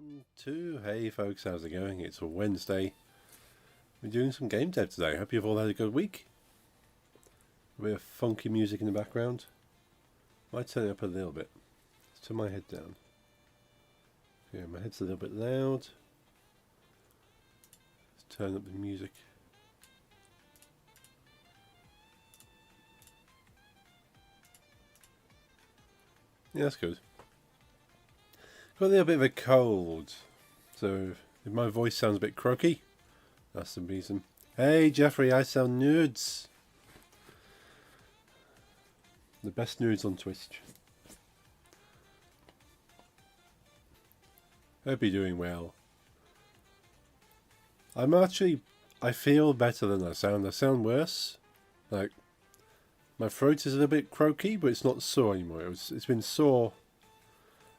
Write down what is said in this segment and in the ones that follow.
1, 2. Hey folks, how's it going? It's a Wednesday. We're doing some game dev today. Hope you've all had a good week. A bit of funky music in the background. Might turn it up a little bit. Let's turn my head down. Yeah, my head's a little bit loud. Let's turn up the music. Yeah, that's good. Got a little bit of a cold, so if my voice sounds a bit croaky, that's the reason. Hey Jeffrey, I sell nudes. The best nudes on Twitch. Hope you're doing well. I feel better than I sound. I sound worse. Like, my throat is a little bit croaky, but it's not sore anymore. It's been sore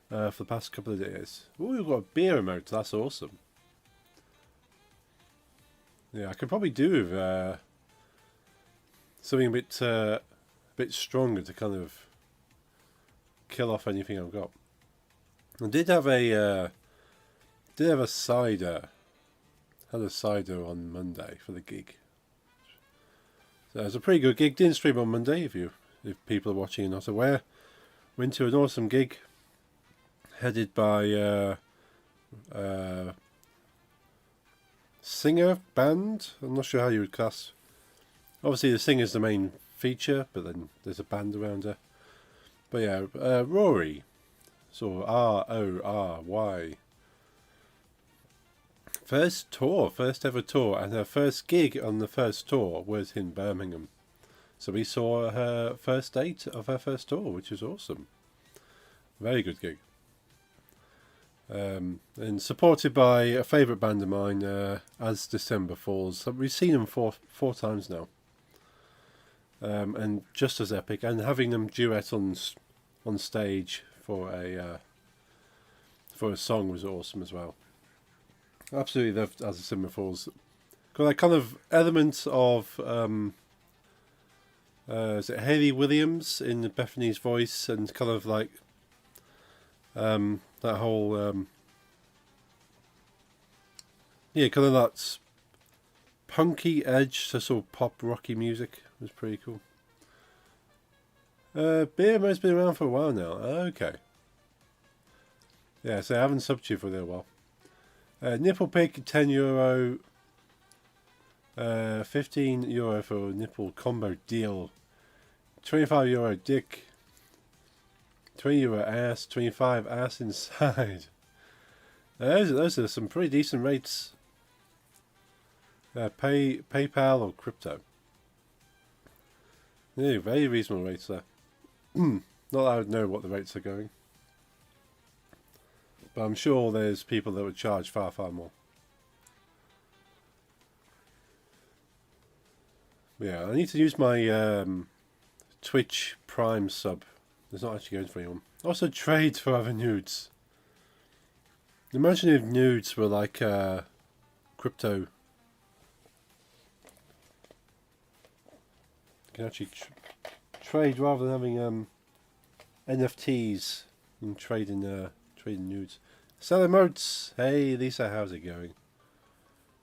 for the past couple of days. Oh, we've got a beer emote. That's awesome. Yeah, I could probably do with something a bit stronger to kind of kill off anything I've got. I did have a cider. Had a cider on Monday for the gig. So it was a pretty good gig. Didn't stream on Monday if people are watching and not aware. Went to an awesome gig headed by singer band. I'm not sure how you would class. Obviously the singer's the main feature, but then there's a band around her. But yeah, Rory. So Rory. First ever tour, and her first gig on the first tour was in Birmingham. So we saw her first date of her first tour, which was awesome. Very good gig. And supported by a favourite band of mine, As December Falls. So we've seen them four times now. And just as epic. And having them duet on stage for a song was awesome as well. Absolutely loved As December Falls. Got that kind of element of is it Hayley Williams in Bethany's voice, and kind of like that whole kind of that punky edge to sort of pop rocky music was pretty cool. Beermo's been around for a while now. Okay. Yeah, so I haven't subbed you for a little while. Nipple pick, €10. €15 for nipple combo deal. €25 dick. €20 ass. 25 ass inside. Those are some pretty decent rates. PayPal or crypto. Yeah, very reasonable rates there. Not that I would know what the rates are going. But I'm sure there's people that would charge far, far more. Yeah, I need to use my Twitch Prime sub. It's not actually going for anyone. Also, trade for other nudes. Imagine if nudes were like crypto. You can actually trade rather than having NFTs and trading nudes. Sell emotes. Hey Lisa, how's it going?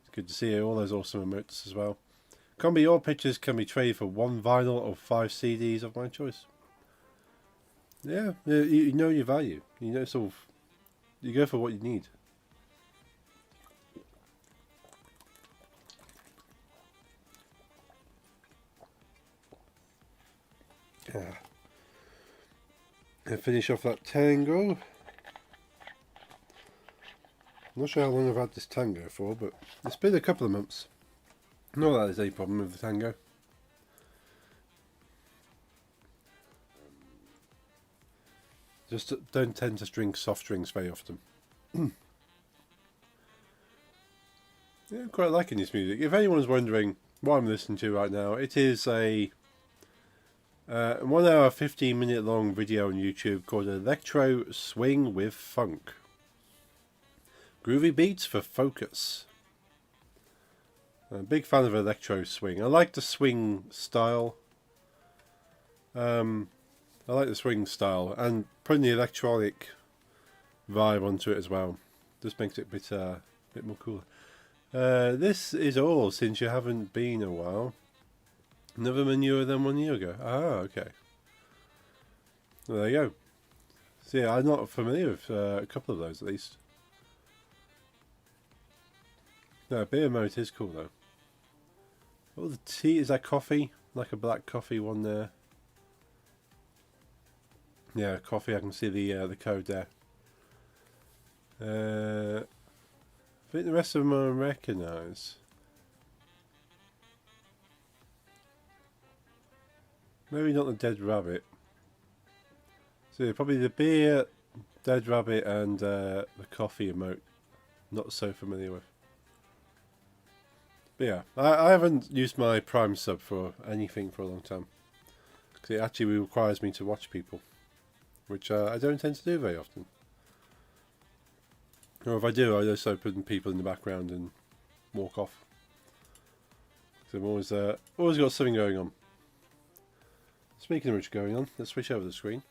It's good to see all those awesome emotes as well. Your pictures can be traded for 1 vinyl or 5 CDs of my choice. Yeah, you know your value. You know, sort of, you go for what you need. Yeah. And finish off that tango. I'm not sure how long I've had this tango for, but it's been a couple of months. Not that there's any problem with the tango. Just don't tend to drink soft drinks very often. Yeah, I'm quite liking this music. If anyone's wondering what I'm listening to right now, it is a 1 hour 15-minute long video on YouTube called Electro Swing with Funk. Groovy beats for focus. I'm a big fan of electro swing. I like the swing style. And putting the electronic vibe onto it as well. Just makes it a bit more cooler. This is all since you haven't been a while. Another manure than 1 year ago. Ah, okay. Well, there you go. So yeah, I'm not familiar with a couple of those at least. No, beer mode is cool though. Oh, the tea, is that coffee? Like a black coffee one there. Yeah, coffee, I can see the code there. I think the rest of them I recognise. Maybe not the dead rabbit. So yeah, probably the beer, dead rabbit, and the coffee emote. Not so familiar with. But yeah, I haven't used my Prime sub for anything for a long time. Because it actually requires me to watch people. Which I don't tend to do very often. Or if I do, I just open people in the background and walk off. So I'm always got something going on. Speaking of which going on, let's switch over the screen.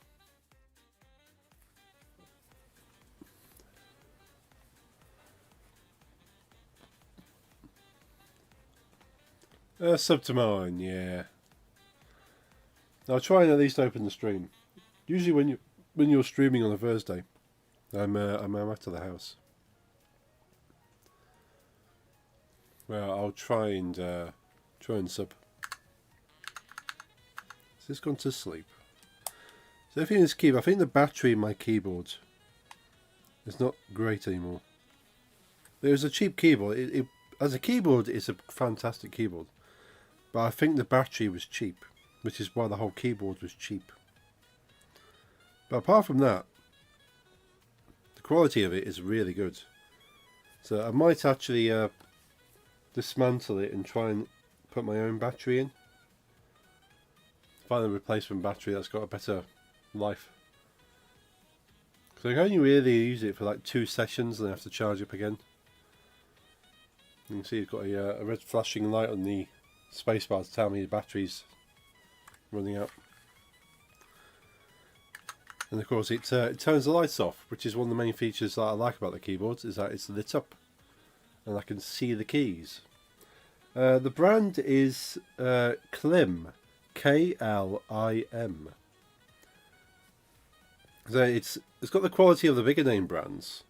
Sub to mine, yeah. I'll try and at least open the stream. Usually when you're streaming on a Thursday, I'm out of the house. Well, I'll try and sub. Has this gone to sleep? So everything is keyboard. I think the battery in my keyboard is not great anymore. There's a cheap keyboard. As a keyboard, it's a fantastic keyboard. But I think the battery was cheap, which is why the whole keyboard was cheap. But apart from that, the quality of it is really good. So I might actually dismantle it and try and put my own battery in. Find a replacement battery that's got a better life. So I can only really use it for like 2 sessions and I have to charge it up again. You can see it's got a red flashing light on the spacebar to tell me the battery's running out. And of course it turns the lights off, which is one of the main features that I like about the keyboards, is that it's lit up and I can see the keys. The brand is Klim, K-L-I-M. So it's got the quality of the bigger name brands,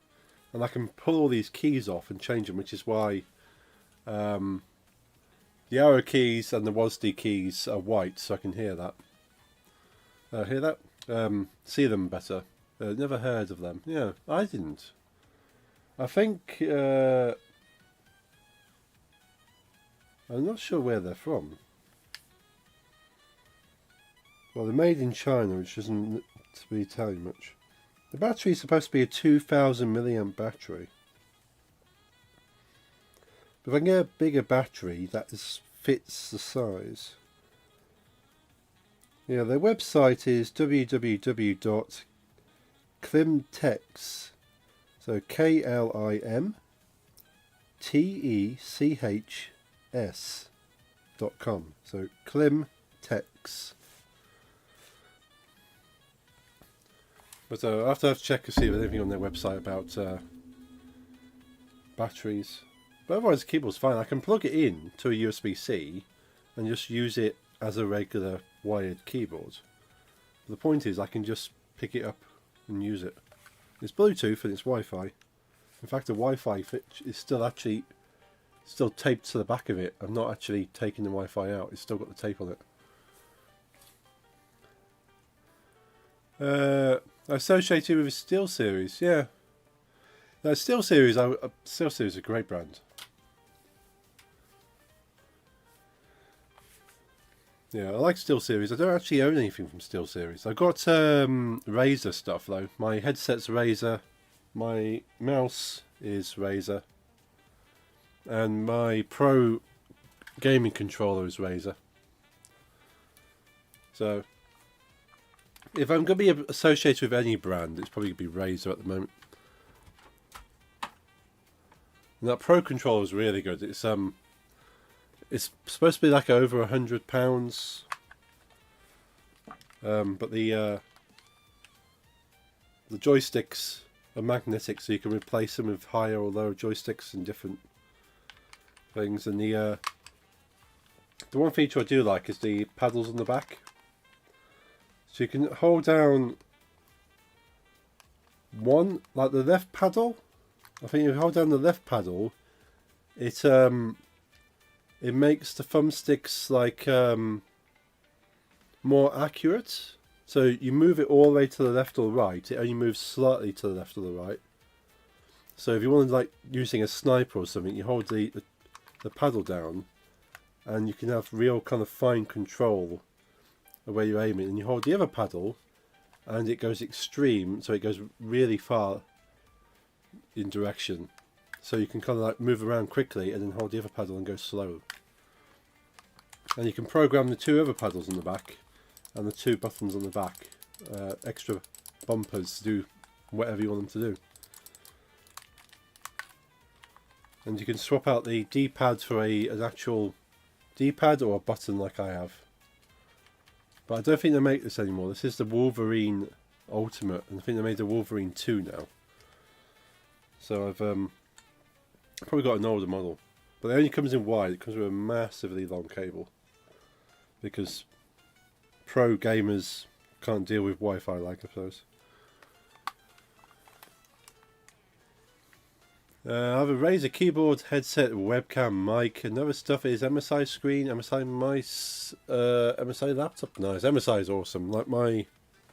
and I can pull all these keys off and change them, which is why the arrow keys and the WASD keys are white, so I can hear that. Hear that? See them better. Never heard of them. Yeah, I didn't. I think I'm not sure where they're from. Well, they're made in China, which doesn't really tell you much. The battery is supposed to be a 2000 milliamp battery. But if I can get a bigger battery that fits the size. Yeah, their website is www.klimtex. So KLIMTECHS.com. So Klimtex. But I have to check to see if there's anything on their website about batteries. But otherwise, the keyboard's fine. I can plug it in to a USB-C and just use it as a regular wired keyboard. But the point is, I can just pick it up and use it. It's Bluetooth and it's Wi-Fi. In fact, the Wi-Fi is still taped to the back of it. I'm not actually taking the Wi-Fi out. It's still got the tape on it. Associated with a SteelSeries, yeah. Now, SteelSeries is a great brand. Yeah, I like SteelSeries. I don't actually own anything from SteelSeries. I've got Razer stuff though. My headset's Razer, my mouse is Razer, and my Pro gaming controller is Razer. So, if I'm going to be associated with any brand, it's probably going to be Razer at the moment. And that Pro controller is really good. It's supposed to be like over £100, but the joysticks are magnetic, so you can replace them with higher or lower joysticks and different things. And the one feature I do like is the paddles on the back. So you can hold down one, like the left paddle. I think if you hold down the left paddle, it makes the thumbsticks like more accurate. So you move it all the way to the left or right, it only moves slightly to the left or the right. So if you want to, like, using a sniper or something, you hold the paddle down, and you can have real kind of fine control of where you're aiming. And you hold the other paddle, and it goes extreme, so it goes really far in direction. So you can kind of like move around quickly, and then hold the other paddle and go slow. And you can program the two other paddles on the back, and the two buttons on the back, extra bumpers to do whatever you want them to do. And you can swap out the D-pad for an actual D-pad or a button like I have. But I don't think they make this anymore. This is the Wolverine Ultimate, and I think they made the Wolverine 2 now. So I've probably got an older model. But it only comes in wide, it comes with a massively long cable. Because pro gamers can't deal with Wi-Fi, like, I suppose. I have a Razer keyboard, headset, webcam, mic, and other stuff is MSI screen, MSI mice, MSI laptop. Nice, MSI is awesome. Like my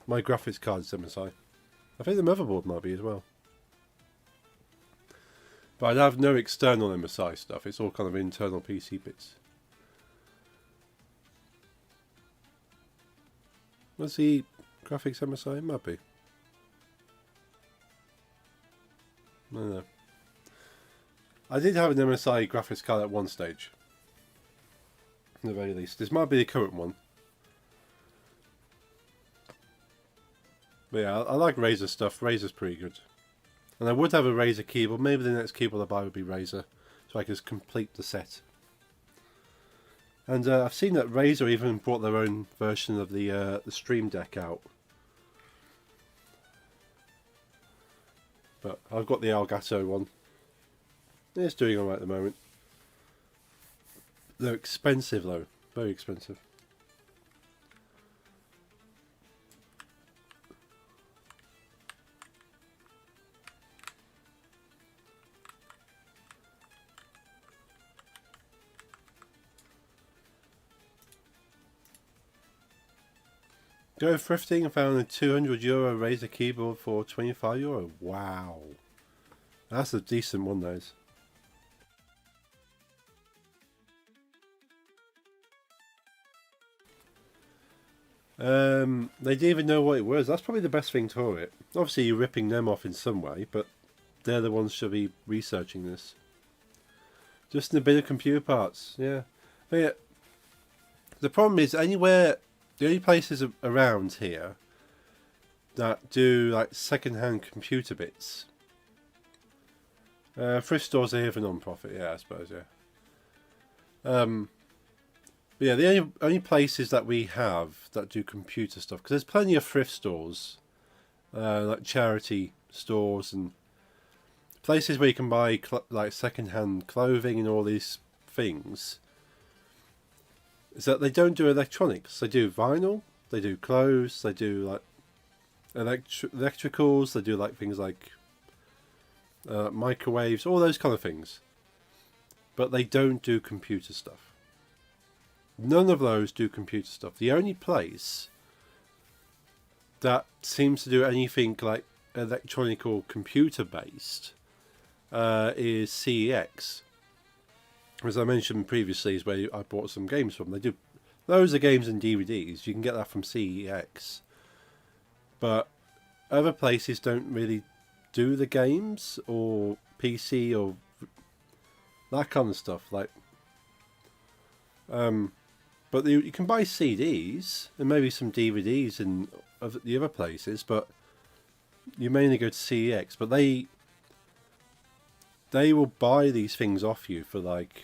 graphics card is MSI. I think the motherboard might be as well. But I have no external MSI stuff. It's all kind of internal PC bits. Was the graphics MSI? It might be. I don't know. I did have an MSI graphics card at one stage. At the very least. This might be the current one. But yeah, I like Razer stuff. Razer's pretty good. And I would have a Razer keyboard. Maybe the next keyboard I buy would be Razer. So I can just complete the set. And I've seen that Razer even brought their own version of the Stream Deck out. But I've got the Elgato one. It's doing alright at the moment. They're expensive though. Very expensive. Go thrifting and found a €200 Razer keyboard for €25. Wow. That's a decent one, those. They didn't even know what it was. That's probably the best thing to it. Obviously you're ripping them off in some way, but they're the ones who should be researching this. Just in a bit of computer parts, yeah. But yeah, the problem is anywhere, the only places around here that do like second-hand computer bits. Thrift stores are here for non-profit, yeah, I suppose, yeah. But yeah, the only places that we have that do computer stuff, because there's plenty of thrift stores, like charity stores and places where you can buy like second-hand clothing and all these things, is that they don't do electronics. They do vinyl, they do clothes, they do like electricals, they do like things like microwaves, all those kind of things. But they don't do computer stuff. None of those do computer stuff. The only place that seems to do anything like electronic or computer based is CEX. As I mentioned previously, is where I bought some games from. They do loads of games and DVDs. You can get that from CEX. But other places don't really do the games or PC or that kind of stuff. Like, but you can buy CDs and maybe some DVDs in the other places, but you mainly go to CEX. But they will buy these things off you for like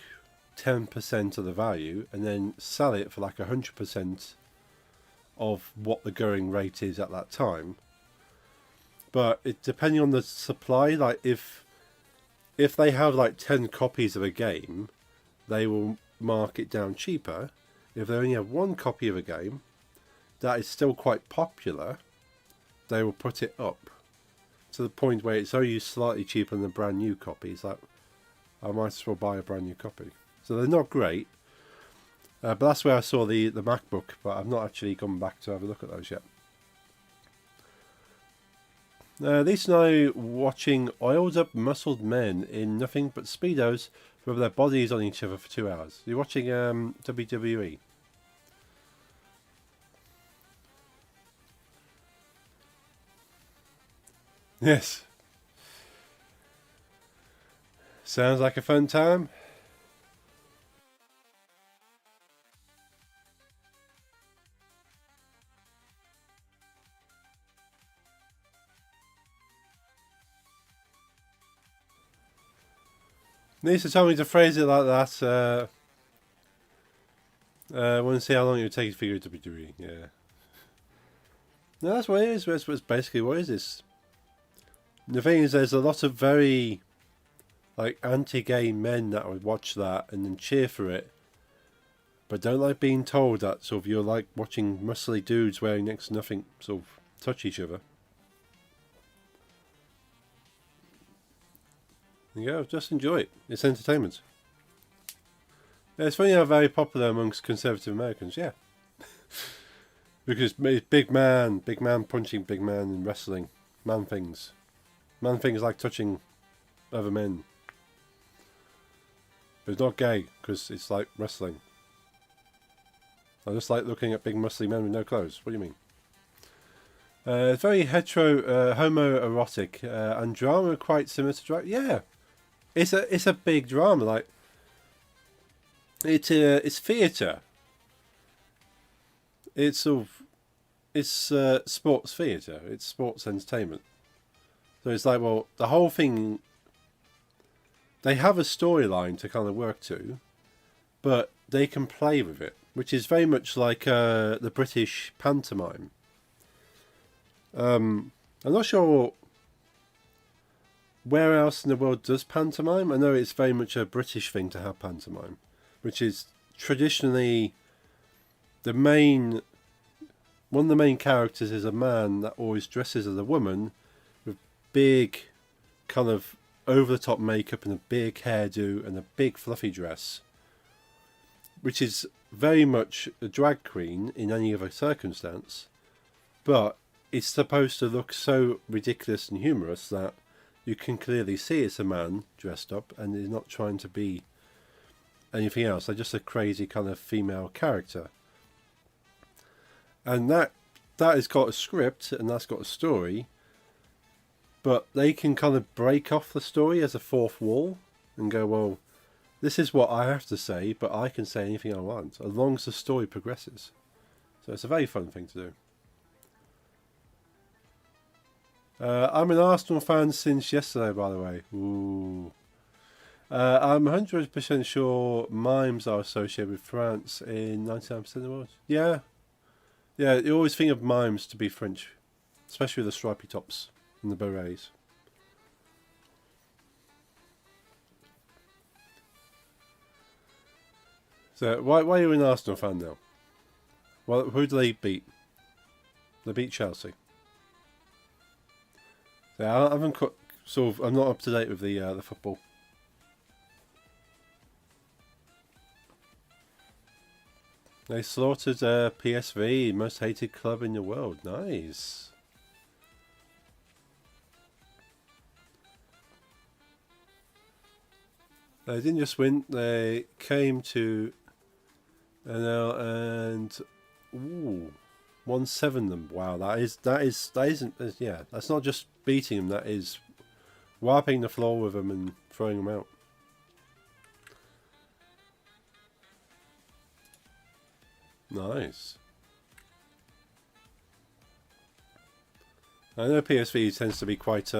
10% of the value and then sell it for like 100% of what the going rate is at that time. but it depending on the supply. Like if they have like 10 copies of a game, they will mark it down cheaper. If they only have one copy of a game that is still quite popular, they will put it up to the point where it's only slightly cheaper than a brand new copy. It's like, I might as well buy a brand new copy. So they're not great. But that's where I saw the MacBook, but I've not actually gone back to have a look at those yet. Lisa and I watching oiled up muscled men in nothing but Speedos rub their bodies on each other for 2 hours. You're watching WWE. Yes. Sounds like a fun time. Lisa told me to phrase it like that. I want to see how long it would take to figure it to be doing. Yeah. No, that's what it is. That's basically what it is. The thing is, there's a lot of very like anti-gay men that would watch that and then cheer for it, but don't like being told that sort of you're like watching muscly dudes wearing next to nothing sort of touch each other. Yeah, just enjoy it. It's entertainment. Yeah, it's funny how very popular amongst conservative Americans. Yeah, because big man punching big man in wrestling, man things like touching other men. But it's not gay because it's like wrestling. I just like looking at big muscly men with no clothes. What do you mean? It's very homoerotic and drama quite similar to drama. Yeah, it's a big drama. Like it's theatre. It's sort of sports theatre. It's sports entertainment. So it's like, well, the whole thing. They have a storyline to kind of work to, but they can play with it, which is very much like the British pantomime. I'm not sure where else in the world does pantomime. I know it's very much a British thing to have pantomime, which is traditionally one of the main characters is a man that always dresses as a woman with big kind of over the top makeup and a big hairdo and a big fluffy dress, which is very much a drag queen in any other circumstance, but it's supposed to look so ridiculous and humorous that you can clearly see it's a man dressed up and he's not trying to be anything else. They're just a crazy kind of female character. And that has got a script and that's got a story, but they can kind of break off the story as a fourth wall and go, well, this is what I have to say, but I can say anything I want, as long as the story progresses. So it's a very fun thing to do. I'm an Arsenal fan since yesterday, by the way. Ooh. I'm 100% sure mimes are associated with France in 99% of the world. Yeah. Yeah, you always think of mimes to be French, especially with the stripy tops and the berets. So why are you an Arsenal fan now? Well, who do they beat? They beat Chelsea. So I haven't I'm not up to date with the football. They slaughtered PSV, most hated club in the world. Nice. They didn't just win; they came to and ooh, 1-7 them. Wow, that isn't yeah. That's not just beating them. That is wiping the floor with them and throwing them out. Nice. I know PSV tends to be quite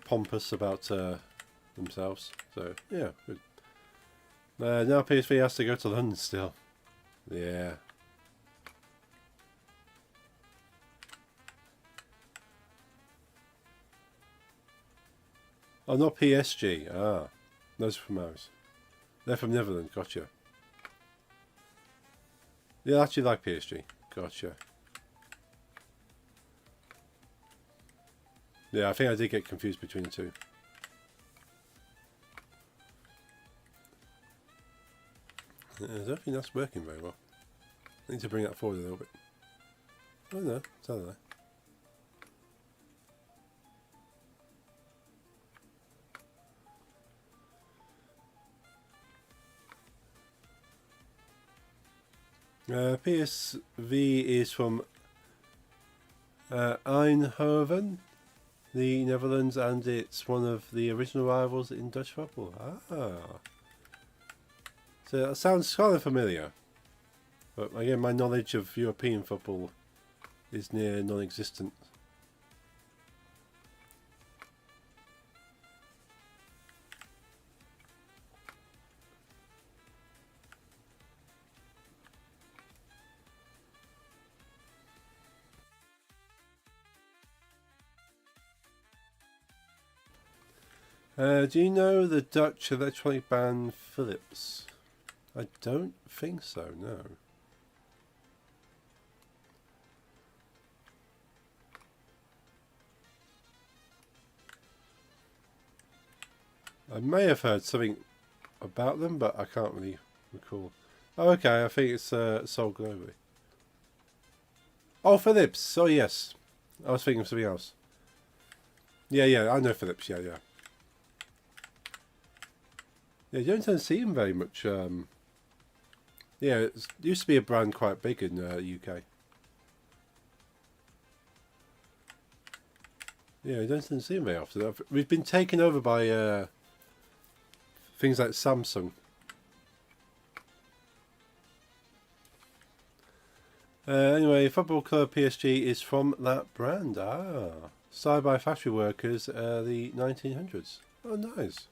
pompous about themselves. So yeah, good. Now PSV has to go to London still. Yeah. Oh, not PSG. Ah, those are from ours. They're from Netherlands. Gotcha. Yeah, I actually like PSG. Gotcha. Yeah, I think I did get confused between the two. I don't think that's working very well. I need to bring that forward a little bit. Oh no, it's out of there. PSV is from Eindhoven, the Netherlands, and it's one of the original rivals in Dutch football. Ah. So that sounds kind of familiar. But again, my knowledge of European football is near non-existent. Do you know the Dutch electronic band Philips? I don't think so, no. I may have heard something about them, but I can't really recall. Oh, okay, I think it's sold globally. Oh, Philips! Oh, yes. I was thinking of something else. Yeah, I know Philips, yeah. Yeah, you don't tend to see them very much. Yeah, it used to be a brand quite big in the UK. Yeah, you don't tend to see them very often. We've been taken over by things like Samsung. Anyway, football club PSG is from that brand. Ah, started by factory workers the 1900s. Oh, nice.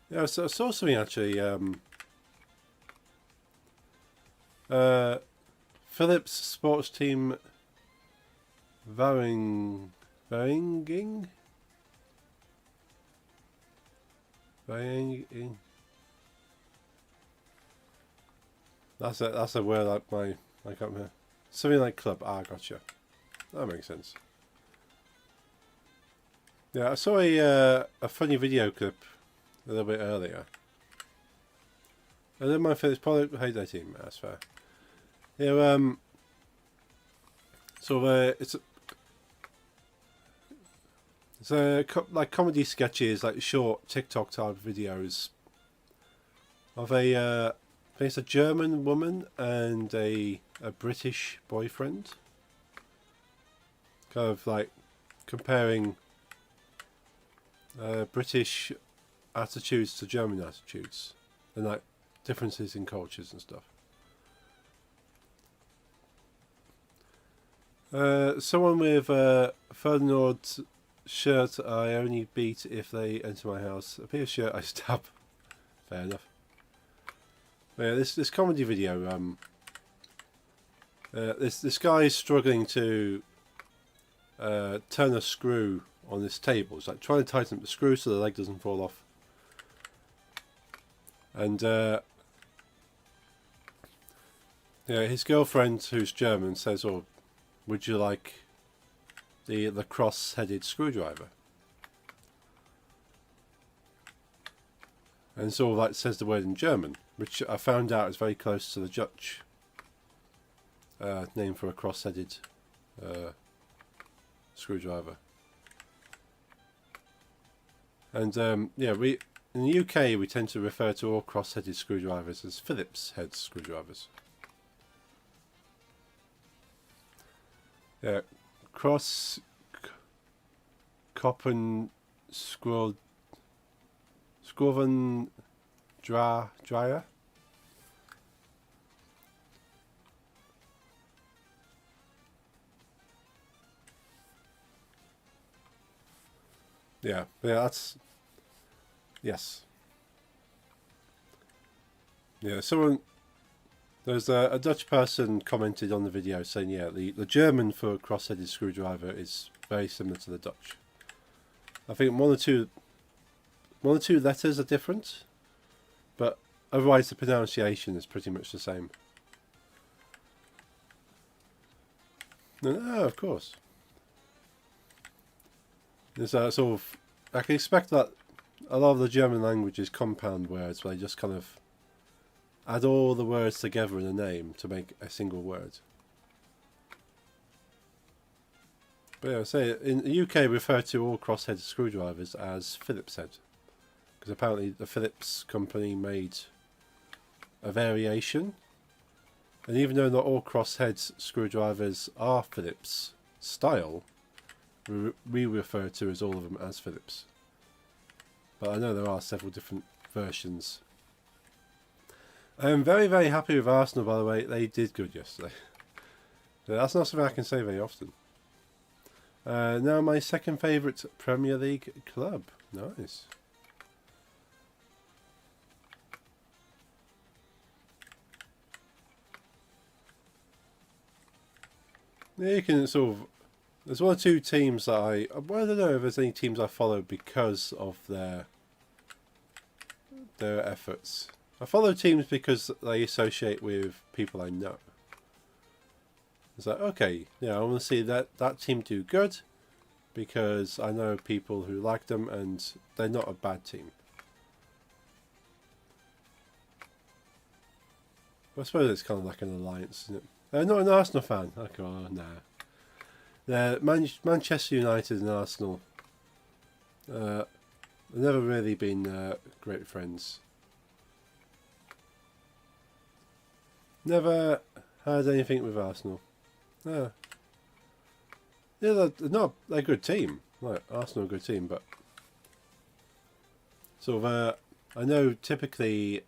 Yeah, so I saw something actually. Philips sports team Varinging. That's a word like I can't remember. Something like club. Ah, gotcha. That makes sense. Yeah, I saw a funny video clip a little bit earlier. I don't mind Philips product. Hey, that team. That's fair. Yeah, it's like comedy sketches, like short TikTok type videos of I think it's a German woman and a British boyfriend, kind of like comparing British attitudes to German attitudes, and like differences in cultures and stuff. Someone with Ferdinand's shirt I only beat if they enter my house. A Pierce shirt I stab. Fair enough. But yeah, this comedy video. This guy is struggling to turn a screw on this table. It's like trying to tighten up the screw so the leg doesn't fall off. And yeah, his girlfriend, who's German, says, "Oh, would you like the cross-headed screwdriver?" And sort of like says the word in German, which I found out is very close to the Dutch name for a cross-headed screwdriver. And yeah, in the UK we tend to refer to all cross-headed screwdrivers as Phillips head screwdrivers. Yeah, cross koppen skroven dryer. Yeah, that's yes. Yeah, someone There's a Dutch person commented on the video saying, yeah, the German for cross-headed screwdriver is very similar to the Dutch. I think one or two letters are different, but otherwise the pronunciation is pretty much the same. No, of course. There's a sort of, I can expect that a lot of the German language is compound words where they just kind of add all the words together in a name to make a single word. But yeah, I say in the UK we refer to all cross-headed screwdrivers as Phillips head, because apparently the Phillips company made a variation, and even though not all cross-head screwdrivers are Phillips style, we refer to as all of them as Phillips. But I know there are several different versions. I'm very, very happy with Arsenal, by the way. They did good yesterday. That's not something I can say very often. Now my second favourite Premier League club. Nice. Yeah, you can sort of... There's one or two teams that I don't know if there's any teams I follow because of their efforts. I follow teams because they associate with people I know. It's like, okay, yeah, I want to see that team do good because I know people who like them and they're not a bad team. I suppose it's kind of like an alliance, isn't it? Not an Arsenal fan. Okay, oh, nah. Manchester United and Arsenal. They've never really been great friends. Never had anything with Arsenal. Yeah, they're not a good team. Like Arsenal, a good team, but sort of. I know typically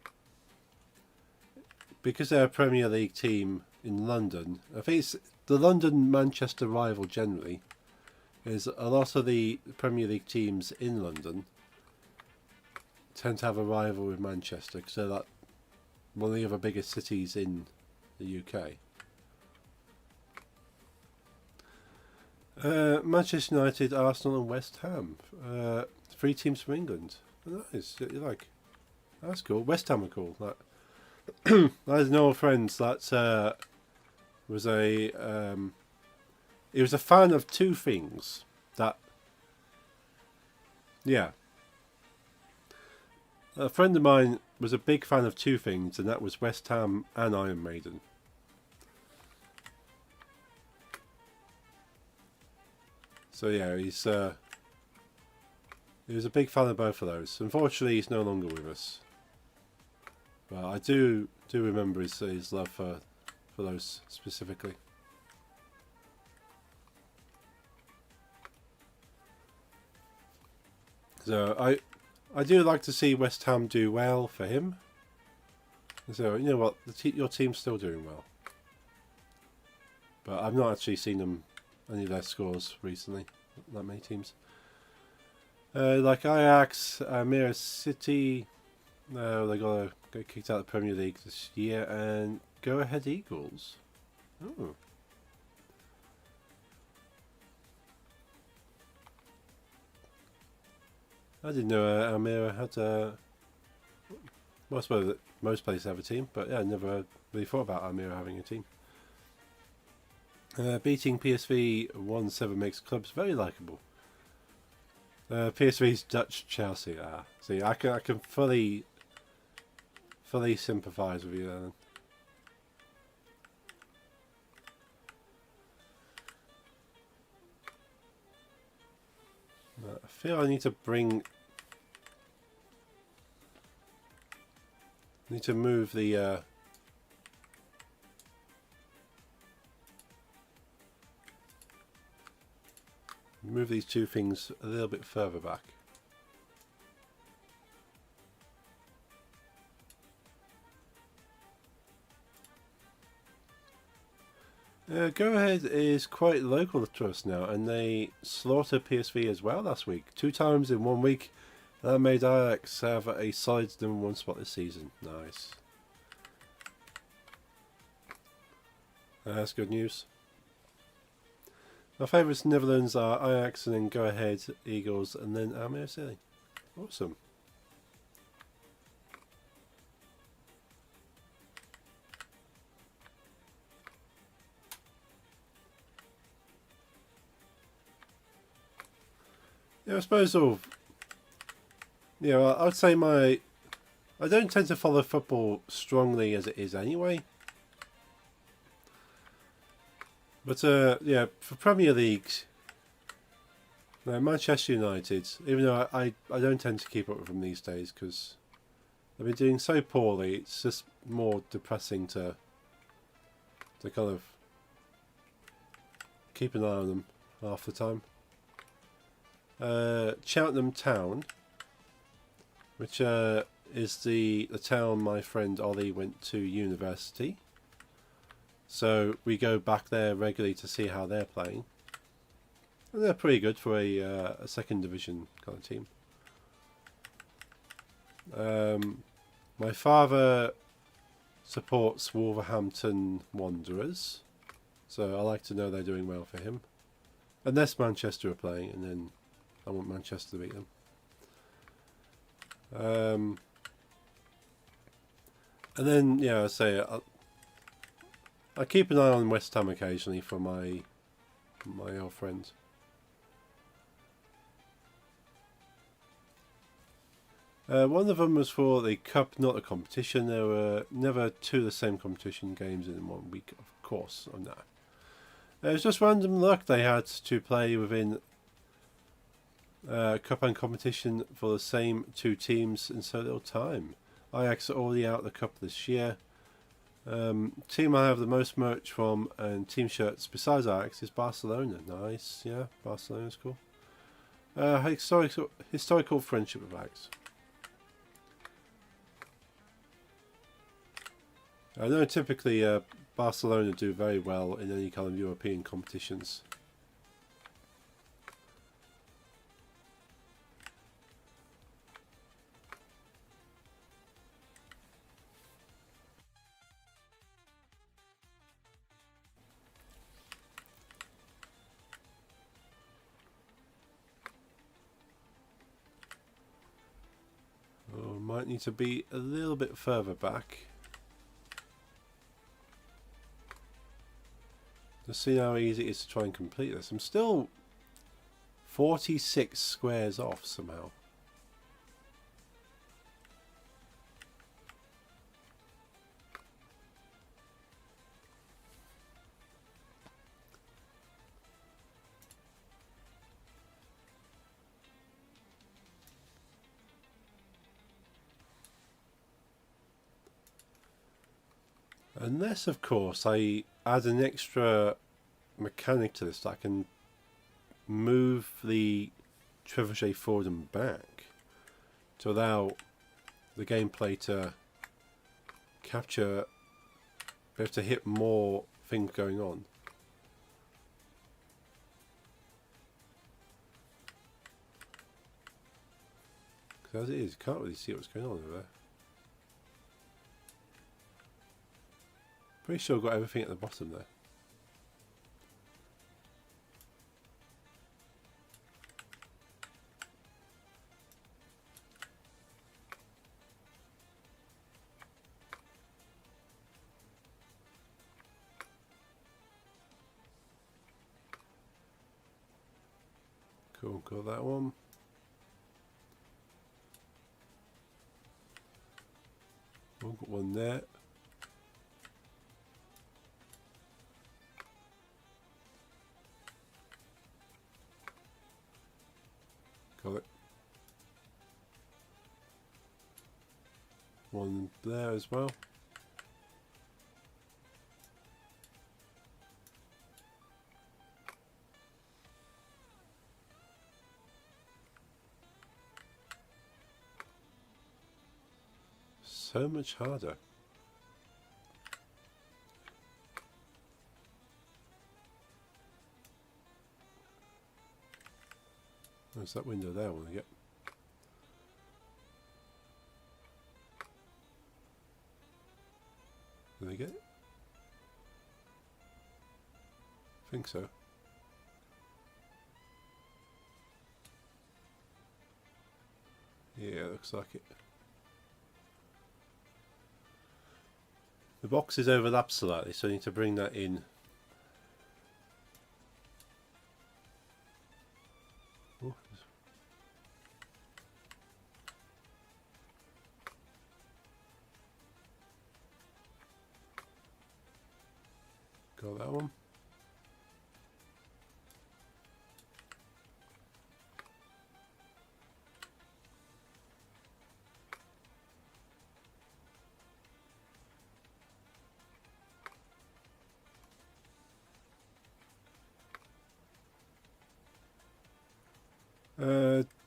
because they're a Premier League team in London. I think it's the London-Manchester rival generally. Is a lot of the Premier League teams in London tend to have a rival with Manchester because they're like one of the other biggest cities in the UK. Manchester United, Arsenal and West Ham. 3 teams from England. Nice. That's cool. West Ham are cool. I had an old friend that was he was a fan of 2 things. A friend of mine was a big fan of 2 things, and that was West Ham and Iron Maiden. So yeah, he was a big fan of both of those. Unfortunately, he's no longer with us. But I do remember his love for those specifically. So I do like to see West Ham do well for him. So you know what, your team's still doing well. But I've not actually seen any of their scores recently. Not many teams. Like Ajax, Almere City. No, they got kicked out of the Premier League this year, and Go Ahead Eagles. Oh. I didn't know Almere had well, I suppose that most places have a team, but yeah, I never really thought about Almere having a team. Beating PSV 1-7 makes clubs very likeable. PSV's Dutch Chelsea. See, I can fully sympathise with you then. I feel I need to move the move these 2 things a little bit further back. Go Ahead is quite local to us now, and they slaughtered PSV as well last week. 2 times in 1 week. That made Ajax have a solid #1 spot this season. Nice. That's good news. My favourites in the Netherlands are Ajax and then Go Ahead, Eagles, and then Almere City. Awesome. Yeah, I suppose I'd say I don't tend to follow football strongly as it is anyway. But yeah, for Premier Leagues, Manchester United, even though I don't tend to keep up with them these days because they've been doing so poorly, it's just more depressing to kind of keep an eye on them half the time. Cheltenham Town, which is the town my friend Ollie went to university. So we go back there regularly to see how they're playing. And they're pretty good for a second division kind of team. My father supports Wolverhampton Wanderers. So I like to know they're doing well for him. Unless Manchester are playing, and then I want Manchester to beat them. And then, yeah, I say I keep an eye on West Ham occasionally for my old friends. One of them was for the cup, not a competition. There were never two of the same competition games in 1 week, of course. Oh no. It was just random luck they had to play within cup and competition for the same two teams in so little time. Ajax are already out of the cup this year. Team I have the most merch from and team shirts besides Ajax is Barcelona. Nice, yeah, Barcelona's cool. Historical friendship with Ajax. I know typically Barcelona do very well in any kind of European competitions. Oh, might need to be a little bit further back. Let's see how easy it is to try and complete this. I'm still 46 squares off somehow. Unless, of course, I add an extra mechanic to this that I can move the trebuchet forward and back to allow the gameplay to capture, be able to hit more things going on. Because as it is, you can't really see what's going on over there. Pretty sure I've got everything at the bottom there. Cool, got that one. Oh, got one there. Got it. One there as well. So much harder. There's that window there I want to get. Did I get it? think so. Yeah, looks like it. The boxes overlap slightly, so I need to bring that in. Ooh. Got that one.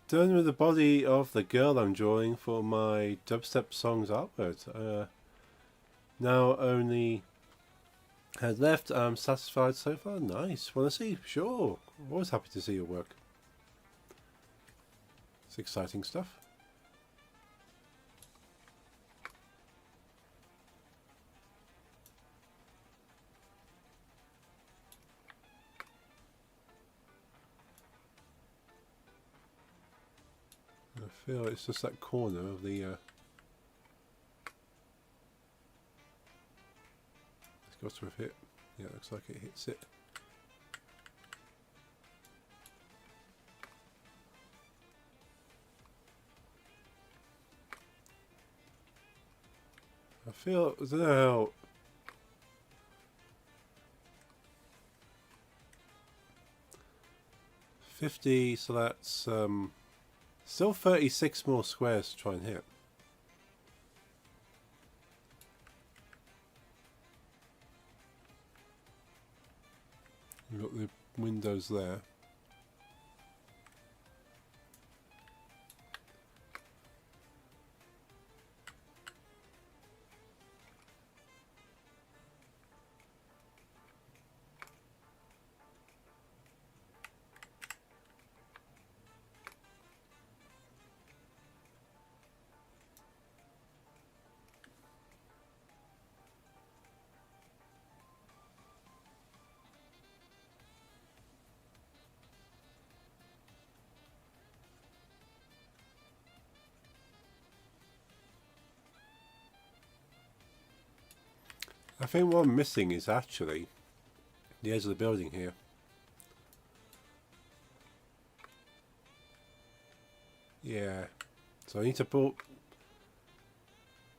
Done with the body of the girl I'm drawing for my dubstep songs artwork. Now only has left. I'm satisfied so far. Nice. Want to see? Sure. Always happy to see your work. It's exciting stuff. I feel it's just that corner of the. It's got to have hit. Yeah, looks like it hits it. I feel, I don't know how. $50, so that's still 36 more squares to try and hit. We've got the windows there. I think what I'm missing is actually the edge of the building here. Yeah, so I need to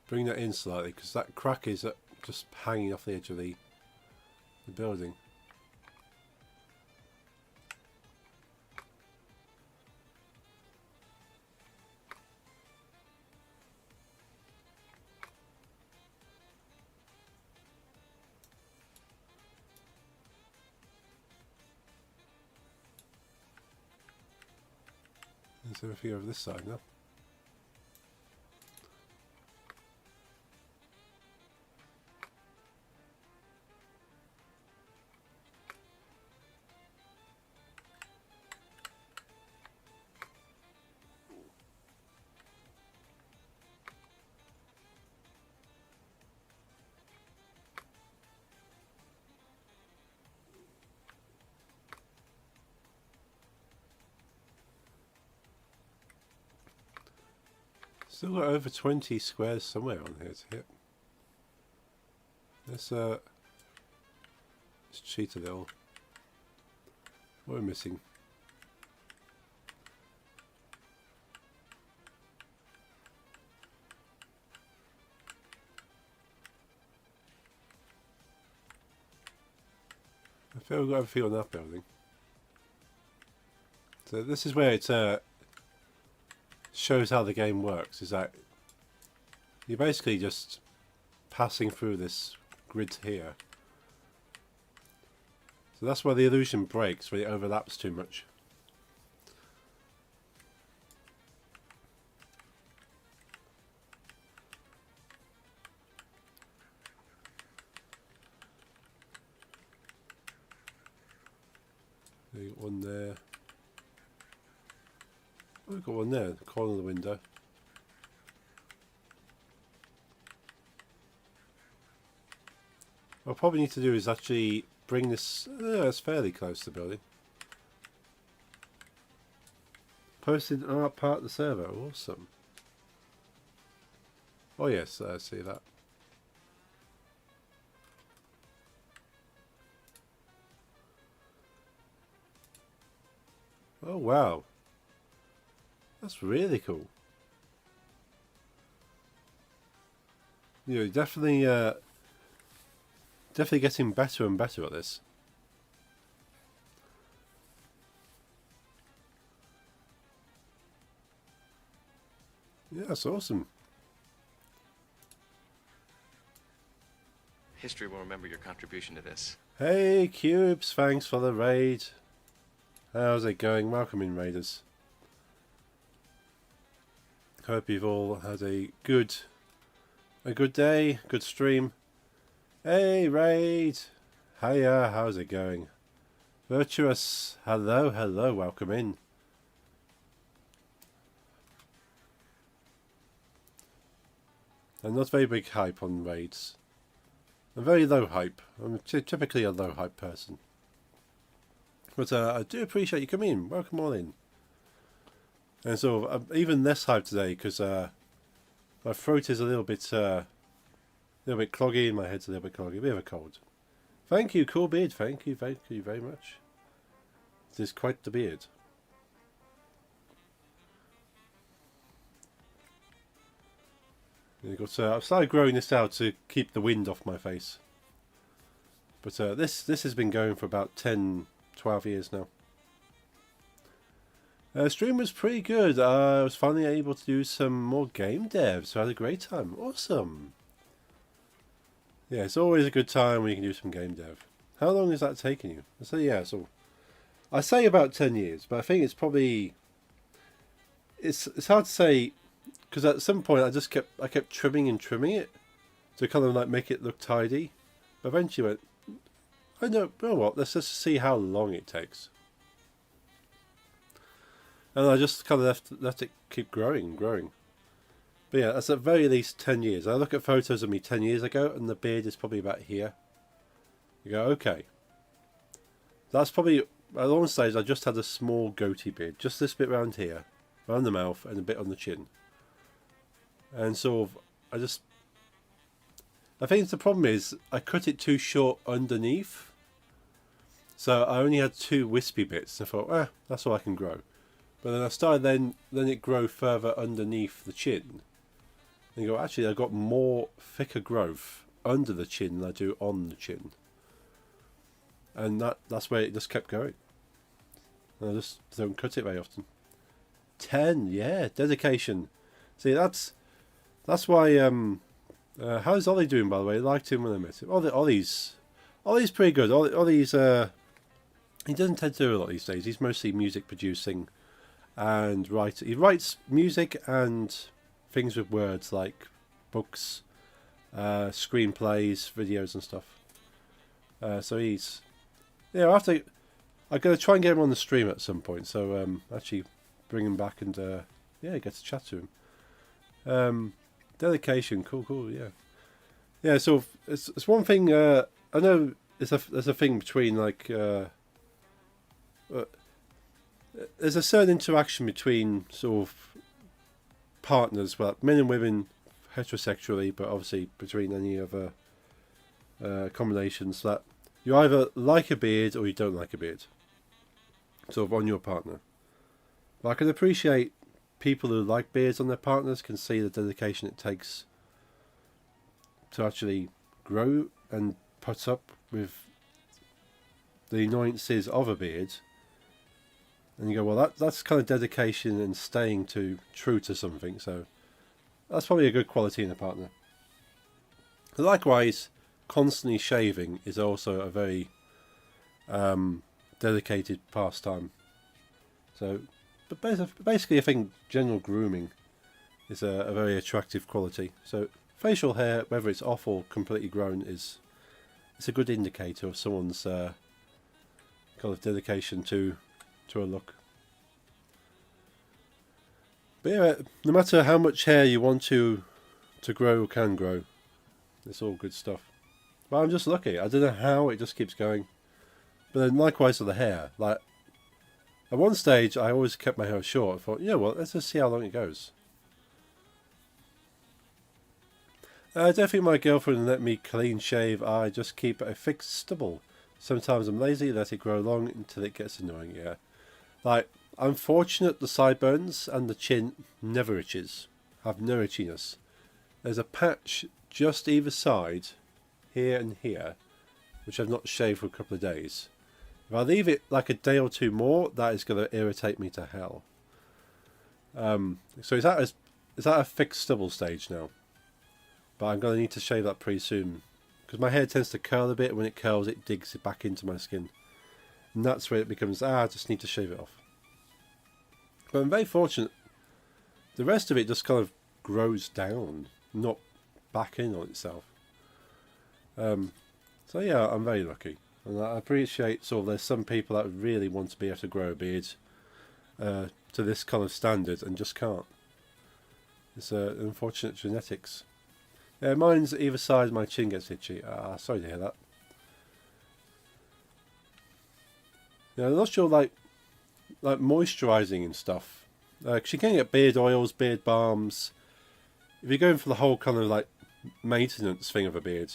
bring that in slightly because that crack is just hanging off the edge of the building. There's everything over this side now. Still got over 20 squares somewhere on here to hit. Let's cheat a little. What are we missing? I feel we've got everything on that building. So this is where it shows how the game works, is that you're basically just passing through this grid here. So that's where the illusion breaks, when it overlaps too much. You got one there. Oh, we've got one there, the corner of the window. What I probably need to do is actually bring this... it's fairly close to the building. Posted art part of the server. Awesome. Oh yes, I see that. Oh wow. That's really cool. You're definitely definitely getting better and better at this. Yeah, that's awesome. History will remember your contribution to this. Hey Cubes, thanks for the raid. How's it going? Welcome in, Raiders. Hope you've all had a good day, good stream. Hey Raid! Hiya, how's it going? Virtuous, hello, welcome in. I'm not very big hype on raids. I'm very low hype. I'm typically a low hype person. But I do appreciate you coming in. Welcome on in. And so I'm even less hype today because my throat is a little bit cloggy and my head's a little bit cloggy. A bit of a cold. Thank you, cool beard. Thank you very much. It is quite the beard. I've started growing this out to keep the wind off my face. But this has been going for about 10, 12 years now. Stream was pretty good. I was finally able to do some more game dev, so I had a great time. Awesome. Yeah, it's always a good time when you can do some game dev. How long is that taking you? I say about 10 years, but I think it's probably... It's hard to say... Because at some point I kept trimming it to kind of like make it look tidy. But eventually went, I know what, let's just see how long it takes. And I just kind of let it keep growing. But yeah, that's at very least 10 years. I look at photos of me 10 years ago and the beard is probably about here. You go, okay. That's probably, at one stage I just had a small goatee beard. Just this bit around here, around the mouth and a bit on the chin. And sort of, I think the problem is I cut it too short underneath. So I only had 2 wispy bits. And I thought, that's all I can grow. But then I started then it grow further underneath the chin. And you go, actually, I've got more thicker growth under the chin than I do on the chin. And that's where it just kept going. And I just don't cut it very often. 10, yeah, dedication. See, that's why. How's Ollie doing, by the way? I liked him when I met him. Ollie's pretty good. Ollie's he doesn't tend to do a lot these days. He's mostly music producing and write. He writes music and things with words like books, screenplays, videos, and stuff. So he's I'm gonna try and get him on the stream at some point. So actually bring him back and get to chat to him. Dedication, cool, yeah. So it's one thing. I know there's a thing between like there's a certain interaction between sort of partners, well, men and women, heterosexually, but obviously between any other combinations, that you either like a beard or you don't like a beard, sort of on your partner. But I can appreciate people who like beards on their partners can see the dedication it takes to actually grow and put up with the annoyances of a beard. And you go, well, that's kind of dedication and staying true to something. So that's probably a good quality in a partner. Likewise, constantly shaving is also a very dedicated pastime. So, but basically, I think general grooming is a very attractive quality. So facial hair, whether it's off or completely grown, it's a good indicator of someone's kind of dedication to a look. But yeah, no matter how much hair you want to grow or can grow, it's all good stuff. But I'm just lucky. I don't know how it just keeps going. But then likewise with the hair. Like, at one stage, I always kept my hair short. I thought, you know what, let's just see how long it goes. I don't think my girlfriend let me clean shave. I just keep a fixed stubble. Sometimes I'm lazy, let it grow long until it gets annoying, yeah. Like, I'm fortunate the sideburns and the chin never itches. Have no itchiness. There's a patch just either side, here and here, which I've not shaved for a couple of days. If I leave it like a day or two more, that is going to irritate me to hell. So is that a fixed stubble stage now? But I'm going to need to shave that pretty soon. Because my hair tends to curl a bit. When it curls, it digs it back into my skin. And that's where it becomes, I just need to shave it off. But I'm very fortunate. The rest of it just kind of grows down, not back in on itself. So yeah, I'm very lucky. And I appreciate sort of there's some people that really want to be able to grow a beard to this kind of standard and just can't. It's unfortunate genetics. Yeah, mine's either side of my chin gets itchy. Sorry to hear that. Yeah, I'm not sure like moisturising and stuff. Because you can get beard oils, beard balms. If you're going for the whole kind of like maintenance thing of a beard,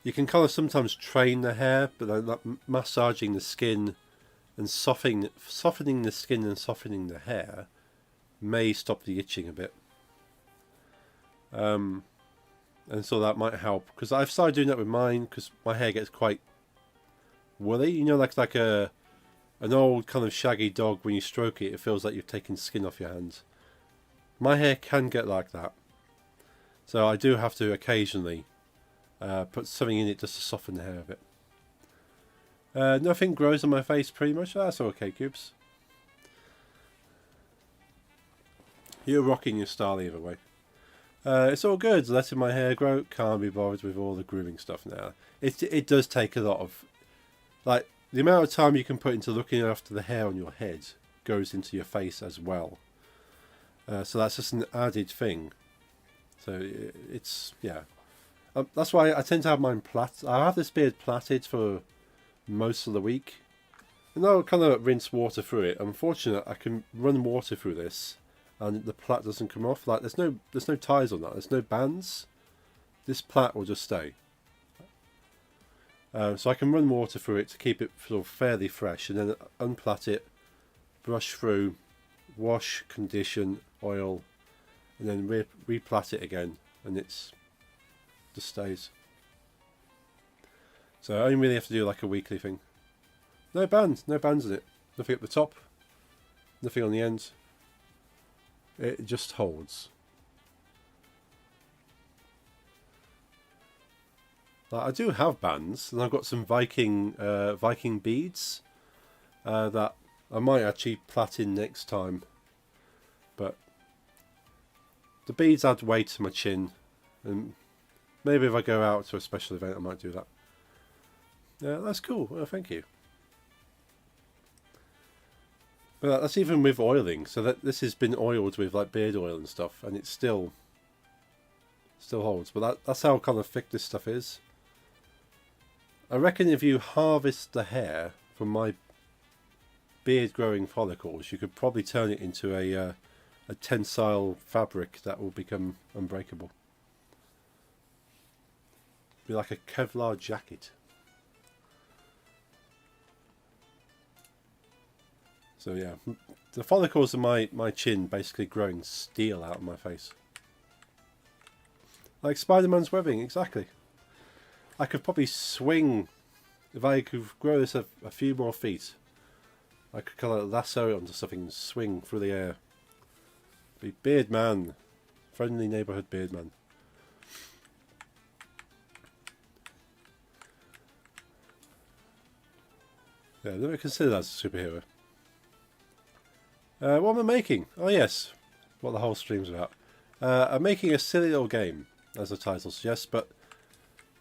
you can kind of sometimes train the hair, but then like massaging the skin and softening the skin and softening the hair may stop the itching a bit. And so that might help, because I've started doing that with mine because my hair gets quite woolly, you know, like an old kind of shaggy dog. When you stroke it, it feels like you've taken skin off your hands. My hair can get like that, so I do have to occasionally put something in it just to soften the hair a bit. Nothing grows on my face pretty much. That's okay, Cubes. You're rocking your style either way. It's all good, letting my hair grow. Can't be bothered with all the grooming stuff now. It does take a lot of, like, the amount of time you can put into looking after the hair on your head goes into your face as well. So that's just an added thing. So it's, yeah. That's why I tend to have mine I have this beard plaited for most of the week. And I'll kind of rinse water through it. I'm fortunate I can run water through this and the plait doesn't come off. Like, there's no ties on that. There's no bands. This plait will just stay. So I can run water through it to keep it sort of fairly fresh, and then unplait it, brush through, wash, condition, oil, and then replait it again, and it's just stays. So I only really have to do like a weekly thing. No bands in it. Nothing at the top, nothing on the ends. It just holds. I do have bands, and I've got some Viking beads that I might actually plait in next time. But the beads add weight to my chin, and maybe if I go out to a special event, I might do that. Yeah, that's cool. Well, thank you. But that's even with oiling. So that this has been oiled with like beard oil and stuff, and it still holds. But that's how kind of thick this stuff is. I reckon if you harvest the hair from my beard growing follicles, you could probably turn it into a tensile fabric that will become unbreakable. Be like a Kevlar jacket. So yeah, the follicles of my chin basically growing steel out of my face. Like Spider-Man's webbing, exactly. I could probably swing, if I could grow this a few more feet, I could kind of lasso it onto something and swing through the air. Be Beard Man. Friendly neighbourhood Beard Man. Yeah, never consider that as a superhero. What am I making? Oh yes, what the whole stream's about. I'm making a silly little game, as the title suggests, but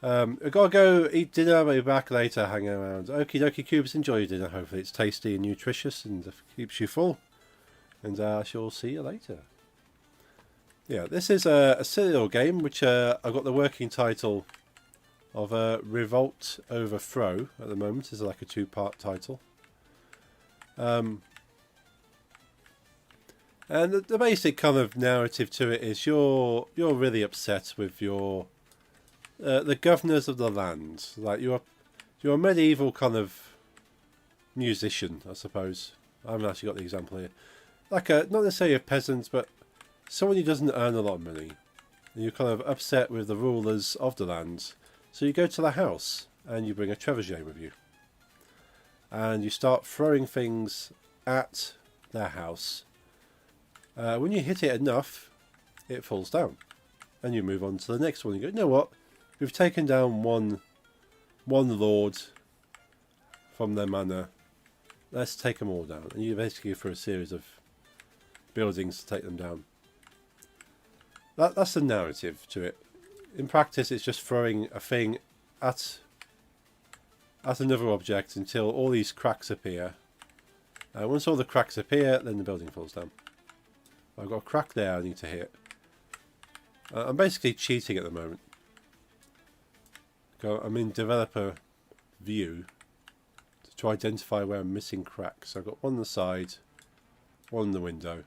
I've got to go eat dinner. I'll be back later, hang around. Okie dokie Cubes, enjoy your dinner. Hopefully it's tasty and nutritious and keeps you full. And I shall see you later. Yeah, this is a silly little game, which I've got the working title of Revolt Overthrow at the moment. It's like a 2-part title. And the basic kind of narrative to it is you're really upset with your the governors of the land. Like you're a medieval kind of musician, I suppose. I haven't actually got the example here. Like not necessarily a peasant, but someone who doesn't earn a lot of money. And you're kind of upset with the rulers of the land. So you go to the house and you bring a trebuchet with you. And you start throwing things at their house. When you hit it enough, it falls down. And you move on to the next one. You go, you know what? We've taken down one lord from their manor. Let's take them all down. And you basically go through a series of buildings to take them down. That's the narrative to it. In practice, it's just throwing a thing at another object until all these cracks appear. Once all the cracks appear, then the building falls down. I've got a crack there I need to hit. I'm basically cheating at the moment. I'm in developer view to identify where I'm missing cracks. So I've got one on the side, one in the window.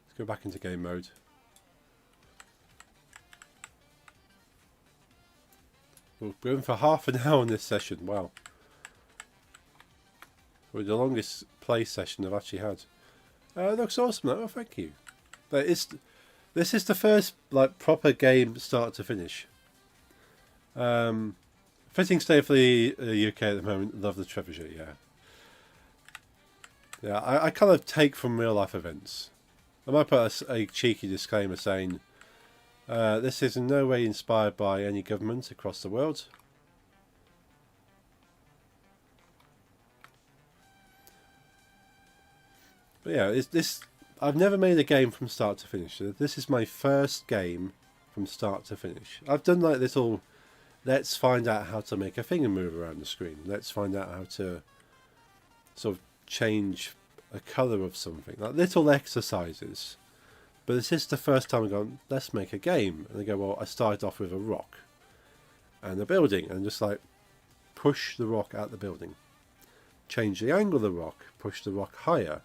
Let's go back into game mode. We're going for half an hour on this session. Wow. We're the longest play session I've actually had. It looks awesome though. Oh, thank you. But this is the first like proper game start to finish. Fitting state for the UK at the moment. Love the trebuchet, yeah. Yeah, I kind of take from real life events. I might put a cheeky disclaimer saying this is in no way inspired by any government across the world. But yeah, I've never made a game from start to finish. This is my first game from start to finish. I've done like little, let's find out how to make a finger move around the screen. Let's find out how to sort of change a colour of something. Like little exercises. But this is the first time I've gone, let's make a game. And they go, well, I started off with a rock and a building. And just like push the rock at the building. Change the angle of the rock. Push the rock higher.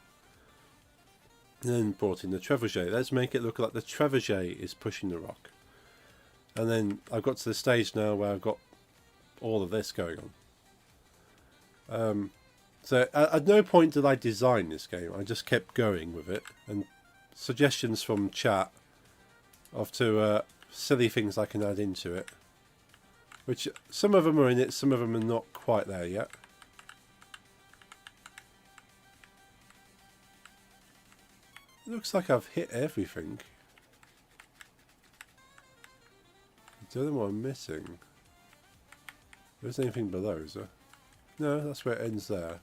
And then brought in the trebuchet. Let's make it look like the trebuchet is pushing the rock. And then I've got to the stage now where I've got all of this going on. So at no point did I design this game. I just kept going with it. And suggestions from chat of to silly things I can add into it. Which some of them are in it, some of them are not quite there yet. It looks like I've hit everything. I don't know what I'm missing. There isn't anything below, is there? No, that's where it ends there.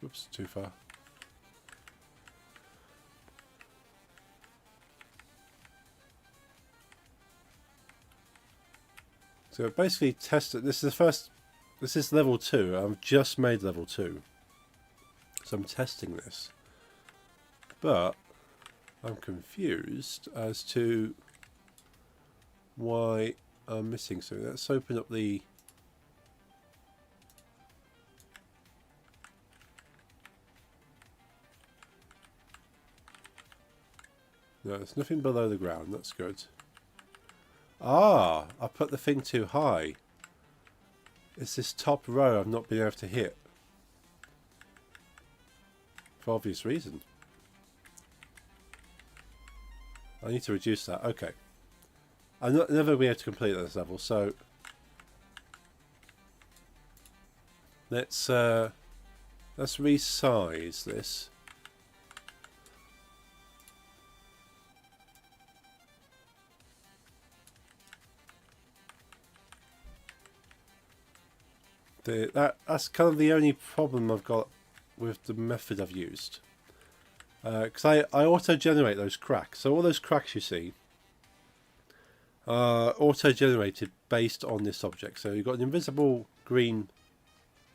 Oops, too far. So basically tested, this is level 2, I've just made level 2. So I'm testing this. But I'm confused as to why I'm missing something. Let's open up the... No, there's nothing below the ground, that's good. Ah, I put the thing too high. It's this top row I've not been able to hit. For obvious reason. I need to reduce that. Okay. I'm never be able to complete this level, so let's resize this. That's kind of the only problem I've got with the method I've used. Because I auto-generate those cracks. So all those cracks you see are auto-generated based on this object. So you've got an invisible green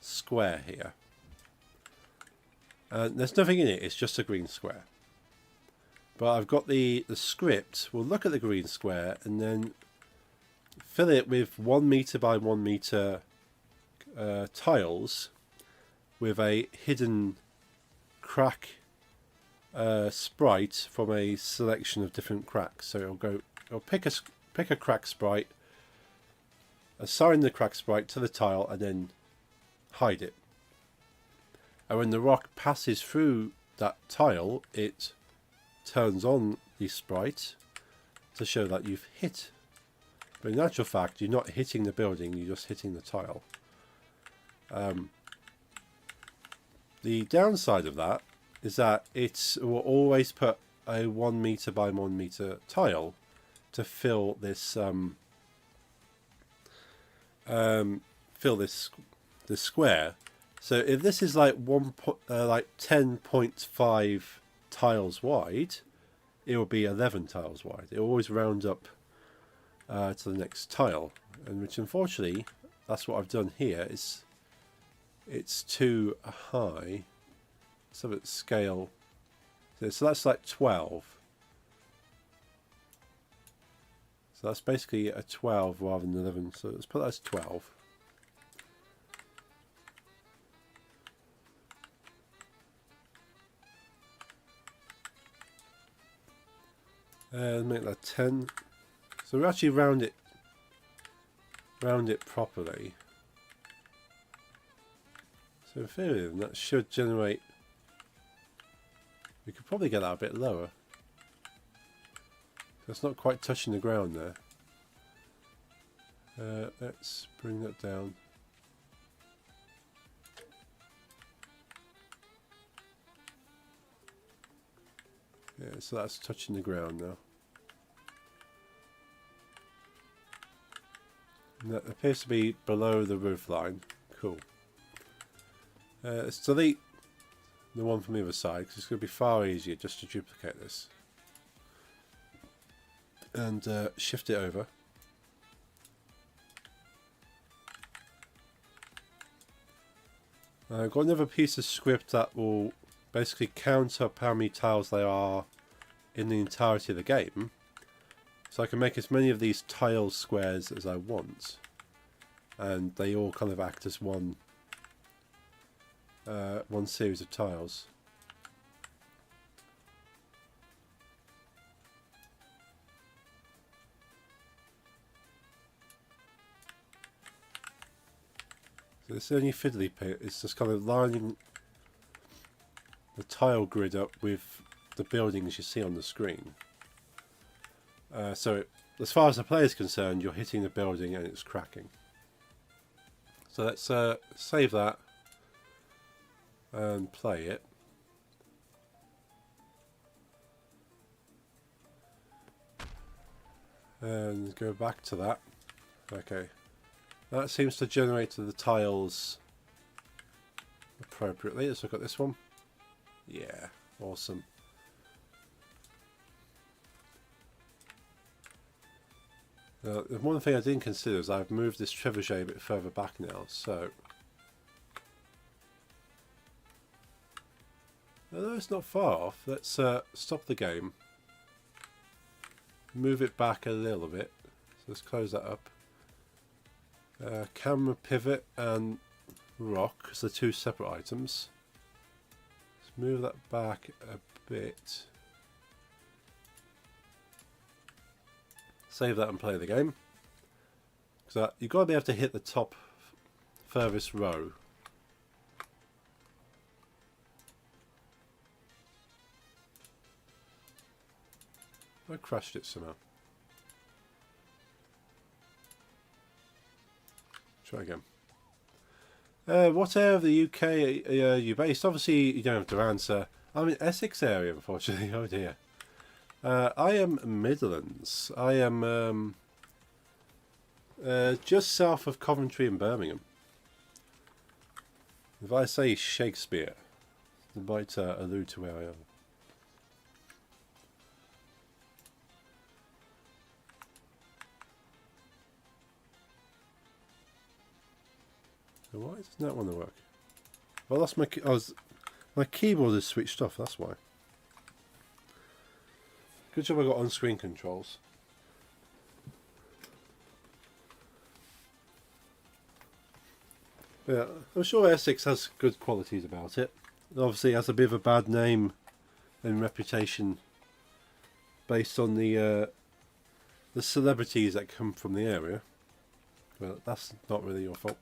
square here. And there's nothing in it, it's just a green square. But I've got the script. We'll look at the green square and then fill it with 1 meter by 1 meter tiles with a hidden crack sprite from a selection of different cracks. So it'll pick a crack sprite, assign the crack sprite to the tile, and then hide it. And when the rock passes through that tile, it turns on the sprite to show that you've hit. But in actual fact, you're not hitting the building, you're just hitting the tile. The downside of that is that it will always put a 1 meter by 1 meter tile to fill this this square. So if this is like 10.5 tiles wide, it will be 11 tiles wide. It will always round up to the next tile, and which unfortunately that's what I've done here. It's too high, so it's scale. So that's like 12. So that's basically a 12 rather than 11. So let's put that as 12. And make that 10. So we actually round it properly. So in theory, then, that should generate. We could probably get that a bit lower. That's not quite touching the ground there. Let's bring that down. Yeah, so that's touching the ground now. And that appears to be below the roof line. Cool. Let's delete the one from the other side because it's going to be far easier just to duplicate this. And shift it over. I've got another piece of script that will basically count up how many tiles there are in the entirety of the game. So I can make as many of these tile squares as I want. And they all kind of act as one series of tiles. So this is only fiddly bit. It's just kind of lining the tile grid up with the buildings you see on the screen. So as far as the player is concerned, you're hitting the building and it's cracking. So let's save that and play it. And go back to that. Okay. That seems to generate the tiles appropriately. Let's look at this one. Yeah, awesome. Now, the one thing I didn't consider is I've moved this trebuchet a bit further back now, so... Although it's not far off, let's stop the game. Move it back a little bit. So let's close that up. Camera pivot and rock as the two separate items. Let's move that back a bit. Save that and play the game. So you've got to be able to hit the top furthest row. I crashed it somehow. Try again. What area of the UK are you based? Obviously, you don't have to answer. I'm in Essex area, unfortunately. Oh dear. I am Midlands. I am just south of Coventry and Birmingham. If I say Shakespeare, it might allude to where I am. So why doesn't that want to work? Well, that's my my keyboard is switched off. That's why. Good job I got on-screen controls. Yeah, I'm sure Essex has good qualities about it. It obviously has a bit of a bad name and reputation based on the celebrities that come from the area. Well, that's not really your fault.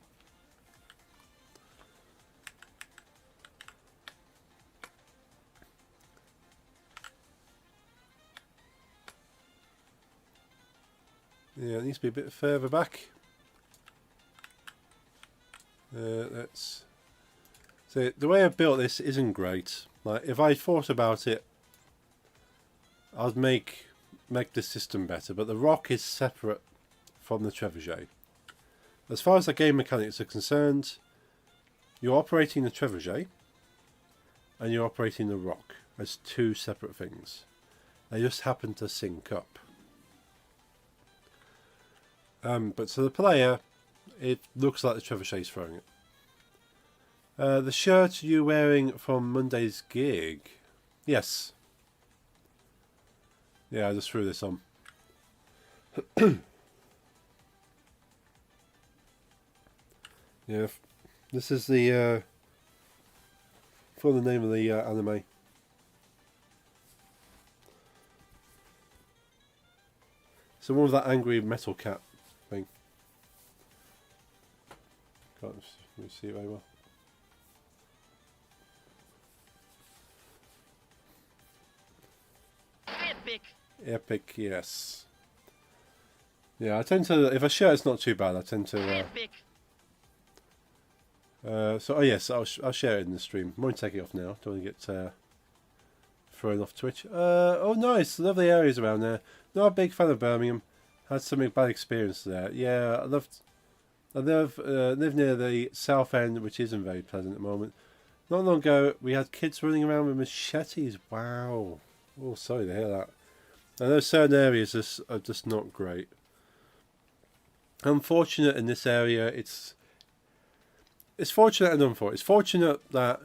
Yeah, it needs to be a bit further back. Let's see. The way I built this isn't great. Like, if I thought about it, I'd make the system better. But the rock is separate from the trebuchet. As far as the game mechanics are concerned, you're operating the trebuchet and you're operating the rock as two separate things. They just happen to sync up. But to the player, it looks like the trebuchet's throwing it. The shirt you're wearing from Monday's gig? Yes. Yeah, I just threw this on. Yeah, this is the for the name of the anime. So one of that angry metal cat thing. Can't really see it very well. Epic, yes. Yeah, I tend to, if a shirt's not too bad, I tend to. So, oh yes, I'll share it in the stream. I won't take it off now. Don't want to get thrown off Twitch. Oh, nice, lovely areas around there. Not a big fan of Birmingham. Had some bad experience there. Yeah, I live near the South End, which isn't very pleasant at the moment. Not long ago, we had kids running around with machetes. Wow. Oh, sorry to hear that. I know certain areas are just not great. Unfortunate in this area, it's fortunate and unfortunate. It's fortunate that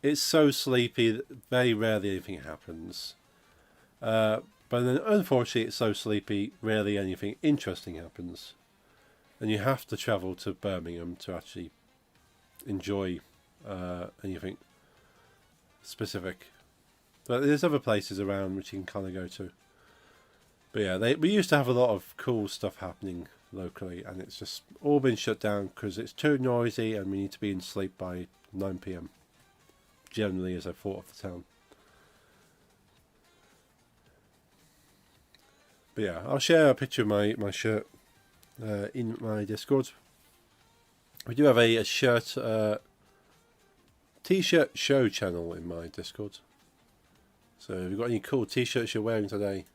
it's so sleepy that very rarely anything happens. But then unfortunately it's so sleepy, rarely anything interesting happens. And you have to travel to Birmingham to actually enjoy anything specific. But there's other places around which you can kind of go to. But yeah, we used to have a lot of cool stuff happening locally, and it's just all been shut down because it's too noisy and we need to be in sleep by 9 PM. Generally, as I thought of the town. But yeah, I'll share a picture of my shirt in my Discord. We do have a shirt, t-shirt show channel in my Discord. So if you've got any cool t-shirts you're wearing today,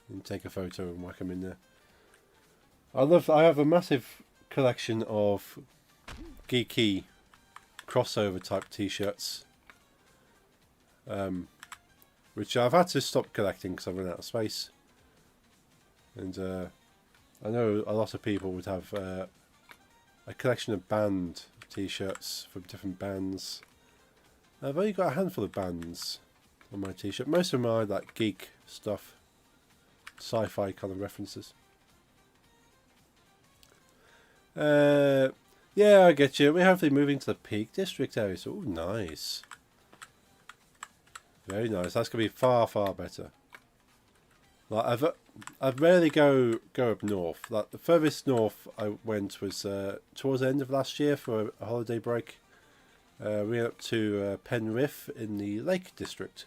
you can take a photo and whack them in there. I have a massive collection of geeky crossover type t-shirts, which I've had to stop collecting because I've run out of space. And I know a lot of people would have a collection of band t-shirts from different bands. I've only got a handful of bands on my t-shirt. Most of them are like geek stuff, sci-fi kind of references. Yeah, I get you. We're hopefully moving to the Peak District area. So, ooh, nice. Very nice. That's gonna be far, far better. Like I've rarely go up north. Like the furthest north I went was towards the end of last year for a holiday break. We went up to Penrith in the Lake District.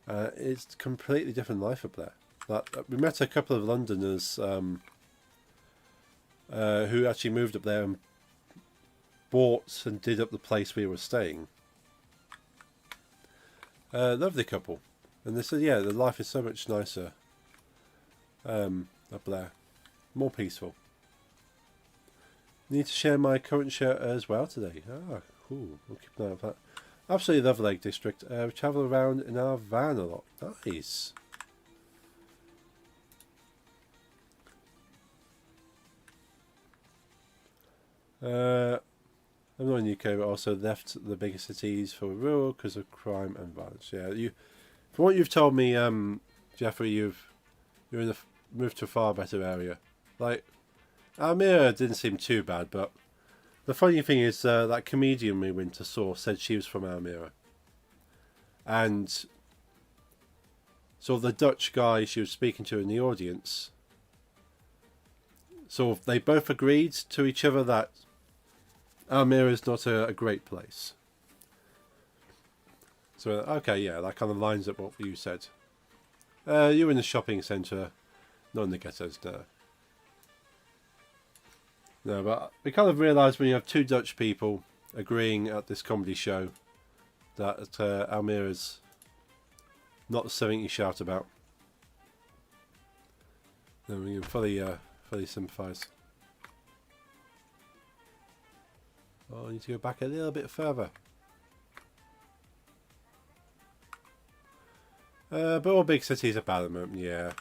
It's a completely different life up there. Like we met a couple of Londoners who actually moved up there and bought and did up the place we were staying. Lovely couple. And they said, yeah, the life is so much nicer up there. More peaceful. Need to share my current shirt as well today. Ah, cool. We'll keep an eye on that. Absolutely love Lake District. We travel around in our van a lot. Nice. I'm not in the UK, but also left the bigger cities for rural because of crime and violence. Yeah, From what you've told me, Jeffrey, you're moved to a far better area. Like, Almira didn't seem too bad, but the funny thing is that comedian we went to saw said she was from Almira. And so the Dutch guy she was speaking to in the audience, so they both agreed to each other that Almira is not a great place. So, okay, yeah, that kind of lines up what you said. You're in a shopping centre, not in the ghettos, no. No, but we kind of realised when you have two Dutch people agreeing at this comedy show that Almira's not something you shout about. Then we can fully sympathise. Oh, I need to go back a little bit further. But all big cities are bad at the moment, yeah.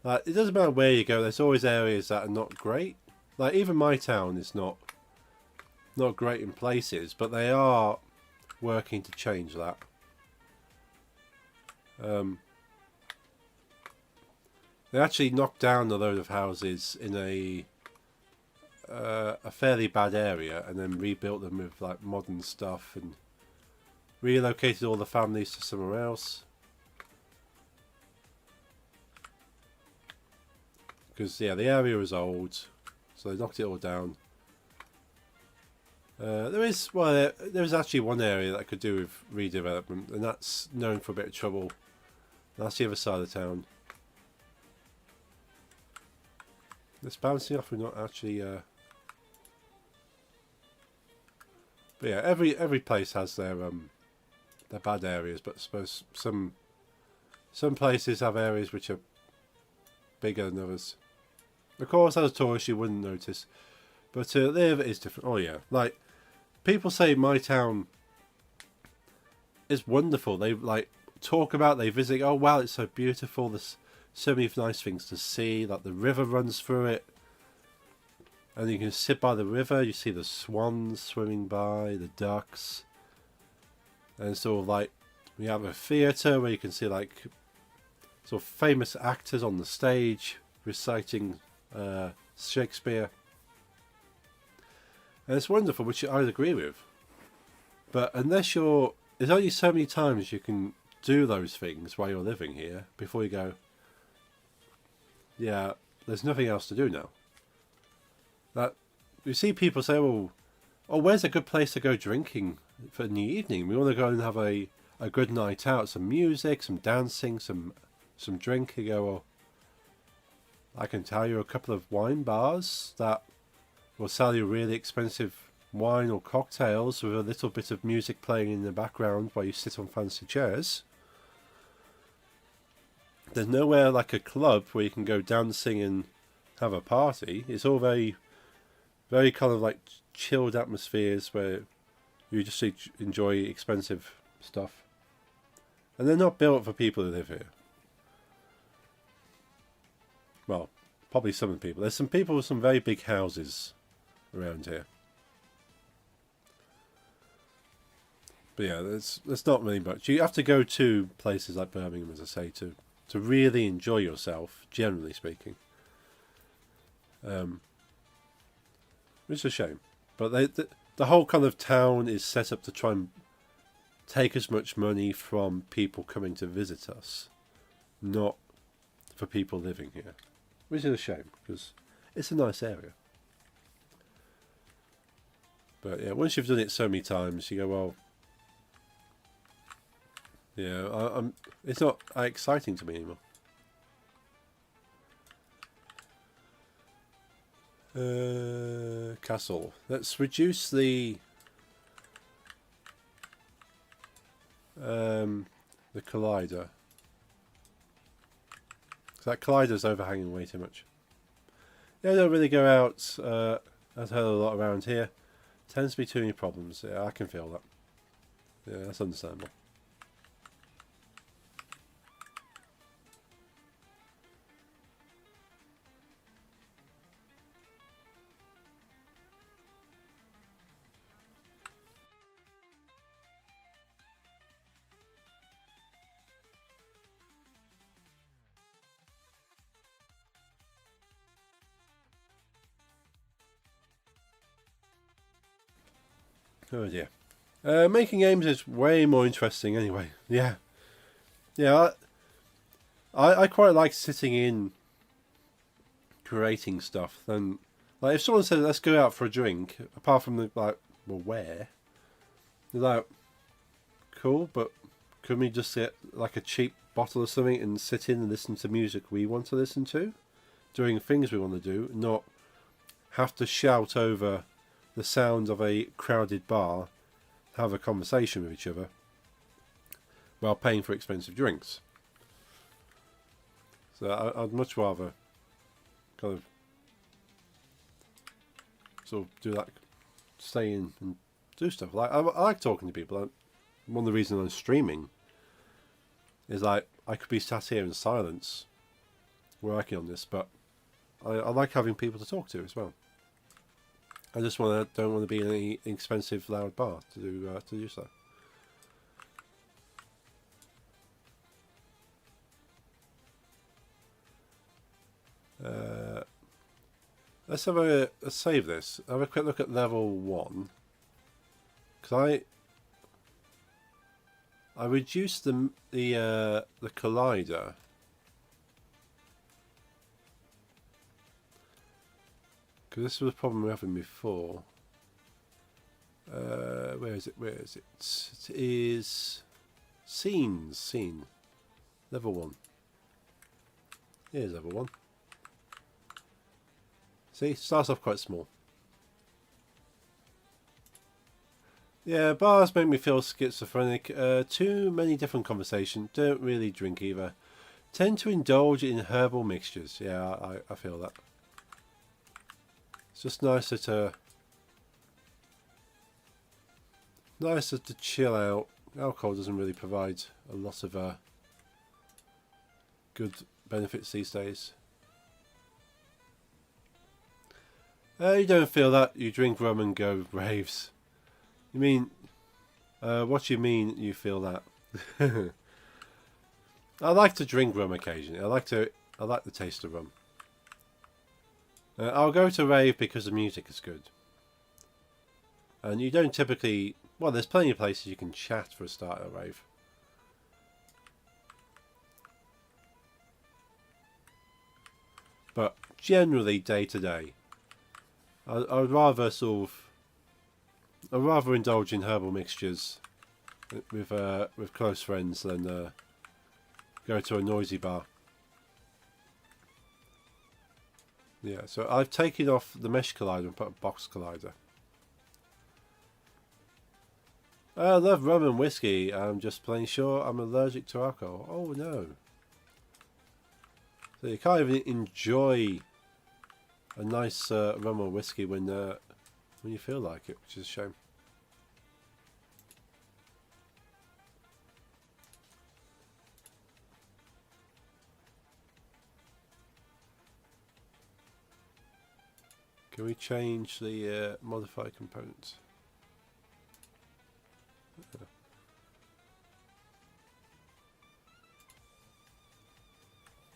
Like, it doesn't matter where you go, there's always areas that are not great. Like, even my town is not great in places, but they are working to change that. They actually knocked down a load of houses in a fairly bad area and then rebuilt them with like modern stuff and relocated all the families to somewhere else. Because yeah, the area was old, so they knocked it all down. There is actually one area that could do with redevelopment, and that's known for a bit of trouble. That's the other side of the town. It's bouncing off. We're not actually. But yeah, every place has their bad areas, but I suppose some places have areas which are bigger than others. Of course, as a tourist, you wouldn't notice, but there it is different. Oh yeah, like people say, my town is wonderful. They like talk about, they visit. Oh wow, it's so beautiful. There's so many nice things to see. Like the river runs through it, and you can sit by the river. You see the swans swimming by, the ducks, and sort of like we have a theatre where you can see like sort of famous actors on the stage reciting Shakespeare, and it's wonderful, which I'd agree with. But unless there's only so many times you can do those things while you're living here before you go, yeah, there's nothing else to do now. That you see people say, oh, where's a good place to go drinking for in the evening? We want to go and have a good night out, some music, some dancing, some drink. You go, well, I can tell you a couple of wine bars that will sell you really expensive wine or cocktails with a little bit of music playing in the background while you sit on fancy chairs. There's nowhere like a club where you can go dancing and have a party. It's all very, very kind of like chilled atmospheres where you just enjoy expensive stuff. And they're not built for people who live here. Well, probably some of the people. There's some people with some very big houses around here. But yeah, there's not really much. You have to go to places like Birmingham, as I say, to really enjoy yourself, generally speaking. Which is a shame. But the whole kind of town is set up to try and take as much money from people coming to visit us, not for people living here. Which is a shame, because it's a nice area. But yeah, once you've done it so many times, you go, well, yeah, it's not exciting to me anymore. Castle. Let's reduce the collider. That collider's overhanging way too much. Yeah, I don't really go out. I've heard a lot around here. Tends to be too many problems. Yeah, I can feel that. Yeah, that's understandable. Oh dear. Making games is way more interesting anyway. Yeah. Yeah, I quite like sitting in creating stuff than... Like, if someone said, let's go out for a drink, apart from the, like, well, where? You're like, cool, but could we just get, like, a cheap bottle of something and sit in and listen to music we want to listen to? Doing things we want to do, not have to shout over the sound of a crowded bar, have a conversation with each other, while paying for expensive drinks. So I'd much rather kind of sort of do that, stay in and do stuff. Like I like talking to people. One of the reasons I'm streaming is like I could be sat here in silence working on this, but I like having people to talk to as well. I just don't want to be in any expensive loud bar to do so. Let's have let's save this. Have a quick look at level 1. Because I reduced the collider. Because this was a problem we were having before. Where is it? Where is it? It is scene. Level 1. Here's level 1. See, starts off quite small. Yeah, bars make me feel schizophrenic. Too many different conversations. Don't really drink either. Tend to indulge in herbal mixtures. Yeah, I feel that. It's just nicer to chill out. Alcohol doesn't really provide a lot of good benefits these days. You don't feel that. You drink rum and go raves. You mean... what do you mean you feel that? I like to drink rum occasionally. I like the taste of rum. I'll go to rave because the music is good. And you don't typically... Well, there's plenty of places you can chat for a start at a rave. But generally, day to day, I'd rather I'd rather indulge in herbal mixtures with close friends than go to a noisy bar. Yeah, so I've taken off the mesh collider and put a box collider. I love rum and whiskey. I'm just plain sure I'm allergic to alcohol. Oh no. So you can't even enjoy a nice rum or whiskey when you feel like it, which is a shame. Can we change the modify components?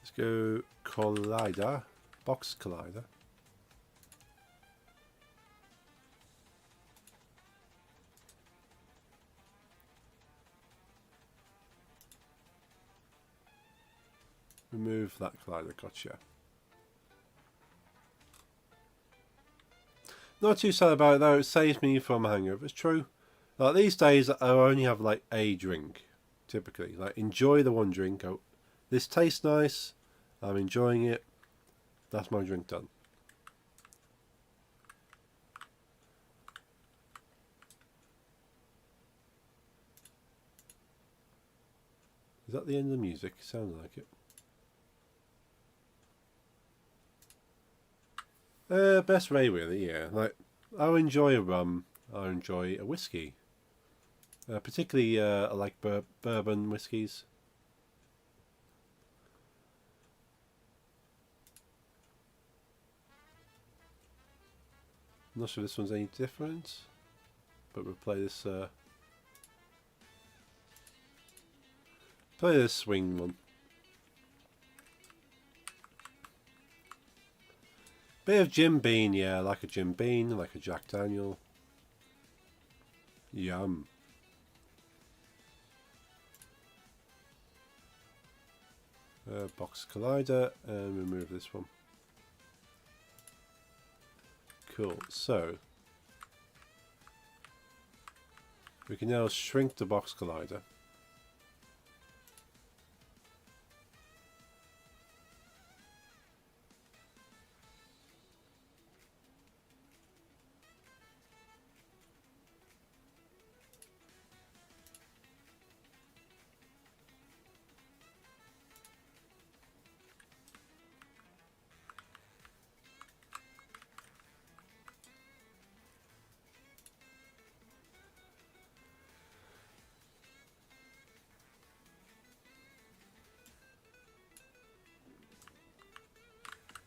Let's go collider, box collider. Remove that collider, gotcha. Not too sad about it though, it saves me from a hangover. It's true. Like these days I only have like a drink, typically. Like enjoy the one drink. Oh, this tastes nice, I'm enjoying it. That's my drink done. Is that the end of the music? Sounds like it. Best way really, yeah. Like, I'll enjoy a rum, I'll enjoy a whiskey. Particularly, I like bourbon whiskies. I'm not sure this one's any different, but we'll play this swing one. Bit of Jim Beam, yeah, I like a Jim Beam, I like a Jack Daniel. Yum. Box collider, and remove this one. Cool. So we can now shrink the box collider.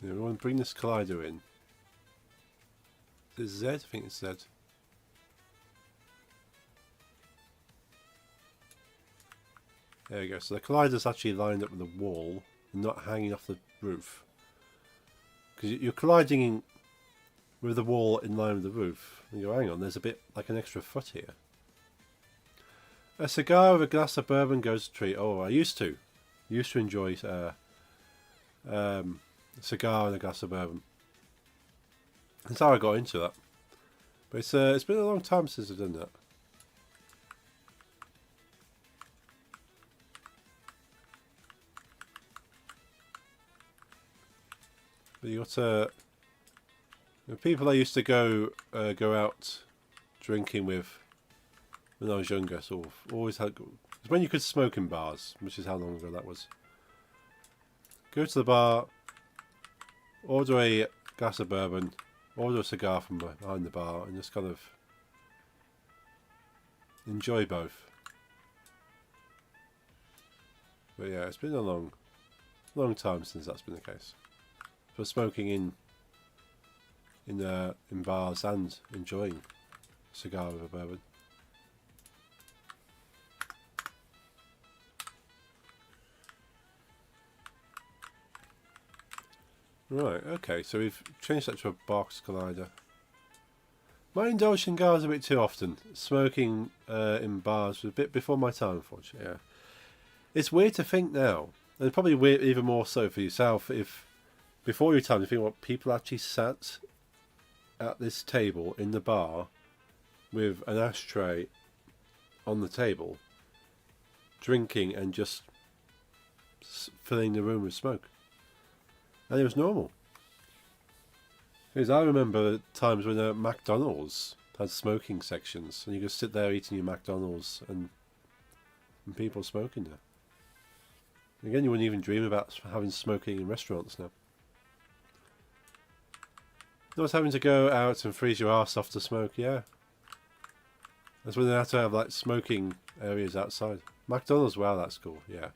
Now we want to bring this collider in. Is it Z? I think it's Z. There we go. So the collider's actually lined up with the wall and not hanging off the roof. Because you're colliding in with the wall in line with the roof. And you go, hang on, there's a bit like an extra foot here. A cigar with a glass of bourbon goes a treat. Oh, I used to enjoy a cigar and a glass of bourbon. That's how I got into that. But it's been a long time since I've done that. But you got the people I used to go out drinking with when I was younger. Sort of always had. It was when you could smoke in bars, which is how long ago that was. Go to the bar, order a glass of bourbon, order a cigar from behind the bar, and just kind of enjoy both. But yeah, it's been a long time since that's been the case. For smoking in bars and enjoying a cigar with a bourbon. Right, okay, so we've changed that to a box collider. My indulge in cigars a bit too often. Smoking in bars was a bit before my time, unfortunately. Yeah. It's weird to think now, and probably weird even more so for yourself, if before your time you think what people actually sat at this table in the bar with an ashtray on the table, drinking and just filling the room with smoke. And it was normal. Because I remember times when McDonald's had smoking sections, and you could sit there eating your McDonald's and people smoking there. Again, you wouldn't even dream about having smoking in restaurants now. Not having to go out and freeze your arse off to smoke, yeah. That's when they had to have like smoking areas outside. McDonald's, wow, that's cool, yeah.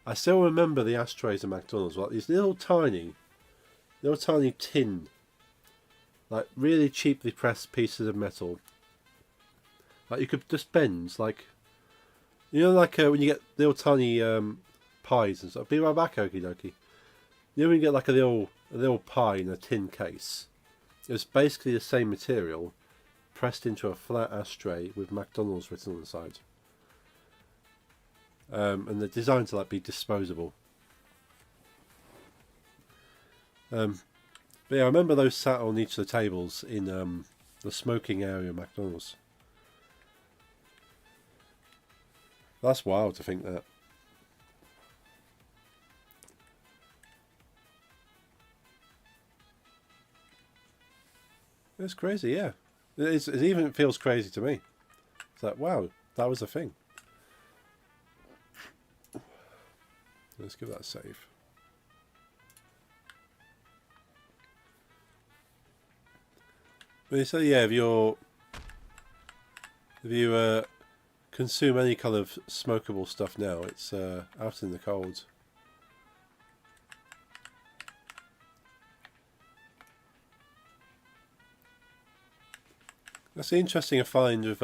I still remember the ashtrays at McDonald's, like these little tiny tin, like really cheaply pressed pieces of metal. Like you could just bend, like, you know, like when you get little tiny pies and stuff. Be right back, okie dokie. You know when you get like a little pie in a tin case? It's basically the same material, pressed into a flat ashtray with McDonald's written on the side. And they're designed to like be disposable. But yeah, I remember those sat on each of the tables in the smoking area of McDonald's. That's wild to think that. It's crazy, yeah. It even feels crazy to me. It's like, wow, that was a thing. Let's give that a save. But so yeah, if you consume any kind of smokable stuff now, it's out in the cold. That's interesting a find with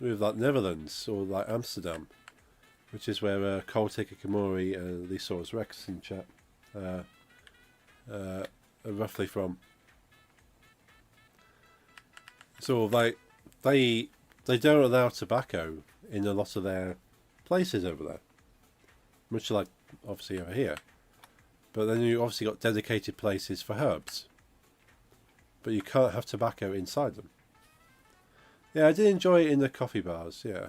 like Netherlands or like Amsterdam, which is where Cold-Taker Kimori and Lysaurus Rex in chat are roughly from. Sort of like they don't allow tobacco in a lot of their places over there, much like obviously over here. But then you obviously got dedicated places for herbs, but you can't have tobacco inside them. Yeah, I did enjoy it in the coffee bars. Yeah,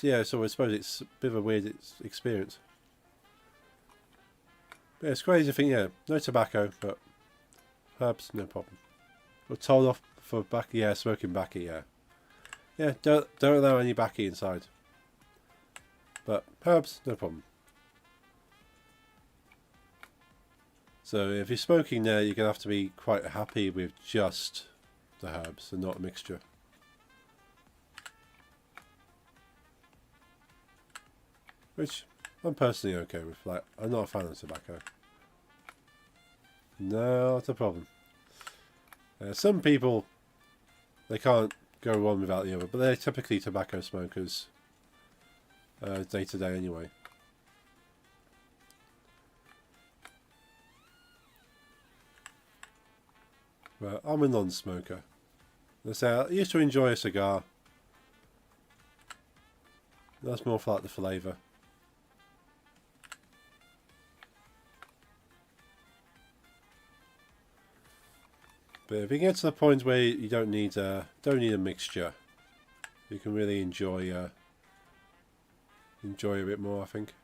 yeah. So I suppose it's a bit of a weird experience. But yeah, it's crazy to think. Yeah, no tobacco, but herbs, no problem. We're told off for baccy. Yeah, smoking baccy. Yeah, yeah. Don't allow any baccy inside. But herbs, no problem. So if you're smoking there, you're going to have to be quite happy with just the herbs and not a mixture. Which I'm personally okay with. Like, I'm not a fan of tobacco. Not a problem. Some people, they can't go one without the other, but they're typically tobacco smokers day to day anyway. But I'm a non-smoker. I used to enjoy a cigar. That's more for like the flavour. But if you get to the point where you don't need a mixture, you can really enjoy a bit more, I think.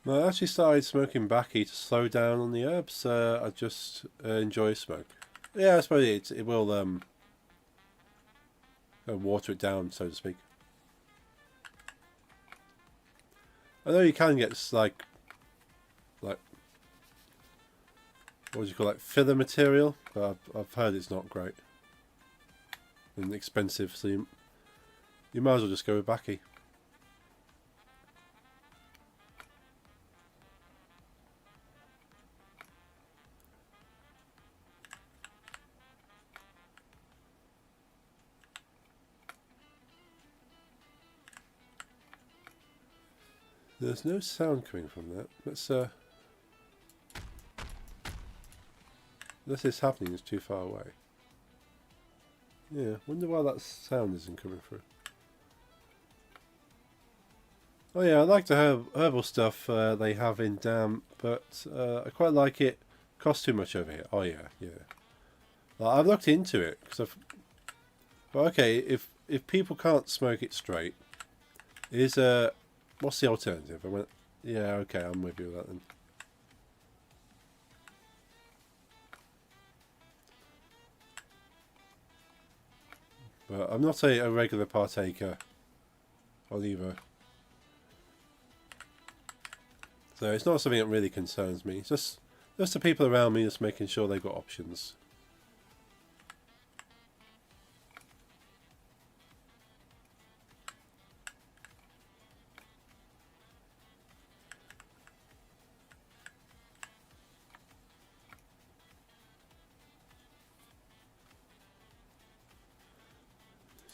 I actually started smoking baccy to slow down on the herbs. I just enjoy smoke. Yeah, I suppose it will water it down, so to speak. I know you can get like what would you call it, filler material, but I've heard it's not great and expensive, so you might as well just go with baccy. There's no sound coming from that. Let's unless it's happening, it's too far away. Yeah, wonder why that sound isn't coming through. Oh yeah, I like the herbal stuff they have in Dam, but I quite like it. Costs too much over here. Oh yeah, yeah. Like, I've looked into it because I've. Well, okay, if people can't smoke it straight, is what's the alternative? I went, yeah, okay, I'm with you with that then. But I'm not a regular partaker on either. So it's not something that really concerns me. It's just the people around me, just making sure they've got options.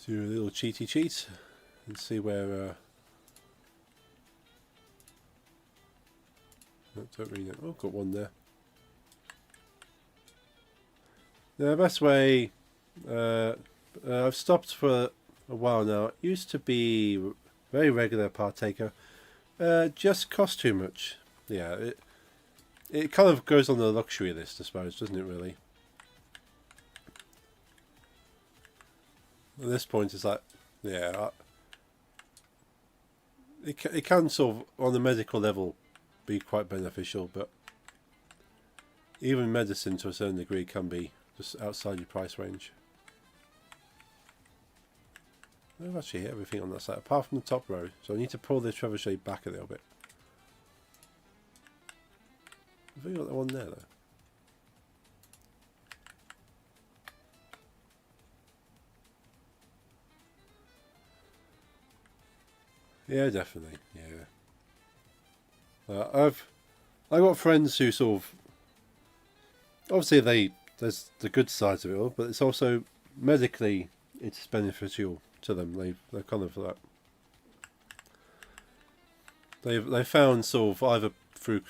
Do a little cheaty cheat and see where. Don't really know. Oh, got one there. The best way. I've stopped for a while now. It used to be very regular partaker. Just cost too much. Yeah, it kind of goes on the luxury list, I suppose, doesn't it? Really. At this point, it's like, yeah, it can sort of on the medical level be quite beneficial, but even medicine to a certain degree can be just outside your price range. I've actually hit everything on that side apart from the top row, so I need to pull the trebuchet back a little bit. Have we got that one there though? Yeah, definitely. Yeah. I've got friends who sort of obviously there's the good sides of it all, but it's also medically it's beneficial to them. They're kind of like they found sort of either through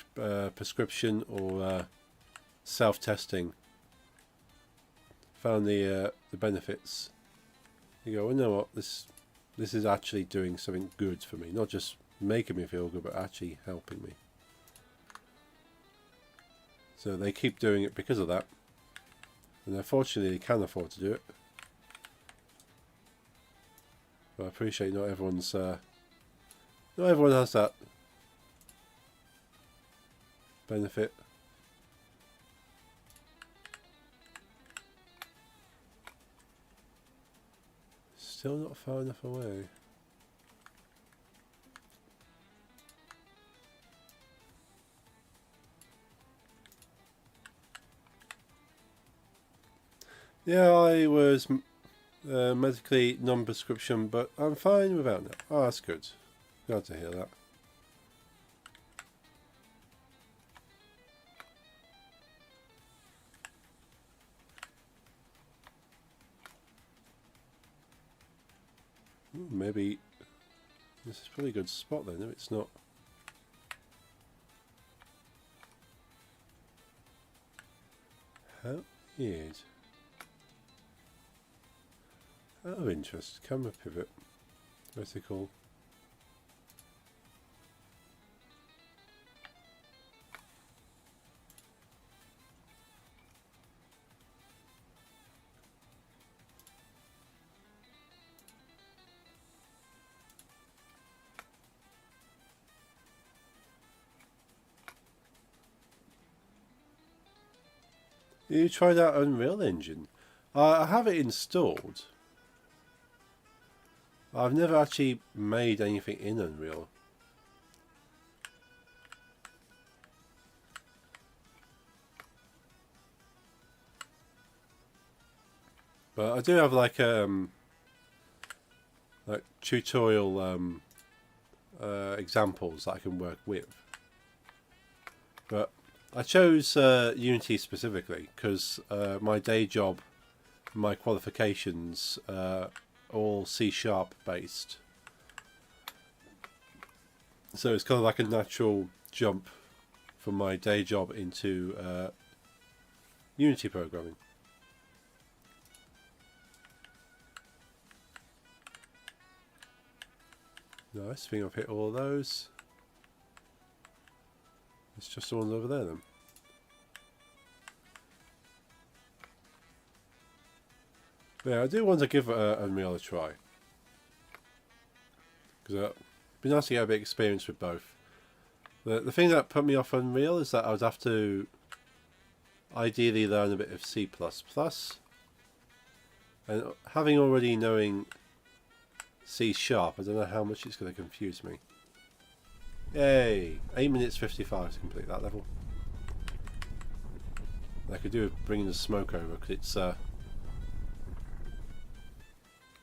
prescription or self-testing, found the benefits. You go, well, you know what, this is actually doing something good for me, not just making me feel good, but actually helping me. So they keep doing it because of that, and unfortunately they can afford to do it. But I appreciate not everyone has that benefit. Still not far enough away. Yeah, I was medically non-prescription, but I'm fine without that. Oh, that's good. Glad to hear that. Maybe this is probably a good spot then, if it's not. How weird. Out of interest, camera pivot, vertical. You tried out Unreal Engine? I have it installed. I've never actually made anything in Unreal. But I do have like tutorial examples that I can work with. But I chose Unity specifically because my day job, my qualifications, all C# based. So it's kind of like a natural jump from my day job into Unity programming. Nice, I think I've hit all of those. It's just the ones over there then. But yeah, I do want to give Unreal a try. Because it'd be nice to get a bit of experience with both. The thing that put me off Unreal is that I would have to ideally learn a bit of C++. And having already knowing C#, I don't know how much it's going to confuse me. Yay! 8 minutes 55 to complete that level. I could do with bringing the smoke over because it's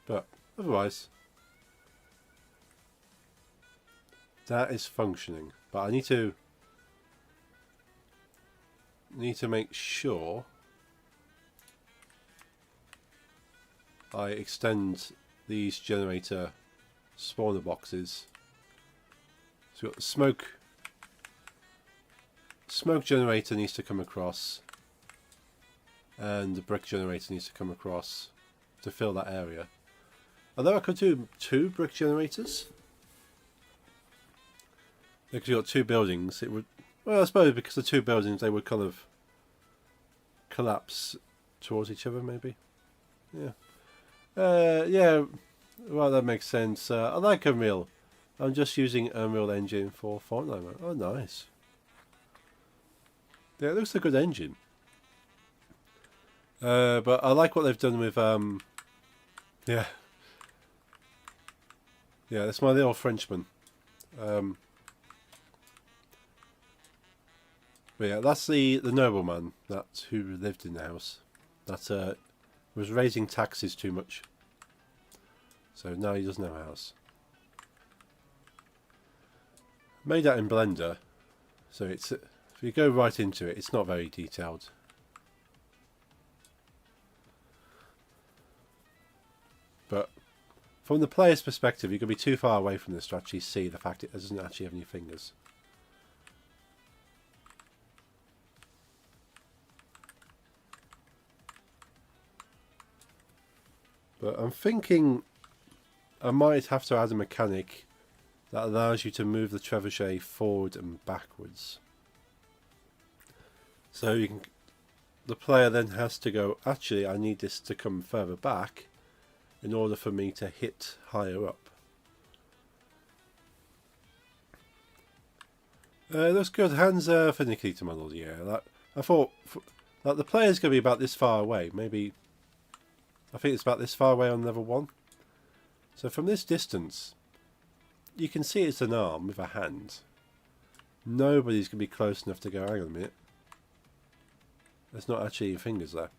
but otherwise that is functioning. But I need to make sure I extend these generator spawner boxes. So we've got the smoke generator needs to come across, and the brick generator needs to come across to fill that area. Although I could do 2 brick generators, because you've got 2 buildings, it would, well, I suppose because the 2 buildings they would kind of collapse towards each other, maybe. Yeah. Yeah, well, that makes sense. I like Unreal. I'm just using Unreal Engine for Fortnite mode. Oh, nice. Yeah, it looks a good engine. But I like what they've done with, yeah. Yeah, that's my little Frenchman. But yeah, that's the nobleman who lived in the house. That was raising taxes too much. So now he doesn't have a house. Made that in Blender, so it's, if you go right into it, it's not very detailed. But from the player's perspective, you could be too far away from this to actually see the fact it doesn't actually have any fingers. But I'm thinking I might have to add a mechanic that allows you to move the trebuchet forward and backwards. So you can, the player then has to go, actually I need this to come further back in order for me to hit higher up. Looks good. Hands are finicky to model, yeah. I thought the player's going to be about this far away. Maybe, I think it's about this far away on level 1. So from this distance, you can see it's an arm with a hand. Nobody's going to be close enough to go, hang on a minute. There's not actually your fingers there.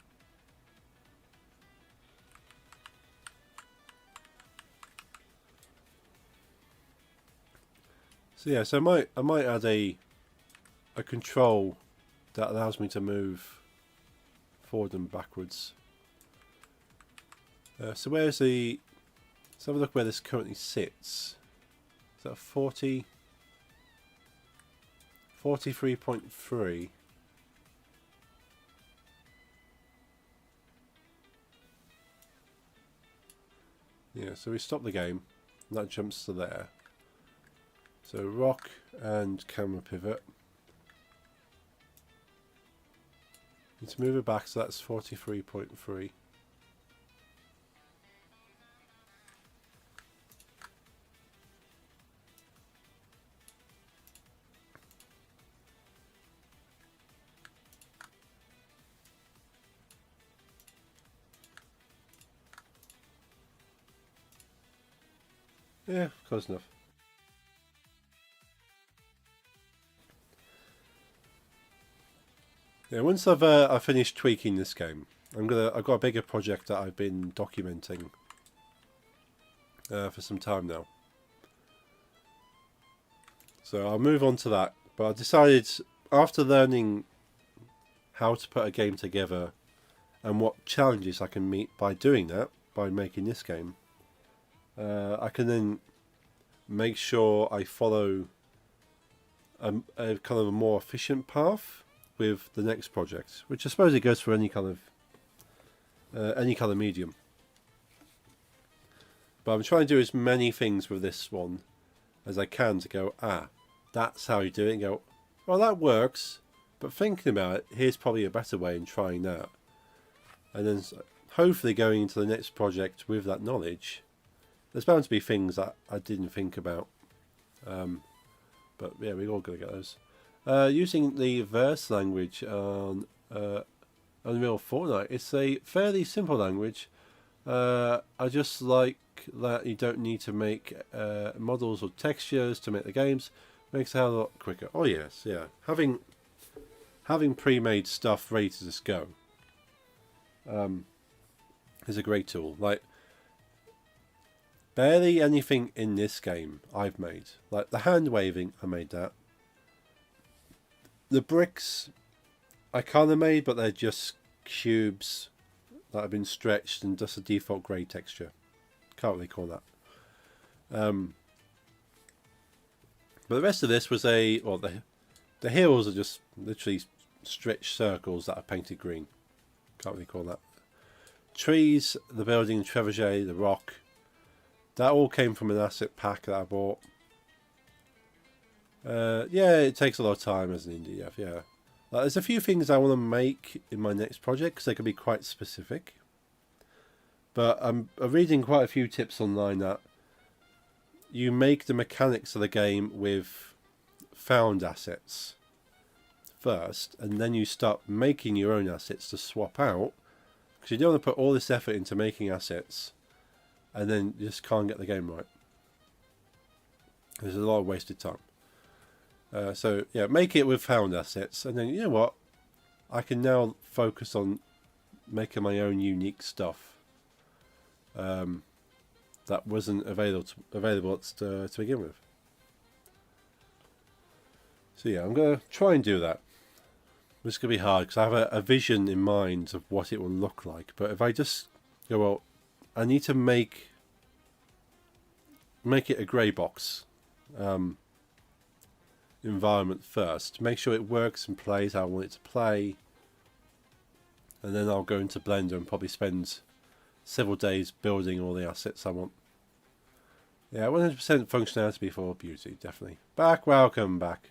So yeah, so I might add a control that allows me to move forward and backwards. So where's the... Let's have a look where this currently sits. Is that 40? 43.3. Yeah, so we stop the game, and that jumps to there. So rock and camera pivot. Need to move it back, so that's 43.3. Yeah, close enough. Yeah, once I've finished tweaking this game, I've got a bigger project that I've been documenting for some time now. So I'll move on to that. But I decided, after learning how to put a game together and what challenges I can meet by doing that, by making this game, I can then make sure I follow a kind of a more efficient path with the next project, which I suppose it goes for any kind of medium. But I'm trying to do as many things with this one as I can to go, that's how you do it, and go, well, that works, but thinking about it, here's probably a better way in trying that. And then hopefully going into the next project with that knowledge, there's bound to be things that I didn't think about. But yeah, we're all going to get those. Using the verse language on Unreal Fortnite, it's a fairly simple language. I just like that you don't need to make models or textures to make the games. Makes it a lot quicker. Oh yes, yeah. Having pre-made stuff ready to just go is a great tool. Like, barely anything in this game I've made. Like the hand waving, I made that. The bricks I kind of made, but they're just cubes that have been stretched and just a default grey texture. Can't really call that. But the rest of this was the hills are just literally stretched circles that are painted green. Can't really call that. Trees, the building, the trebuchet, the rock. That all came from an asset pack that I bought. Yeah, it takes a lot of time as an indie dev, yeah. There's a few things I want to make in my next project because they can be quite specific. But I'm reading quite a few tips online that you make the mechanics of the game with found assets first, and then you start making your own assets to swap out, because you don't want to put all this effort into making assets and then you just can't get the game right. There's a lot of wasted time. So yeah, make it with found assets, and then you know what, I can now focus on making my own unique stuff that wasn't available to begin with. So yeah, I'm going to try and do that. It's going to be hard because I have a vision in mind of what it will look like. But if I just go, well, I need to make it a grey box environment first. Make sure it works and plays how I want it to play. And then I'll go into Blender and probably spend several days building all the assets I want. Yeah, 100% functionality before beauty, definitely. Welcome back.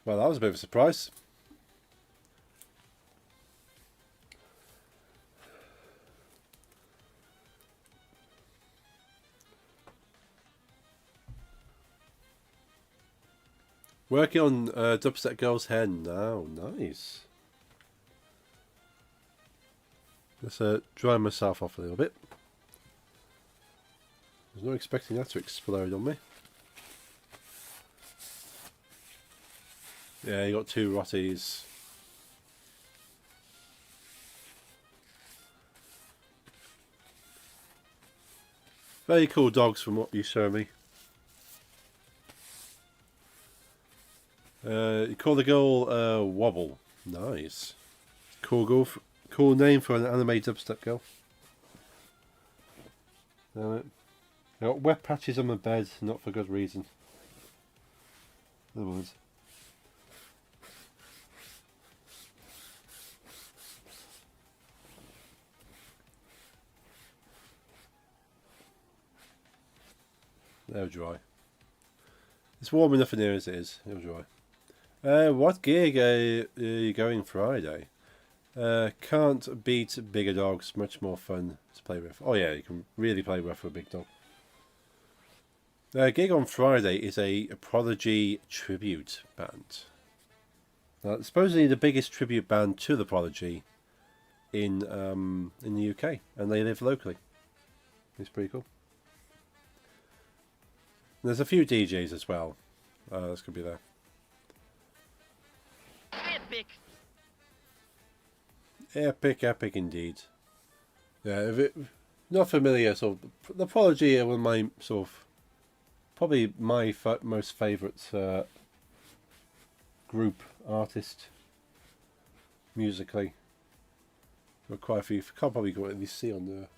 Well, that was a bit of a surprise. Working on Dubstep Girl's hair now. Nice. Let's dry myself off a little bit. I was not expecting that to explode on me. Yeah, you got 2 Rotties. Very cool dogs from what you show me. You call the girl Wobble. Nice. Cool name for an anime dubstep girl. Damn it. I got wet patches on my bed, not for good reason. Otherwise. They'll dry. It's warm enough in here as it is. It'll dry. What gig are you going Friday? Can't beat bigger dogs. Much more fun to play with. Oh yeah, you can really play rough with a big dog. Gig on Friday is a Prodigy tribute band. Supposedly the biggest tribute band to the Prodigy in the UK, and they live locally. It's pretty cool. And there's a few DJs as well. This could be there. Epic indeed. Yeah, if it not familiar, so the Prodigy are one of my sort of probably my most favourite group artist musically. Got quite a few. Can't probably go at least see on there.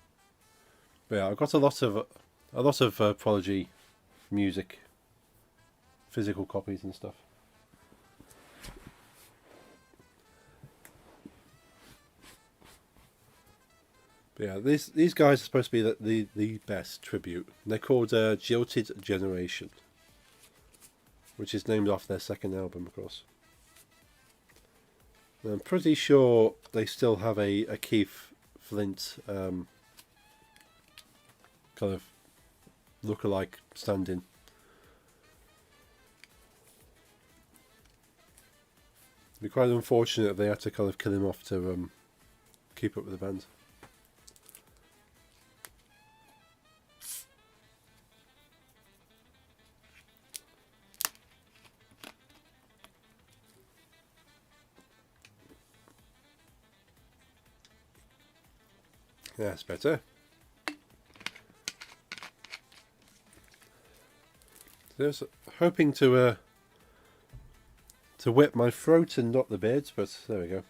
But yeah, I've got a lot of Prodigy music, physical copies and stuff. But yeah, these guys are supposed to be the best tribute. They're called Jilted Generation, which is named after their second album, of course. And I'm pretty sure they still have a Keith Flint kind of look-alike stand-in. It'd be quite unfortunate if they had to kind of kill him off to keep up with the band. Yeah, that's better. Just hoping to wet my throat and not the beards, but there we go.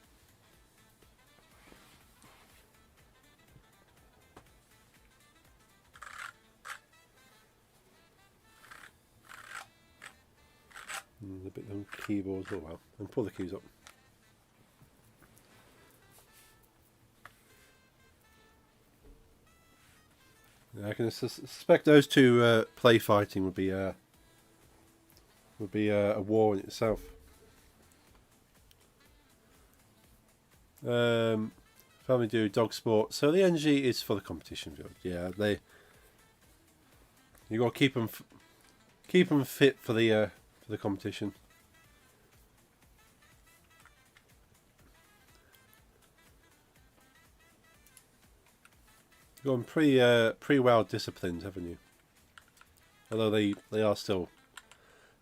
A bit on keyboards. Oh well, and pull the keys up. Yeah, I can suspect those two play fighting would be a war in itself. Family do dog sport, so the energy is for the competition field. Yeah, you got to keep them fit for the competition. You've gone pretty well disciplined, haven't you? Although they are still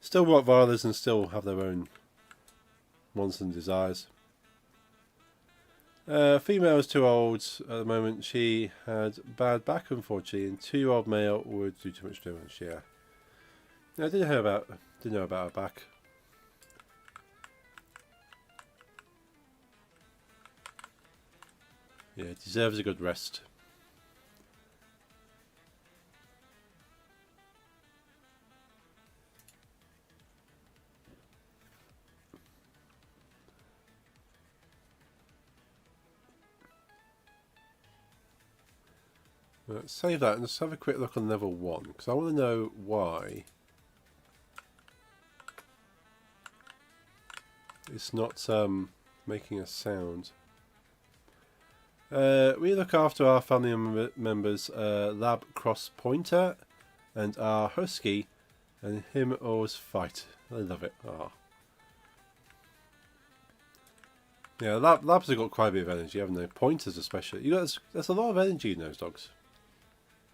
Still Rottweilers and still have their own wants and desires. Female is too old at the moment. She had bad back, unfortunately, and 2-year-old male would do too much damage. Yeah, I didn't know about her back. Yeah, it deserves a good rest. Let's save that and let's have a quick look on level 1, because I want to know why it's not making a sound. We look after our family members, Lab Cross Pointer and our Husky, and him always fight. I love it. Oh. Yeah, labs have got quite a bit of energy, haven't they? Pointers especially. There's a lot of energy in those dogs.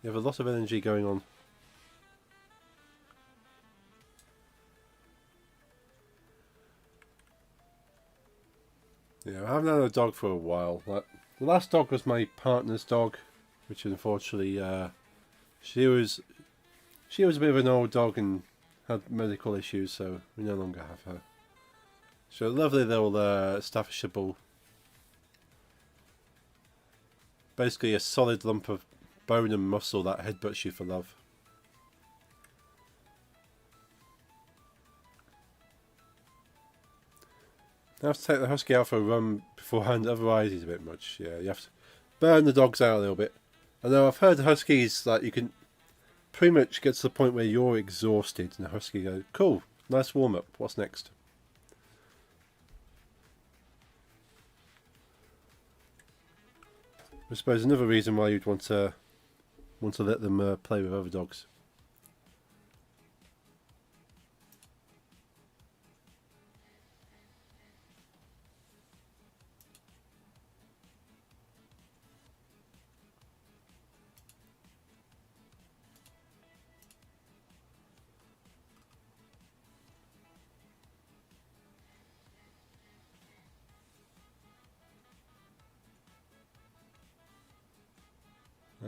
You have a lot of energy going on. Yeah, I haven't had a dog for a while. The last dog was my partner's dog, which unfortunately, she was a bit of an old dog and had medical issues, so we no longer have her. So a lovely little Staffordshire Bull. Basically a solid lump of bone and muscle that headbutts you for love. I have to take the Husky out for a run beforehand, otherwise he's a bit much. Yeah, you have to burn the dogs out a little bit. I know I've heard Huskies, like, you can pretty much get to the point where you're exhausted and the Husky goes, cool, nice warm up, what's next? I suppose another reason why you'd want to let them play with other dogs.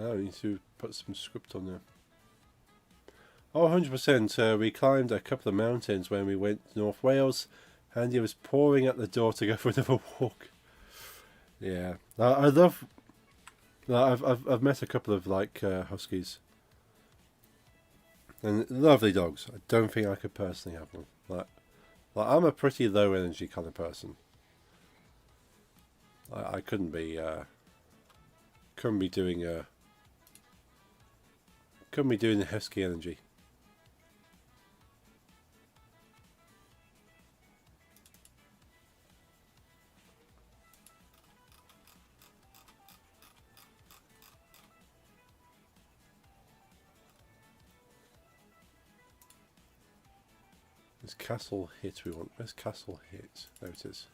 Oh, we need to put some script on there. Oh, 100%. We climbed a couple of mountains when we went to North Wales, and he was pouring at the door to go for another walk. Yeah, I love. I've met a couple of Huskies, and lovely dogs. I don't think I could personally have one. Like I'm a pretty low energy kind of person. I couldn't be doing the Husky energy. It's Castle Hit we want. Where's Castle Hit? There it is.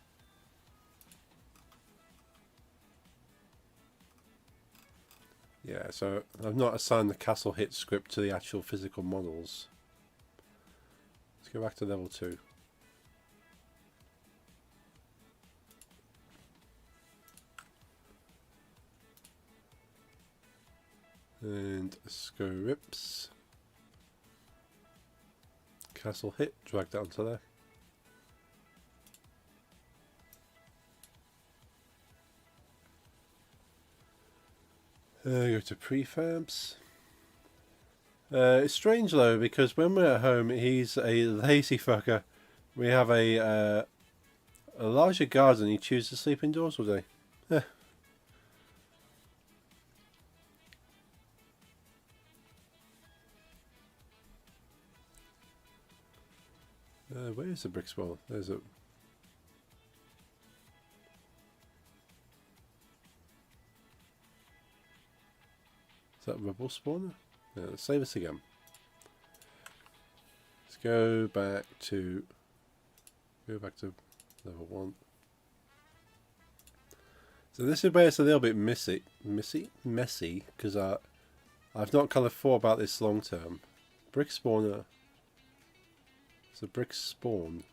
Yeah, so I've not assigned the Castle Hit script to the actual physical models. Let's go back to level 2. And scripts. Castle Hit, drag that onto there. Go to prefabs. It's strange though, because when we're at home, he's a lazy fucker. We have a larger garden. He chooses to sleep indoors all day. Where is the brick spawn? There's a. Is that rubble spawner? Yeah, let's save this again. Let's go back to level 1. So this is where it's a little bit messy, because I've not kind of thought about this long term. Brick spawner. There's a brick spawn.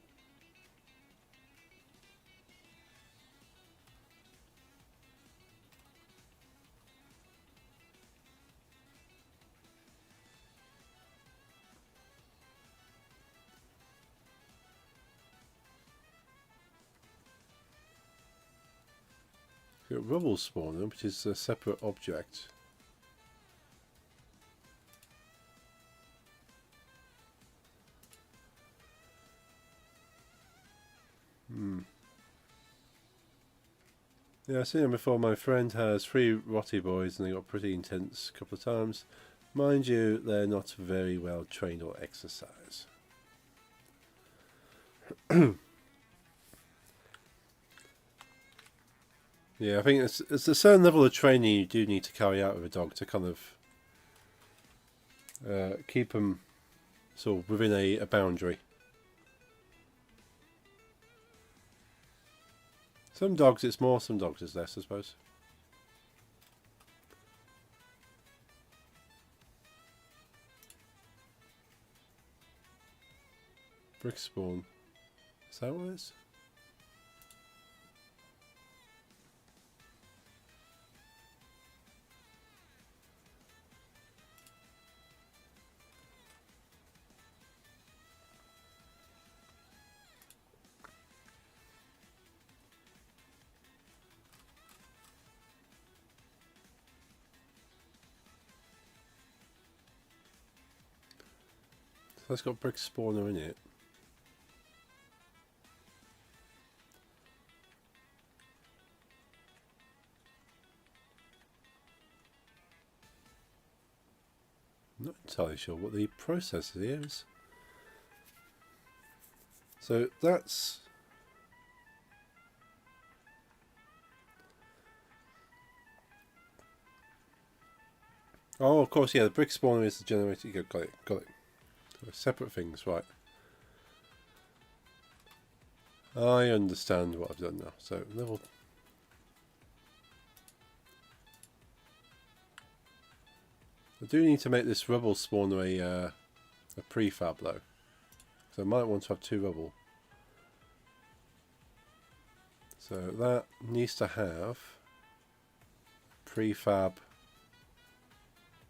Got rubble spawner, which is a separate object. Yeah, I've seen them before. My friend has 3 rotty boys and they got pretty intense a couple of times. Mind you, they're not very well trained or exercised. Yeah, I think it's a certain level of training you do need to carry out with a dog to kind of keep them sort of within a boundary. Some dogs it's more, some dogs it's less, I suppose. Brick spawn. Is that what it is? So that's got brick spawner in it. Not entirely sure what the process here is. So that's... Oh, of course, yeah, the brick spawner is the generator. Got it, got it. Separate things, right. I understand what I've done now. So, level... I do need to make this rubble spawner a prefab though. So I might want to have 2 rubble. So that needs to have prefab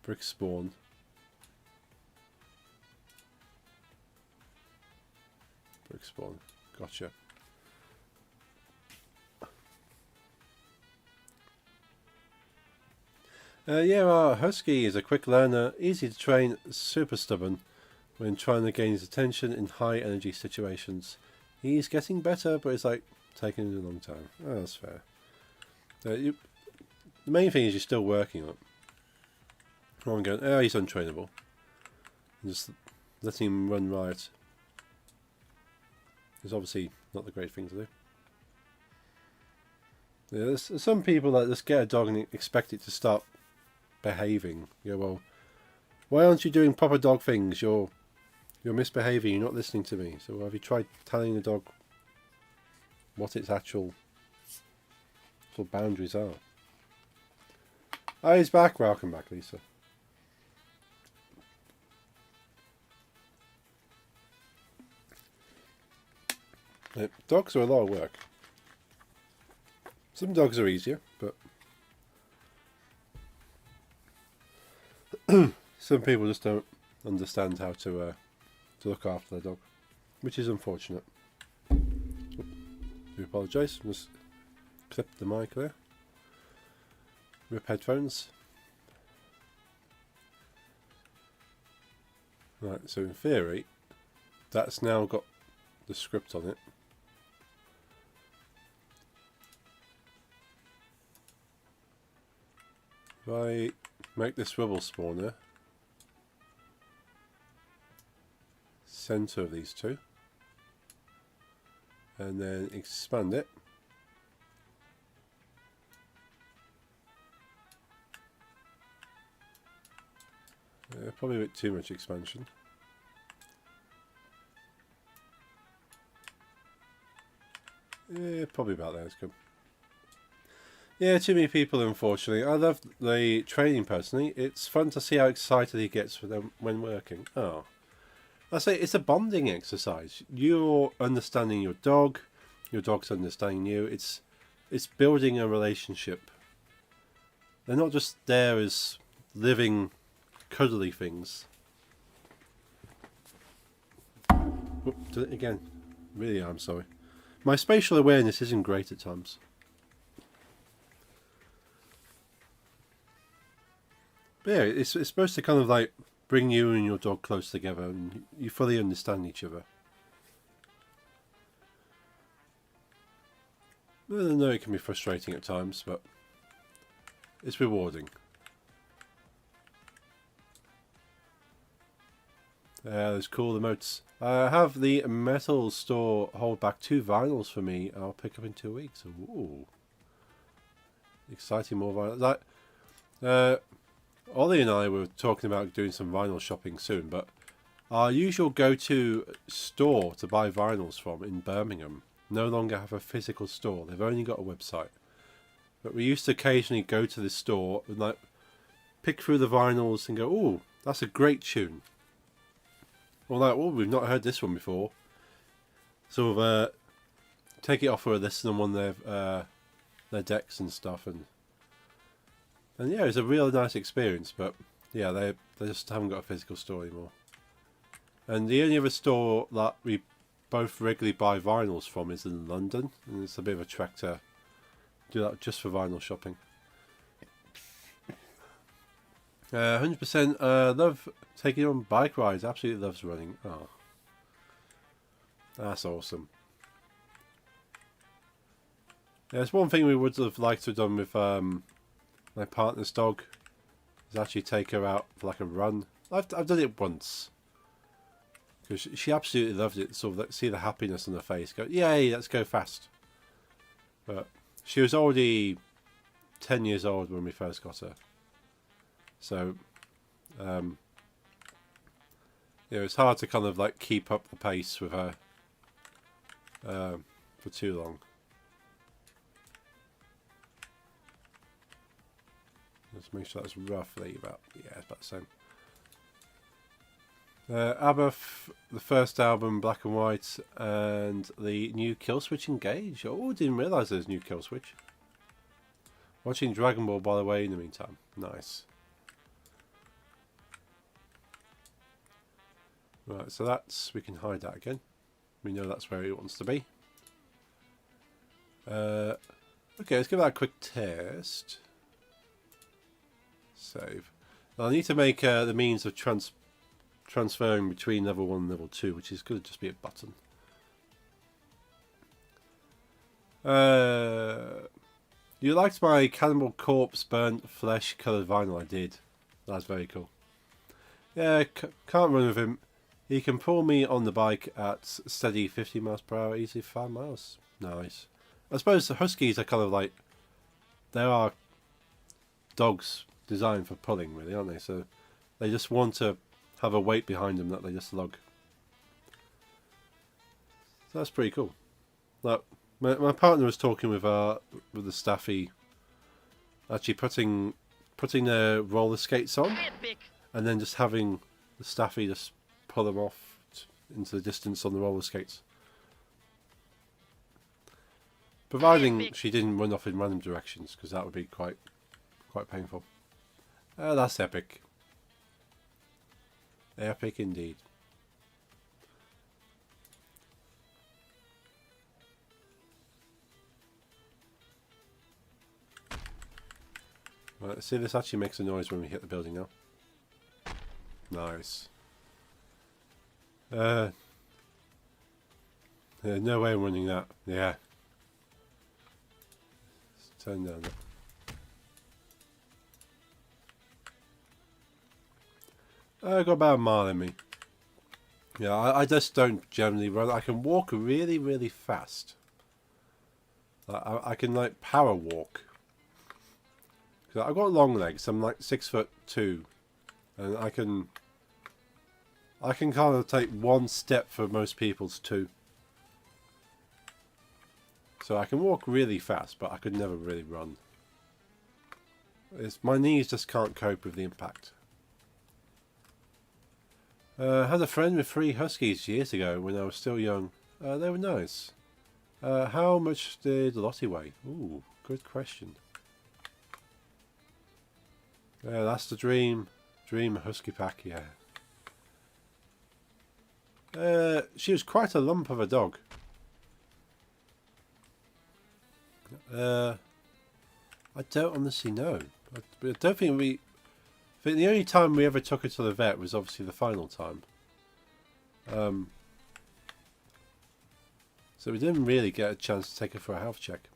brick spawn. Brick spawn. Gotcha. Yeah, our husky is a quick learner, easy to train, super stubborn when trying to gain his attention in high energy situations. He's getting better, but it's like taking a long time. Oh, that's fair. The main thing is you're still working on it. I'm going, oh, he's untrainable. And just letting him run riot is obviously not the great thing to do. Yeah, there's some people that just get a dog and expect it to start behaving. You go, well, why aren't you doing proper dog things? You're misbehaving. You're not listening to me. So have you tried telling the dog what its actual sort of boundaries are? Oh, he's back. Welcome back, Lisa. Yeah, dogs are a lot of work. Some dogs are easier, but some people just don't understand how to look after their dog, which is unfortunate. I do apologise. Just clip the mic there. Rip headphones. Right, so in theory, that's now got the script on it. If I make this rubble spawner center of these 2 and then expand it, probably a bit too much expansion. Yeah, probably about there. It's good. Yeah, too many people, unfortunately. I love the training personally. It's fun to see how excited he gets with them when working. Oh, I say it's a bonding exercise. You're understanding your dog's understanding you. It's building a relationship. They're not just there as living, cuddly things. Oop, did it again. Really, I'm sorry. My spatial awareness isn't great at times. But yeah, it's supposed to kind of like bring you and your dog close together and you fully understand each other. I know it can be frustrating at times, but it's rewarding. Those cool emotes. I have the metal store hold back 2 vinyls for me. I'll pick up in 2 weeks. Ooh. Exciting, more vinyls. Like, Ollie and I were talking about doing some vinyl shopping soon, but our usual go-to store to buy vinyls from in Birmingham no longer have a physical store. They've only got a website. But we used to occasionally go to the store and like pick through the vinyls and go, "Ooh, that's a great tune." Or like, "Oh, we've not heard this one before." Sort of take it off for a listen on one of their decks and stuff, and yeah, it's a real nice experience. But yeah, they just haven't got a physical store anymore. And the only other store that we both regularly buy vinyls from is in London, and it's a bit of a trek to do that just for vinyl shopping. 100% love taking on bike rides. Absolutely loves running. Oh, that's awesome. Yeah, it's one thing we would have liked to have done with my partner's dog, is actually take her out for like a run. I've done it once because she absolutely loved it. Sort of like, see the happiness on her face. Go, yay! Let's go fast. But she was already 10 years old when we first got her, so it's hard to kind of like keep up the pace with her for too long. Let's make sure that's roughly about, yeah, it's about the same. ABBA, the first album, Black and White, and the new Killswitch Engage. Oh, didn't realise there's new Killswitch. Watching Dragon Ball, by the way, in the meantime. Nice. Right, so that's, we can hide that again. We know that's where it wants to be. Okay, let's give that a quick test. Save. Now I need to make the means of transferring between level 1 and level 2, which is going to just be a button. You liked my Cannibal Corpse burnt flesh coloured vinyl? I did. That's very cool. Yeah, can't run with him. He can pull me on the bike at steady 50 miles per hour, easily 5 miles. Nice. I suppose the Huskies are kind of like, they are dogs designed for pulling, really, aren't they? So they just want to have a weight behind them that they just lug. So that's pretty cool. Like, my partner was talking with the staffy, actually putting their roller skates on, and then just having the staffy just pull them off into the distance on the roller skates. Providing she didn't run off in random directions, because that would be quite painful. That's epic. Epic indeed. Right, let's see if this actually makes a noise when we hit the building now. Nice. No way I'm running that. Yeah. Let's turn down that. I've got about a mile in me. Yeah, I just don't generally run. I can walk really, really fast. I can like power walk. Cause I've got long legs. I'm like 6'2", and I can kind of take one step for most people's 2. So I can walk really fast, but I could never really run. My knees just can't cope with the impact. I had a friend with 3 huskies years ago when I was still young. They were nice. How much did Lottie weigh? Ooh, good question. Yeah, that's the dream. Dream husky pack, yeah. She was quite a lump of a dog. I don't honestly know. I don't think we... I think the only time we ever took her to the vet was obviously the final time. So we didn't really get a chance to take her for a health check.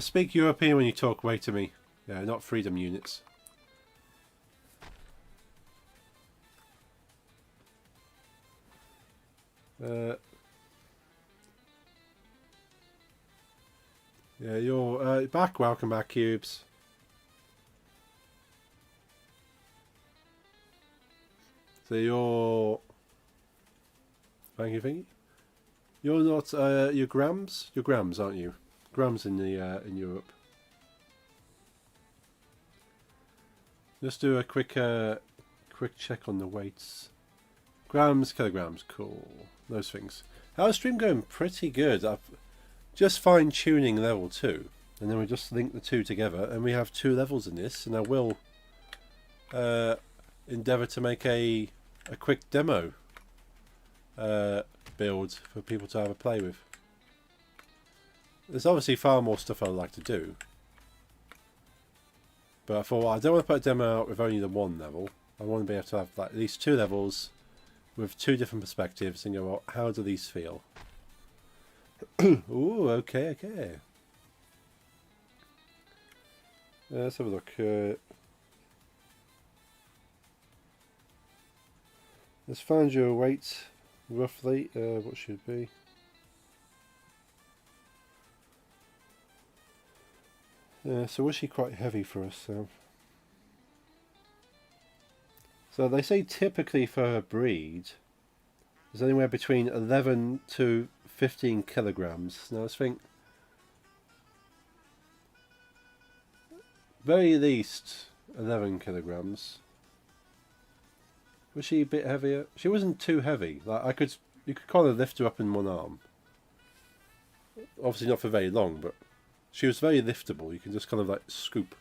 Speak European when you talk way to me. Yeah, not freedom units. Yeah, you're back. Welcome back, Cubes. So you're... Thank you. You're not... you're Grams? You're Grams, aren't you? Grams in the in Europe. Just do a quick check on the weights. Grams, kilograms, cool. Those things. How's stream going? Pretty good. I've just fine-tuning level 2. And then we just link the two together. And we have 2 levels in this. And I will endeavour to make a quick demo build for people to have a play with. There's obviously far more stuff I'd like to do. But I thought, well, I don't want to put a demo out with only the 1 level. I want to be able to have like, at least 2 levels with 2 different perspectives and go, well, how do these feel? Ooh, okay. Let's have a look. Let's find your weight, roughly. What should it be? So was she quite heavy for us? So they say typically for her breed, there's anywhere between 11 to 15 kilograms. Now let's think. Very least 11 kilograms. Was she a bit heavier? She wasn't too heavy. Like you could kind of lift her up in one arm. Obviously not for very long, but she was very liftable. You can just kind of like scoop.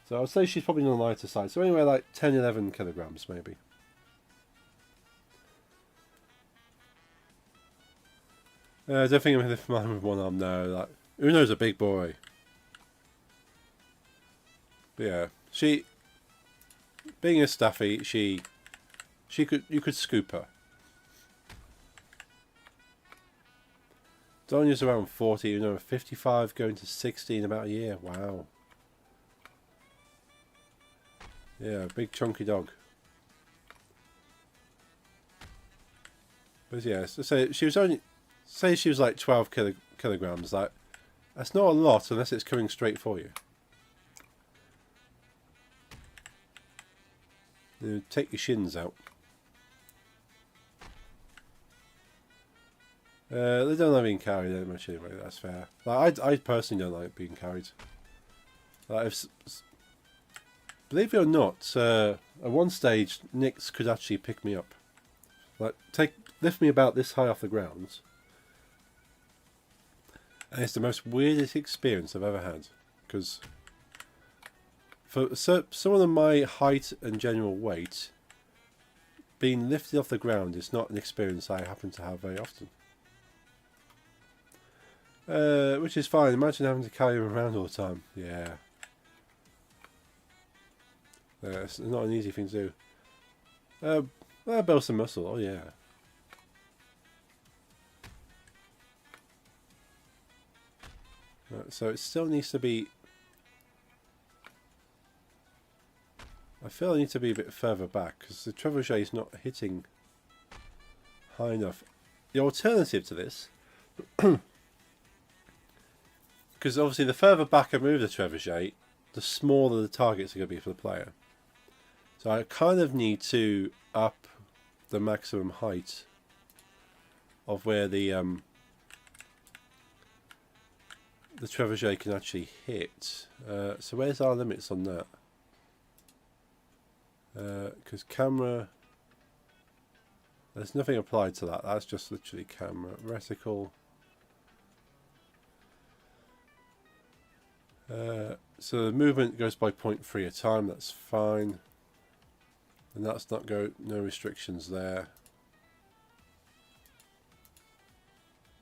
So I would say she's probably on the lighter side. So anyway, like 10, 11 kilograms maybe. I don't think I'm going to lift mine with one arm now. Like, Uno's a big boy. But yeah, she, being a staffy, you could scoop her. Donya's around 40, 55 going to 60 in about a year. Wow. Yeah, big chunky dog. But yeah, so she was only, say she was like 12 kilograms. Like, that's not a lot unless it's coming straight for you. Take your shins out. They don't like being carried that much anyway, that's fair. Like, I personally don't like being carried. Like, believe it or not, at one stage, Nix could actually pick me up. Like, lift me about this high off the ground. And it's the most weirdest experience I've ever had. Because for someone of my height and general weight, being lifted off the ground is not an experience I happen to have very often. Which is fine. Imagine having to carry him around all the time. Yeah. It's not an easy thing to do. Build some muscle. Oh yeah. So it still needs to be... I feel I need to be a bit further back because the trebuchet is not hitting high enough. The alternative to this... Because obviously the further back I move the trebuchet, the smaller the targets are going to be for the player. So I kind of need to up the maximum height of where the trebuchet can actually hit. So where's our limits on that? Because camera... There's nothing applied to that. That's just literally camera reticle. So the movement goes by 0.3 at a time. That's fine. And that's not no restrictions there.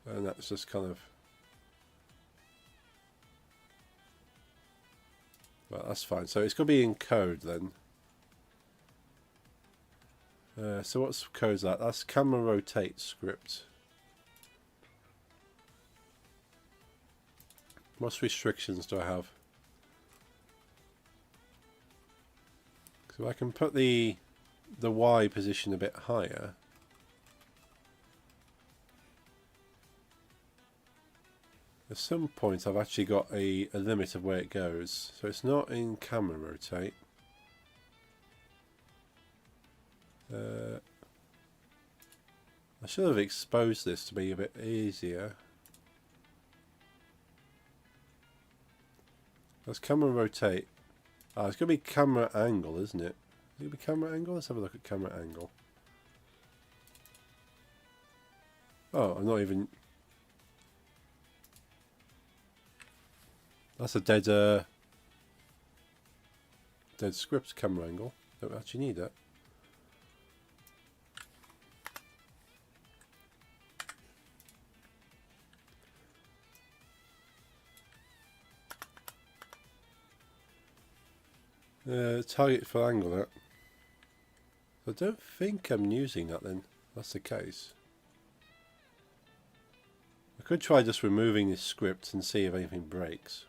And that's just kind of, well, that's fine. So it's going to be in code then. So what's code's that? That's camera rotate script. What restrictions do I have? So I can put the Y position a bit higher. At some point I've actually got a limit of where it goes. So it's not in camera rotate. I should have exposed this to be a bit easier. That's camera rotate. Ah, it's going to be camera angle, isn't it? Is it going to be camera angle? Let's have a look at camera angle. Oh, I'm not even... That's a dead script camera angle. Don't actually need that. Target for angle that. I don't think I'm using that then. That's the case. I could try just removing this script and see if anything breaks.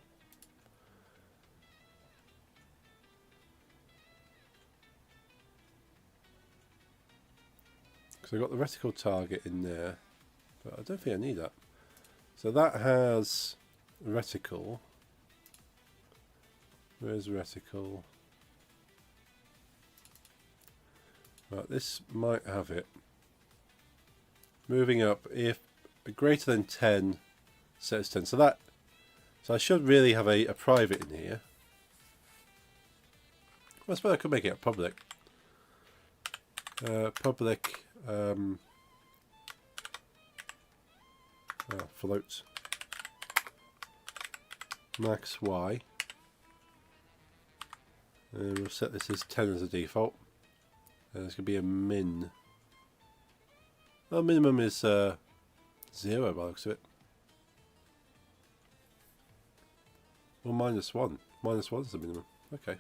Because I've got the reticle target in there, but I don't think I need that. So that has reticle. Where's reticle? Right, this might have it. Moving up, if greater than 10, sets 10. So I should really have a private in here. Well, I suppose I could make it a public. Public float max Y. And we'll set this as 10 as a default. And it's going to be a min. Well, minimum is 0 by the looks of it. Well, -1. -1 is the minimum. Okay.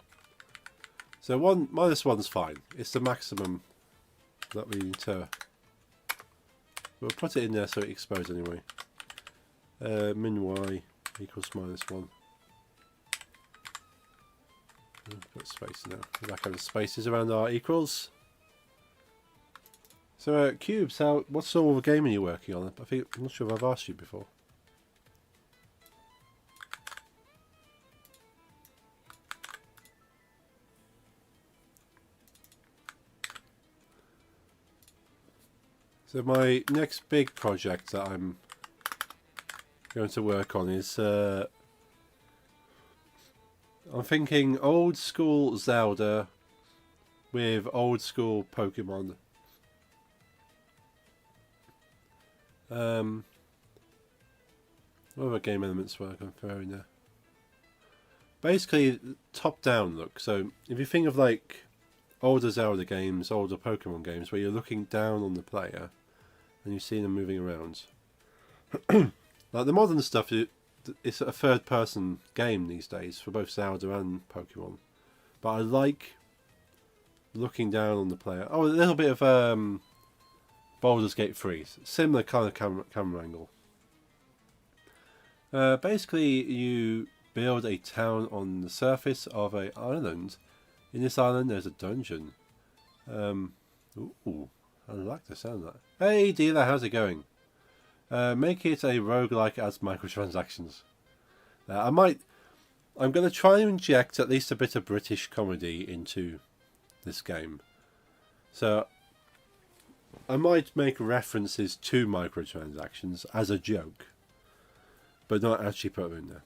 So -1's fine. It's the maximum that we need to. We'll put it in there so it explodes anyway. Min Y equals -1. Put space now. That kind of spaces around our equals. So Cubes, what sort of game are you working on? I'm not sure if I've asked you before. So my next big project that I'm going to work on is I'm thinking old school Zelda with old school Pokemon. What other game elements were I going to throw in there? Basically, top-down look. So if you think of like older Zelda games, older Pokemon games, where you're looking down on the player and you see them moving around. Like the modern stuff, it's a third-person game these days for both Zelda and Pokemon. But I like looking down on the player. Oh, a little bit of Baldur's Gate 3, similar kind of camera angle. Basically, you build a town on the surface of an island. In this island, there's a dungeon. Ooh, I like the sound of that. Hey, dealer, how's it going? Make it a roguelike as microtransactions. I'm going to try and inject at least a bit of British comedy into this game. So I might make references to microtransactions as a joke, but not actually put them in there.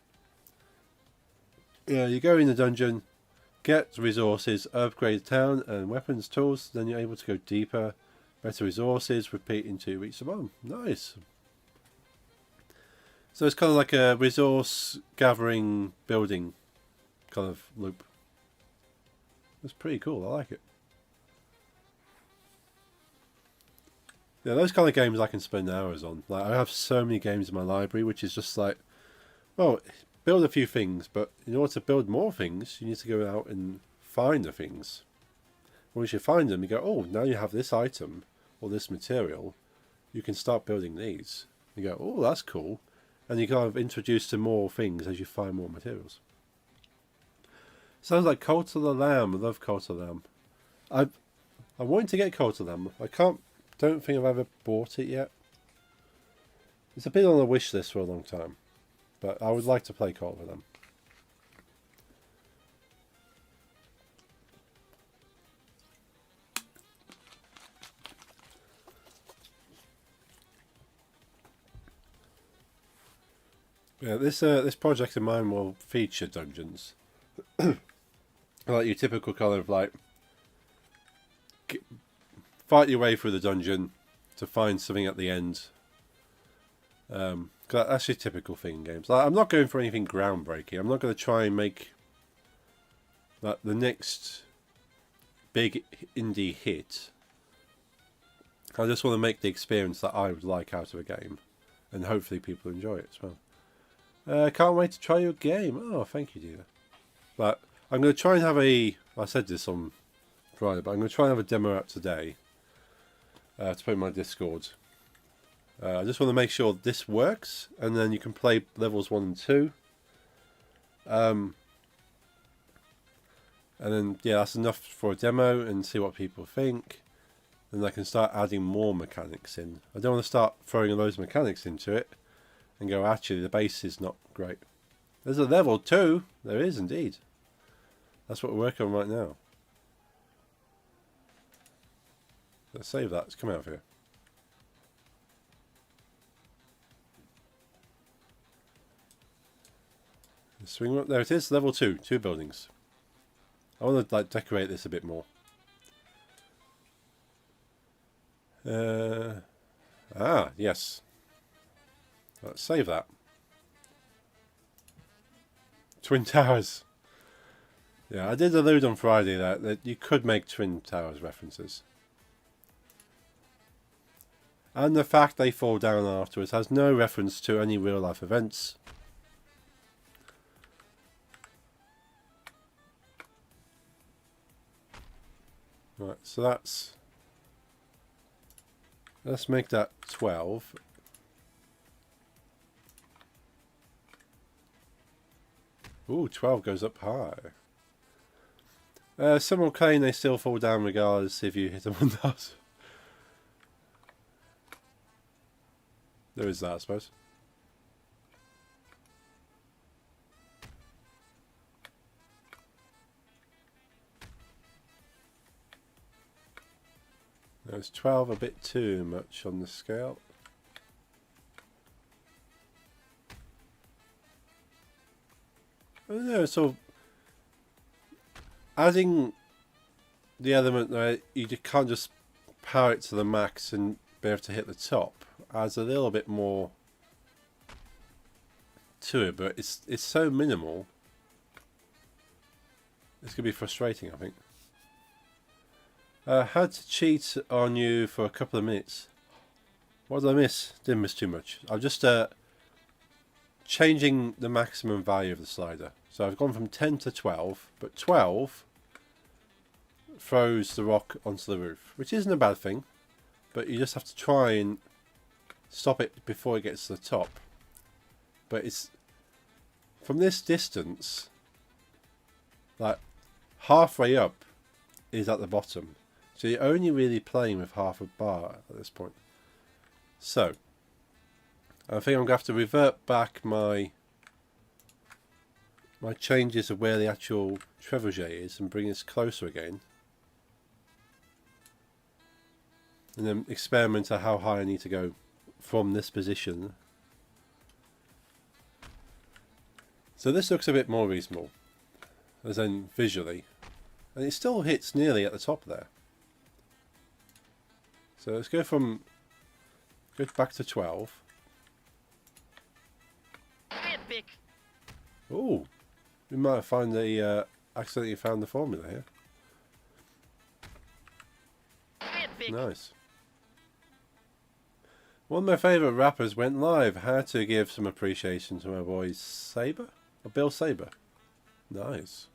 Yeah, you go in the dungeon, get resources, upgrade the town and weapons, tools, then you're able to go deeper. Better resources, repeat in 2 weeks. Oh, nice. So it's kind of like a resource gathering building kind of loop. That's pretty cool. I like it. Yeah, those kind of games I can spend hours on. Like, I have so many games in my library, which is just like, well, build a few things, but in order to build more things, you need to go out and find the things. Once you find them, you go, oh, now you have this item or this material. You can start building these. You go, oh, that's cool. And you kind of introduce to more things as you find more materials. Sounds like Cult of the Lamb. I love Cult of the Lamb. I wanted to get Cult of the Lamb. Don't think I've ever bought it yet. It's a bit on the wish list for a long time. But I would like to play Cult of the Lamb. Yeah, this project of mine will feature dungeons. Like your typical kind of like fight your way through the dungeon to find something at the end. That's your typical thing in games. Like, I'm not going for anything groundbreaking. I'm not going to try and make like the next big indie hit. I just want to make the experience that I would like out of a game, and hopefully people enjoy it as well. Can't wait to try your game. Oh, thank you, dear. But I'm going to try and have I said this on Friday, but I'm going to try and have a demo out today to put in my Discord. I just want to make sure this works, and then you can play levels 1 and 2. And then, yeah, that's enough for a demo and see what people think. Then I can start adding more mechanics in. I don't want to start throwing loads of mechanics into it and go, actually, the base is not great. There's a level 2. There is indeed. That's what we're working on right now. Let's save that. Let's come out of here. Swing up. There it is. Level 2. 2 buildings. I want to like decorate this a bit more. Yes. Let's save that. Twin Towers. Yeah, I did allude on Friday that you could make Twin Towers references. And the fact they fall down afterwards has no reference to any real life events. Right, so let's make that 12. Ooh, 12 goes up high. Some will claim they still fall down regardless if you hit them or not. There is that, I suppose. There's 12 a bit too much on the scale. I don't know, so adding the element that you can't just power it to the max and be able to hit the top adds a little bit more to it, but it's so minimal. It's going to be frustrating, I think. Had to cheat on you for a couple of minutes. What did I miss? Didn't miss too much. I'm just changing the maximum value of the slider. So I've gone from 10 to 12, but 12 throws the rock onto the roof, which isn't a bad thing, but you just have to try and stop it before it gets to the top. But it's from this distance, like halfway up is at the bottom. So you're only really playing with half a bar at this point. So I think I'm going to have to revert back my changes of where the actual trebuchet is and bring this closer again. And then experiment at how high I need to go from this position. So this looks a bit more reasonable, as in visually. And it still hits nearly at the top there. So let's go back to 12. Epic. Oh, we might have accidentally found the formula here. Epic. Nice. One of my favourite rappers went live. Had to give some appreciation to my boy Saber? Or Bill Saber. Nice.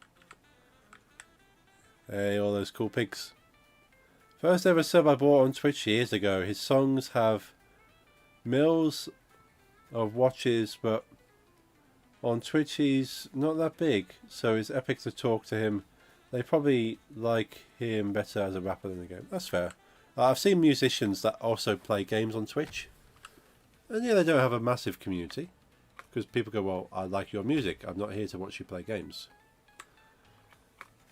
Hey, all those cool pigs. First ever sub I bought on Twitch years ago. His songs have mils of watches, but on Twitch he's not that big, so it's epic to talk to him. They probably like him better as a rapper than a game. That's fair. I've seen musicians that also play games on Twitch, and yeah, they don't have a massive community because people go, well, I like your music, I'm not here to watch you play games.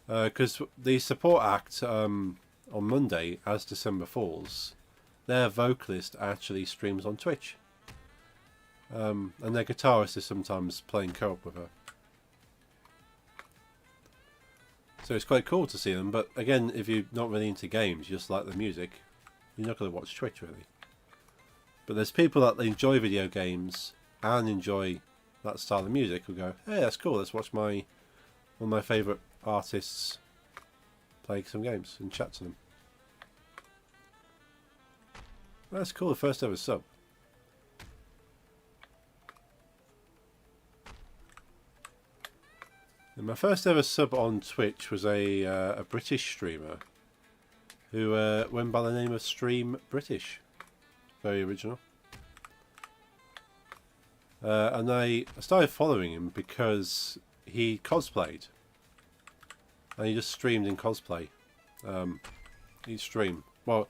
Because the support act on Monday, as December falls, their vocalist actually streams on Twitch, and their guitarist is sometimes playing co-op with her. So it's quite cool to see them, but again, if you're not really into games, you just like the music, you're not going to watch Twitch really. But there's people that enjoy video games and enjoy that style of music who go, hey, that's cool, let's watch one of my favourite artists play some games and chat to them. That's cool, the first ever sub. And my first ever sub on Twitch was a British streamer who went by the name of Stream British. Very original. And I started following him because he cosplayed. And he just streamed in cosplay. Each stream. Well,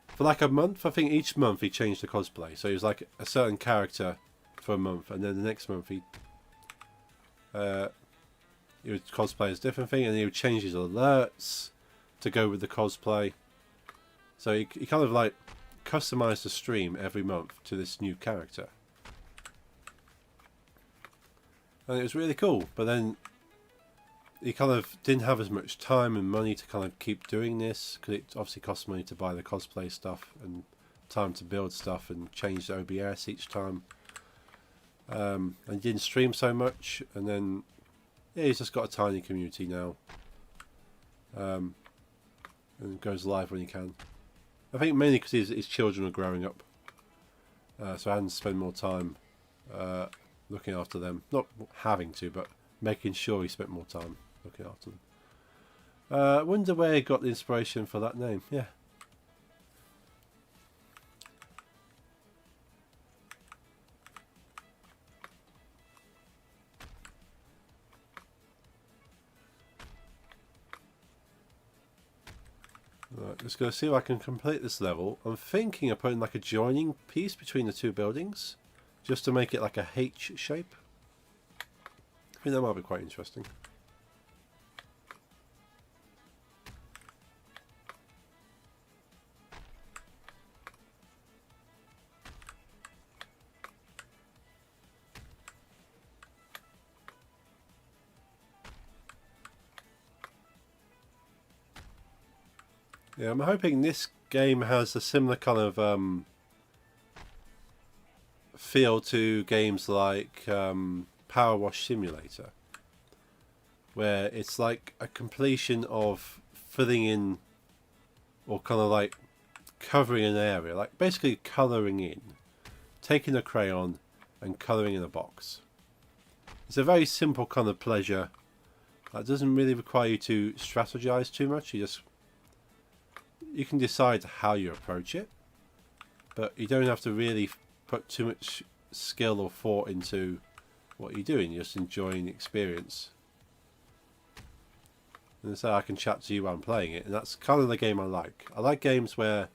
for like a month, I think each month he changed the cosplay. So he was like a certain character for a month, and then the next month he would cosplay as a different thing, and he would change his alerts to go with the cosplay. So he kind of like customized the stream every month to this new character. And it was really cool, but then he kind of didn't have as much time and money to kind of keep doing this, because it obviously costs money to buy the cosplay stuff and time to build stuff and change the OBS each time. And he didn't stream so much, and then yeah, he's just got a tiny community now, and goes live when he can. I think mainly because his children are growing up, so I had to spend more time looking after them. Not having to, but making sure he spent more time looking after them. I wonder where he got the inspiration for that name. Yeah. Right, just going to see if I can complete this level. I'm thinking of putting like a joining piece between the two buildings, just to make it like a H shape. I think that might be quite interesting. Yeah, I'm hoping this game has a similar kind of feel to games like Power Wash Simulator, where it's like a completion of filling in, or kind of like covering an area, like basically colouring in, taking a crayon and colouring in a box. It's a very simple kind of pleasure that doesn't really require you to strategize too much. You can decide how you approach it, but you don't have to really put too much skill or thought into what you're doing. You're just enjoying the experience. And so I can chat to you while I'm playing it, and that's kind of the game I like. I like games where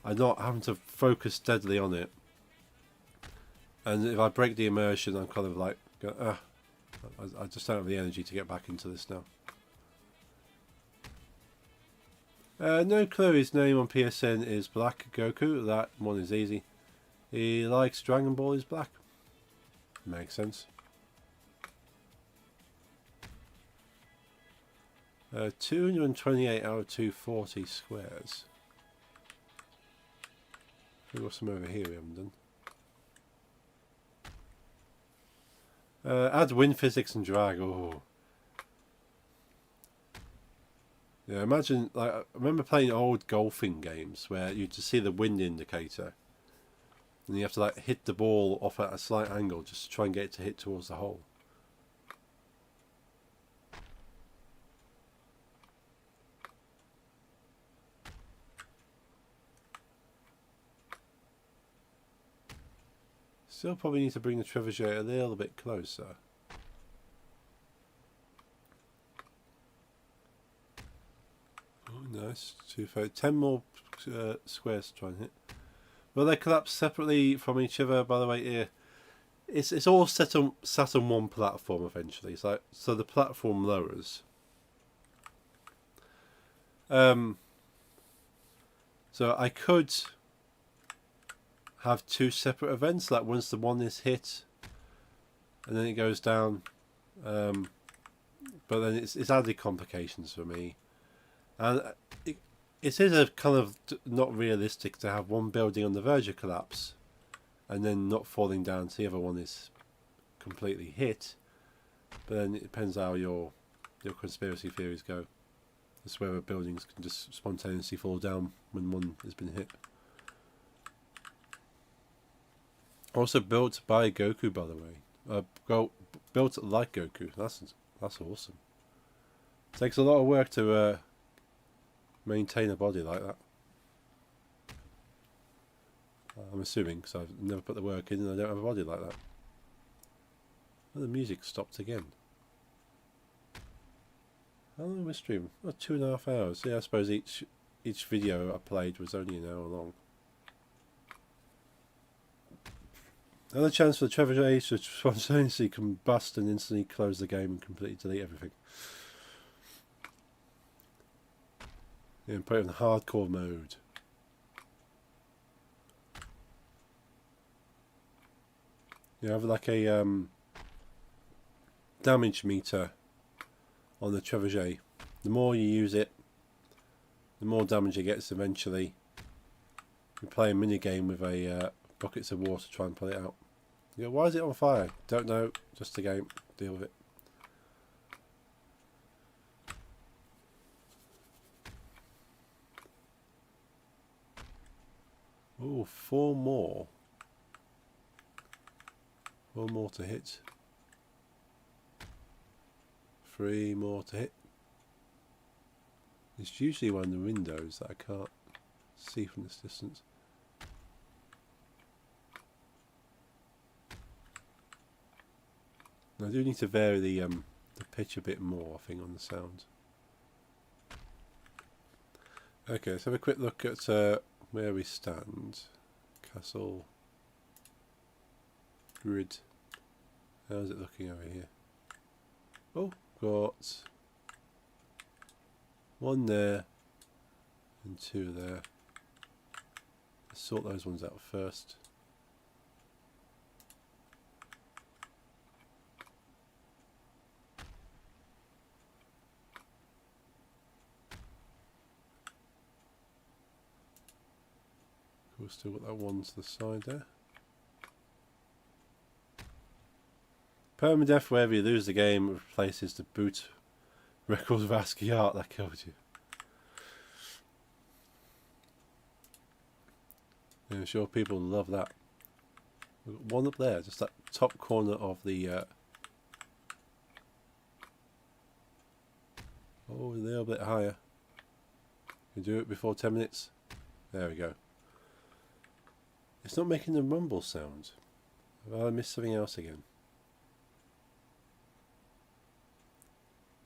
I'm not having to focus steadily on it, and if I break the immersion, I'm kind of like, I just don't have the energy to get back into this now. No clue. His name on PSN is Black Goku. That one is easy. He likes Dragon Ball is black. Makes sense. 228 out of 240 squares. We've got some over here we haven't done. Add wind physics and drag. Oh. Yeah, imagine, like, I remember playing old golfing games where you just see the wind indicator and you have to like hit the ball off at a slight angle just to try and get it to hit towards the hole. Still probably need to bring the trebuchet a little bit closer. Oh, nice. 10 more squares to try and hit. Will they collapse separately from each other? By the way, here, it's all sat on one platform eventually. It's like, so the platform lowers. So I could have two separate events. Like once the one is hit, and then it goes down. But then it's added complications for me, and it is a kind of not realistic to have one building on the verge of collapse and then not falling down until the other one is completely hit. But then it depends how your conspiracy theories go. That's whether buildings can just spontaneously fall down when one has been hit. Also built by Goku, by the way. Built like Goku. That's awesome. Takes a lot of work to maintain a body like that. I'm assuming, because I've never put the work in and I don't have a body like that. Oh, the music stopped again. How long was stream? Oh, 2.5 hours. Yeah, I suppose each video I played was only an hour long. Another chance for the trebuchet to spontaneously combust and instantly close the game and completely delete everything. Yeah, and put it in hardcore mode. You have like a damage meter on the trebuchet. The more you use it, the more damage it gets eventually. You play a mini game with a buckets of water to try and put it out. You go, why is it on fire? Don't know, just a game. Deal with it. Oh, 4 more. 4 more to hit. 3 more to hit. It's usually one of the windows that I can't see from this distance. I do need to vary the pitch a bit more, I think, on the sound. Okay, let's have a quick look at where we stand. Castle. Grid. How's it looking over here? Oh, got 1 there and 2 there. Let's sort those ones out first. We've still got that one to the side there. Permadeath, wherever you lose the game, replaces the boot record of ASCII art that killed you. I'm sure people love that. We've got one up there, just that top corner of the oh, a little bit higher. Can do it before 10 minutes. There we go. It's not making the rumble sound. Have I missed something else again?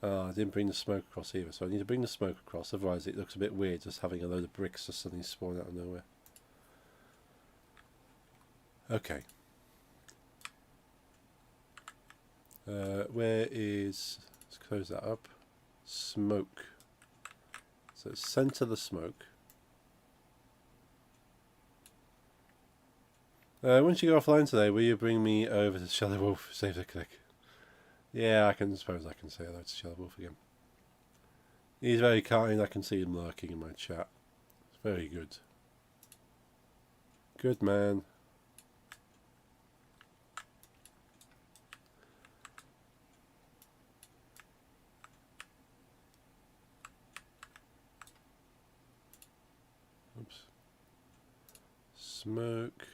I didn't bring the smoke across either, so I need to bring the smoke across, otherwise it looks a bit weird just having a load of bricks just suddenly spawn out of nowhere. Okay. Where is... let's close that up. Smoke. So centre the smoke. Once you go offline today, will you bring me over to Shadow Wolf? Save the click. Yeah, I suppose I can say hello to Shadow Wolf again. He's very kind. I can see him lurking in my chat. It's very good. Good man. Oops. Smoke.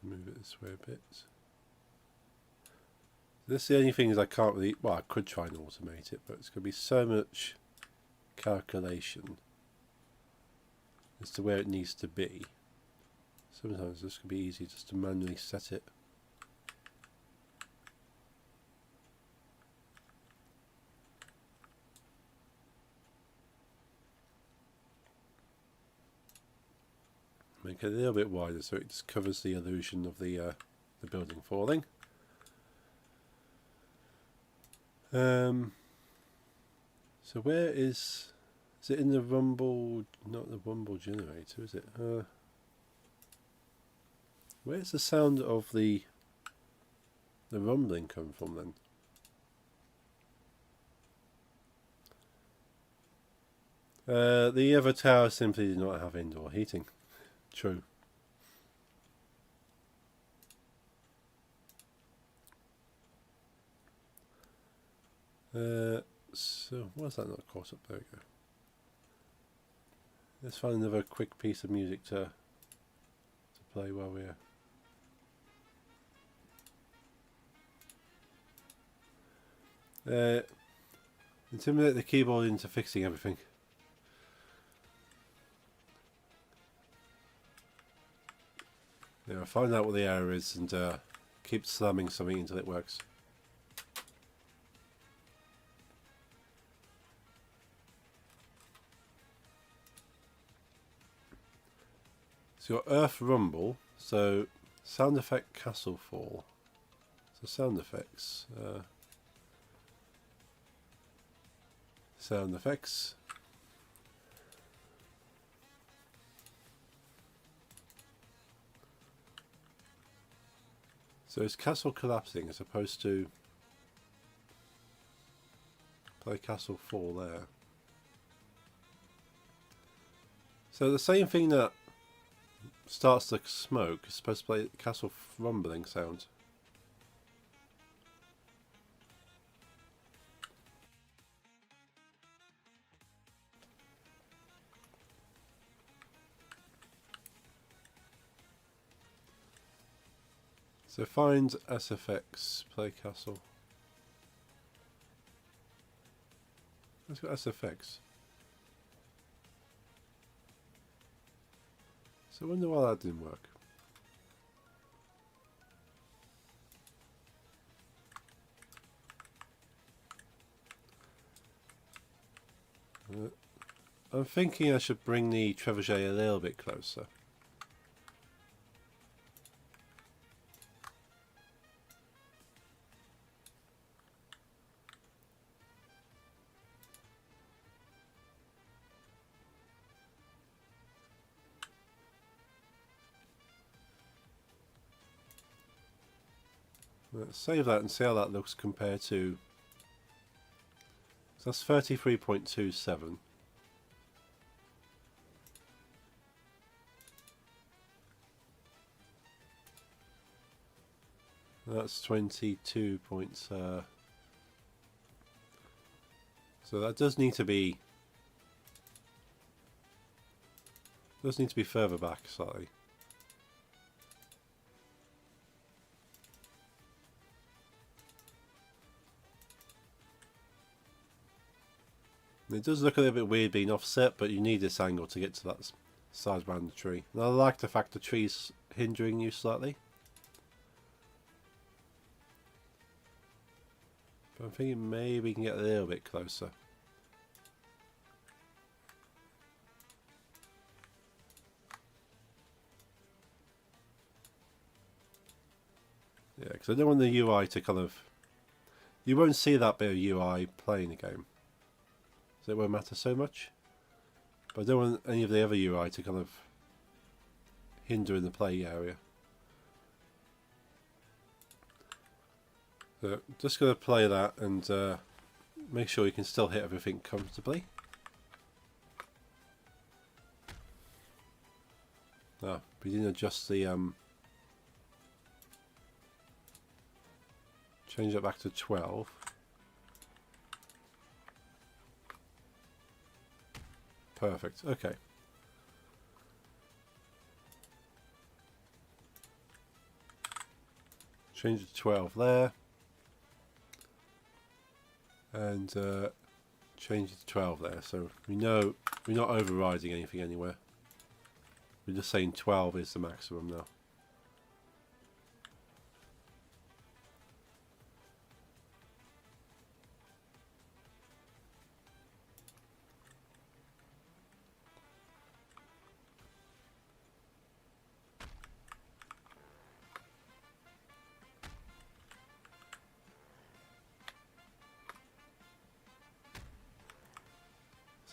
Move it this way a bit. This is the only thing is I can't really, well, I could try and automate it, but it's going to be so much calculation as to where it needs to be. Sometimes this could be easy just to manually set it. Make it a little bit wider so it just covers the illusion of the building falling. So where is it in the rumble? Not the rumble generator, is it? Where's the sound of the rumbling come from then? The other tower simply did not have indoor heating. True. So why is that not caught up? There we go. Let's find another quick piece of music to play while we're intimidate the keyboard into fixing everything. Yeah, find out what the error is and keep slamming something until it works. So your Earth Rumble, so sound effect Castle Fall. So sound effects. Sound effects. So it's castle collapsing as opposed to play Castle Fall there. So the same thing that starts the smoke is supposed to play castle rumbling sound. So find SFX, play castle. Let's go SFX. So I wonder why that didn't work. I'm thinking I should bring the trebuchet a little bit closer. Let's save that and see how that looks compared to. So that's 33.27. That's 22 points. So that does need to be further back slightly. It does look a little bit weird being offset, but you need this angle to get to that side around the tree. And I like the fact the tree's hindering you slightly. But I'm thinking maybe we can get a little bit closer. Yeah, because I don't want the UI to kind of... You won't see that bit of UI playing the game. So it won't matter so much. But I don't want any of the other UI to kind of hinder in the play area. So just going to play that and make sure you can still hit everything comfortably. Ah, We didn't adjust the change it back to 12. Perfect. Okay. Change it to 12 there. And change it to 12 there. So we know we're not overriding anything anywhere. We're just saying 12 is the maximum now.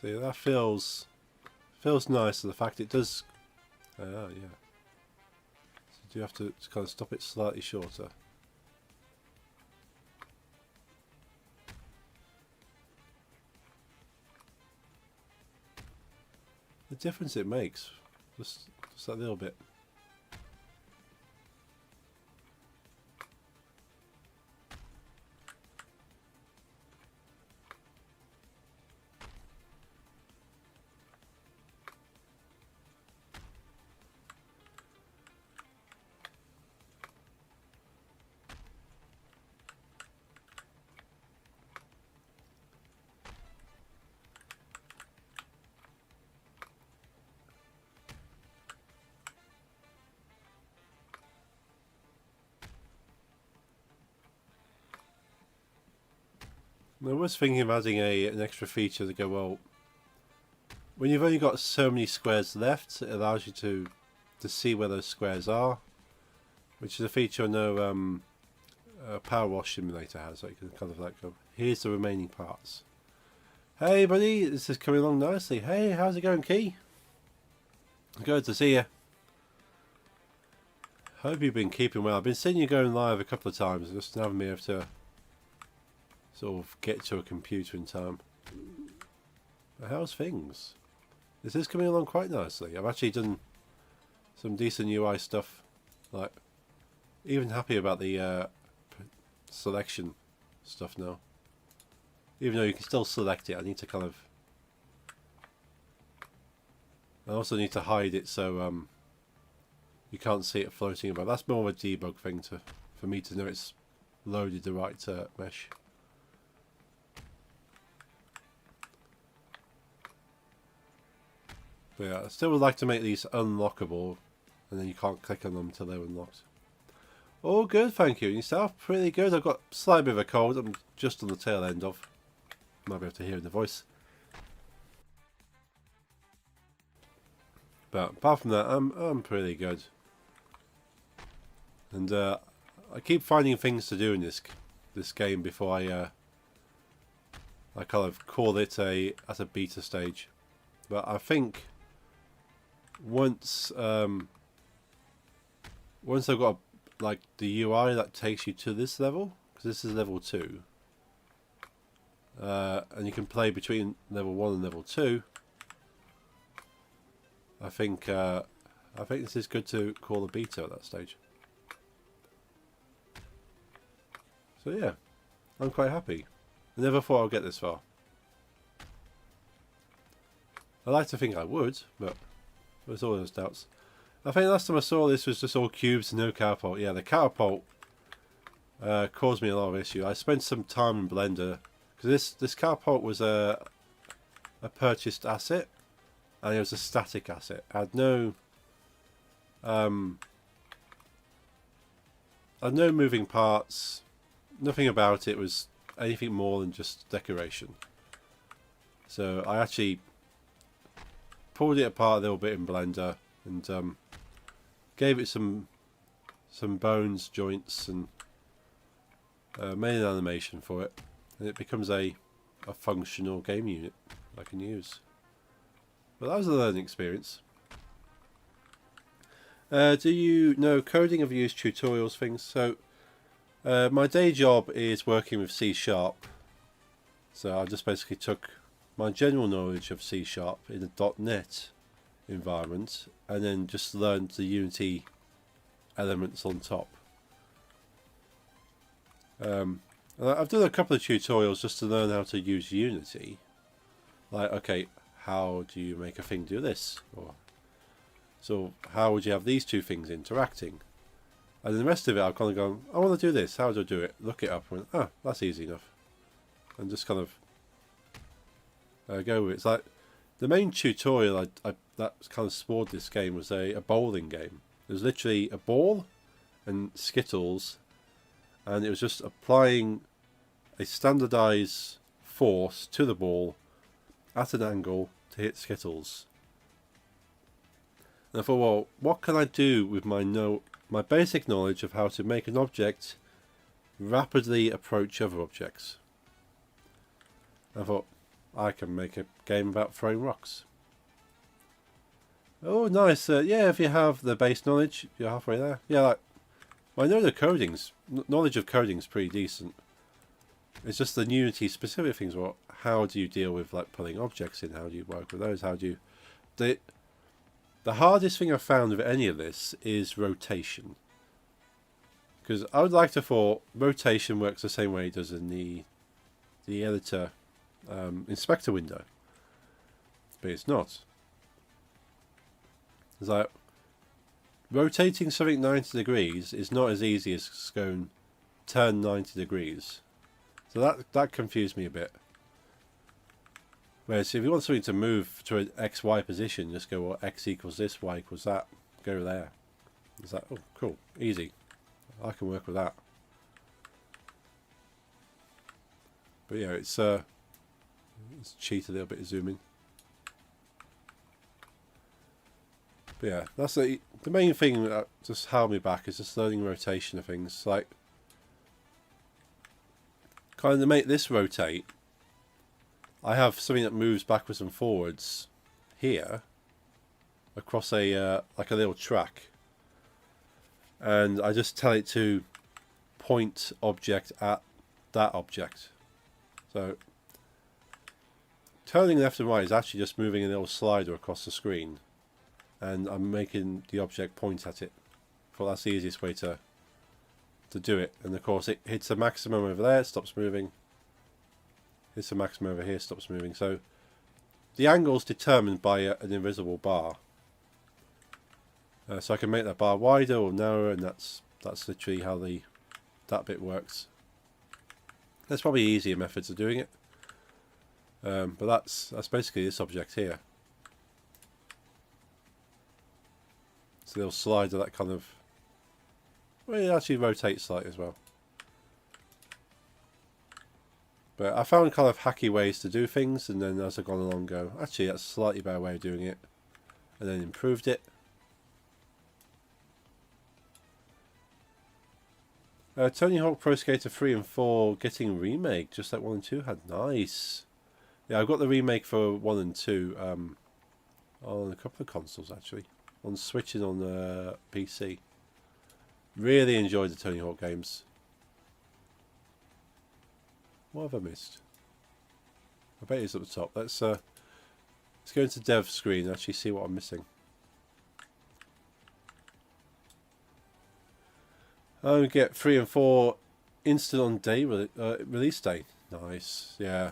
So yeah, that feels nice. The fact it does, yeah. So do you have to kind of stop it slightly shorter? The difference it makes, just that little bit. I was thinking of adding an extra feature to go, well, when you've only got so many squares left, it allows you to see where those squares are, which is a feature I know Power Wash Simulator has, so you can kind of like go, here's the remaining parts. Hey buddy, this is coming along nicely. Hey, how's it going, Key? Good to see you. Hope you've been keeping well. I've been seeing you going live a couple of times, just haven't been able to sort of get to a computer in time. But how's things? This is coming along quite nicely. I've actually done some decent UI stuff. Like, even happy about the selection stuff now. Even though you can still select it, I need to kind of... I also need to hide it so you can't see it floating about. That's more of a debug thing for me to know it's loaded the right mesh. But yeah, I still would like to make these unlockable, and then you can't click on them until they're unlocked. All good, thank you. Yourself? Pretty good. I've got a slight bit of a cold. I'm just on the tail end of. Might be able to hear in the voice. But apart from that, I'm pretty good. And I keep finding things to do in this game before I kind of call it at a beta stage. But I think once I've got like the UI that takes you to this level, because this is level 2, and you can play between level 1 and level 2. I think this is good to call a beta at that stage. So yeah, I'm quite happy. I never thought I'd get this far. I like to think I would, but there's all those doubts. I think last time I saw this was just all cubes and no catapult. Yeah, the catapult caused me a lot of issue. I spent some time in Blender because this catapult was a purchased asset, and it was a static asset. I had no moving parts. Nothing about it was anything more than just decoration. So I actually pulled it apart a little bit in Blender and gave it some bones, joints, and made an animation for it, and it becomes a functional game unit I can use. But that was a learning experience. Do you know coding? Have you used tutorials, things? So my day job is working with C#. So I just basically took my general knowledge of C# in a .NET environment and then just learn the Unity elements on top. I've done a couple of tutorials just to learn how to use Unity. Like, okay, how do you make a thing do this? Or so how would you have these two things interacting? And then the rest of it I've kind of gone, I want to do this, how do I do it? Look it up and went, oh, that's easy enough. And just kind of go with it. It's like the main tutorial that kind of spawned this game was a bowling game. It was literally a ball and skittles, and it was just applying a standardized force to the ball at an angle to hit skittles. And I thought, well, what can I do with my basic knowledge of how to make an object rapidly approach other objects? I thought, I can make a game about throwing rocks. Oh, nice. Yeah, if you have the base knowledge, you're halfway there. Yeah, like, well, I know the coding's, knowledge of coding's pretty decent. It's just the Unity specific things. Well, how do you deal with like pulling objects in? How do you work with those? How do you... The hardest thing I've found with any of this is rotation. Because I would like to thought rotation works the same way it does in the editor inspector window. But it's not. It's like rotating something 90 degrees is not as easy as going turn 90 degrees. So that confused me a bit. Whereas if you want something to move to an XY position, just go, well, X equals this, Y equals that. Go there. It's like, oh, cool. Easy. I can work with that. But yeah, it's cheat a little bit of zooming. But yeah, that's the main thing that just held me back is just learning rotation of things. Like, kind of make this rotate. I have something that moves backwards and forwards here across a like a little track, and I just tell it to point object at that object. So turning left and right is actually just moving a little slider across the screen, and I'm making the object point at it. I thought that's the easiest way to do it. And of course it hits a maximum over there, it stops moving. Hits a maximum over here, stops moving. So the angle is determined by an invisible bar. So I can make that bar wider or narrower, and that's literally how that bit works. There's probably easier methods of doing it, but that's basically this object here. It's a little slider that kind of, well, it actually rotates slightly as well. But I found kind of hacky ways to do things, and then as I've gone along go, actually that's a slightly better way of doing it, and then improved it. Tony Hawk Pro Skater 3 and 4 getting remake, just like 1 and 2 had. Nice. Yeah, I've got the remake for 1 and 2 on a couple of consoles actually. On Switch and on PC. Really enjoyed the Tony Hawk games. What have I missed? I bet it's at the top. Let's go into dev screen and actually see what I'm missing. I get 3 and 4 instant on day release day. Nice, yeah.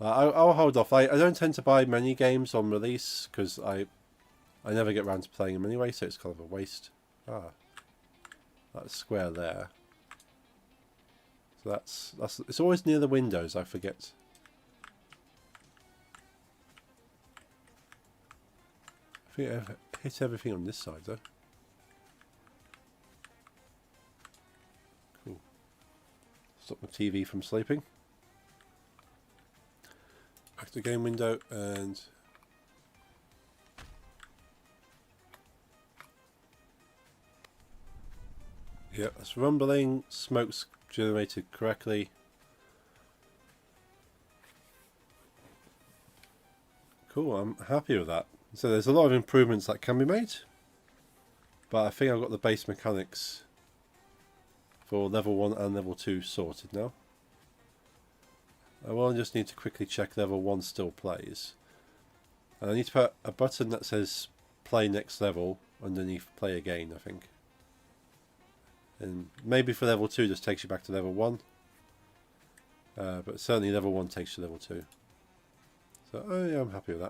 I'll hold off. I don't tend to buy many games on release because I never get around to playing them anyway, so it's kind of a waste. Ah, that square there. So that's it's always near the windows. I forget. I think I've hit everything on this side though. Cool. Stop my TV from sleeping. Back to the game window and yeah, that's rumbling. Smoke's generated correctly. Cool, I'm happy with that. So there's a lot of improvements that can be made, but I think I've got the base mechanics for level 1 and level 2 sorted now. I will just need to quickly check level 1 still plays. And I need to put a button that says play next level underneath play again, I think. And maybe for level 2 just takes you back to level 1. But certainly level 1 takes you to level 2. So, oh yeah, I'm happy with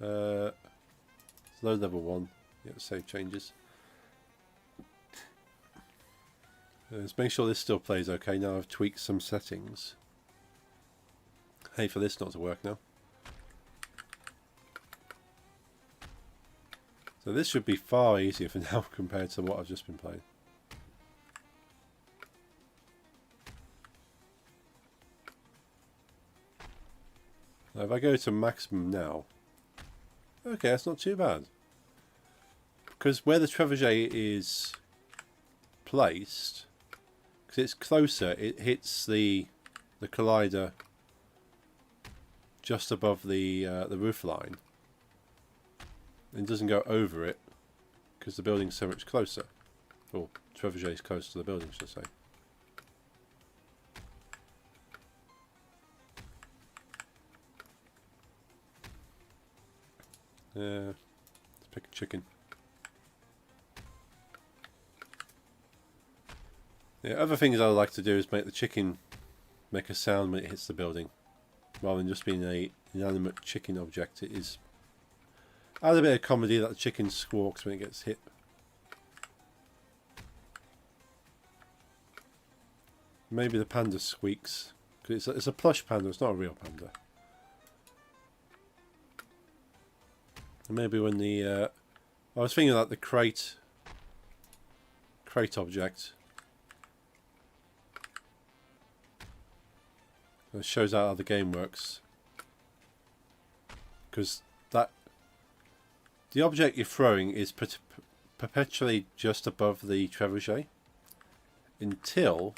that. Load level 1. Yeah, save changes. Let's make sure this still plays okay. Now I've tweaked some settings. Hey, for this not to work now. So this should be far easier for now compared to what I've just been playing. Now if I go to maximum now, okay, that's not too bad. Because where the trebuchet is placed, because it's closer, it hits the collider just above the roof line. It doesn't go over it because the building's so much closer. Or trebuchet is close to the building, should I say. Let's pick a chicken. Yeah, other things I like to do is make the chicken make a sound when it hits the building, rather than just being an inanimate chicken object. It is add a bit of comedy that the chicken squawks when it gets hit. Maybe the panda squeaks because it's a plush panda. It's not a real panda. And maybe when the I was thinking that the crate object. It shows out how the game works, because the object you're throwing is perpetually just above the trebuchet until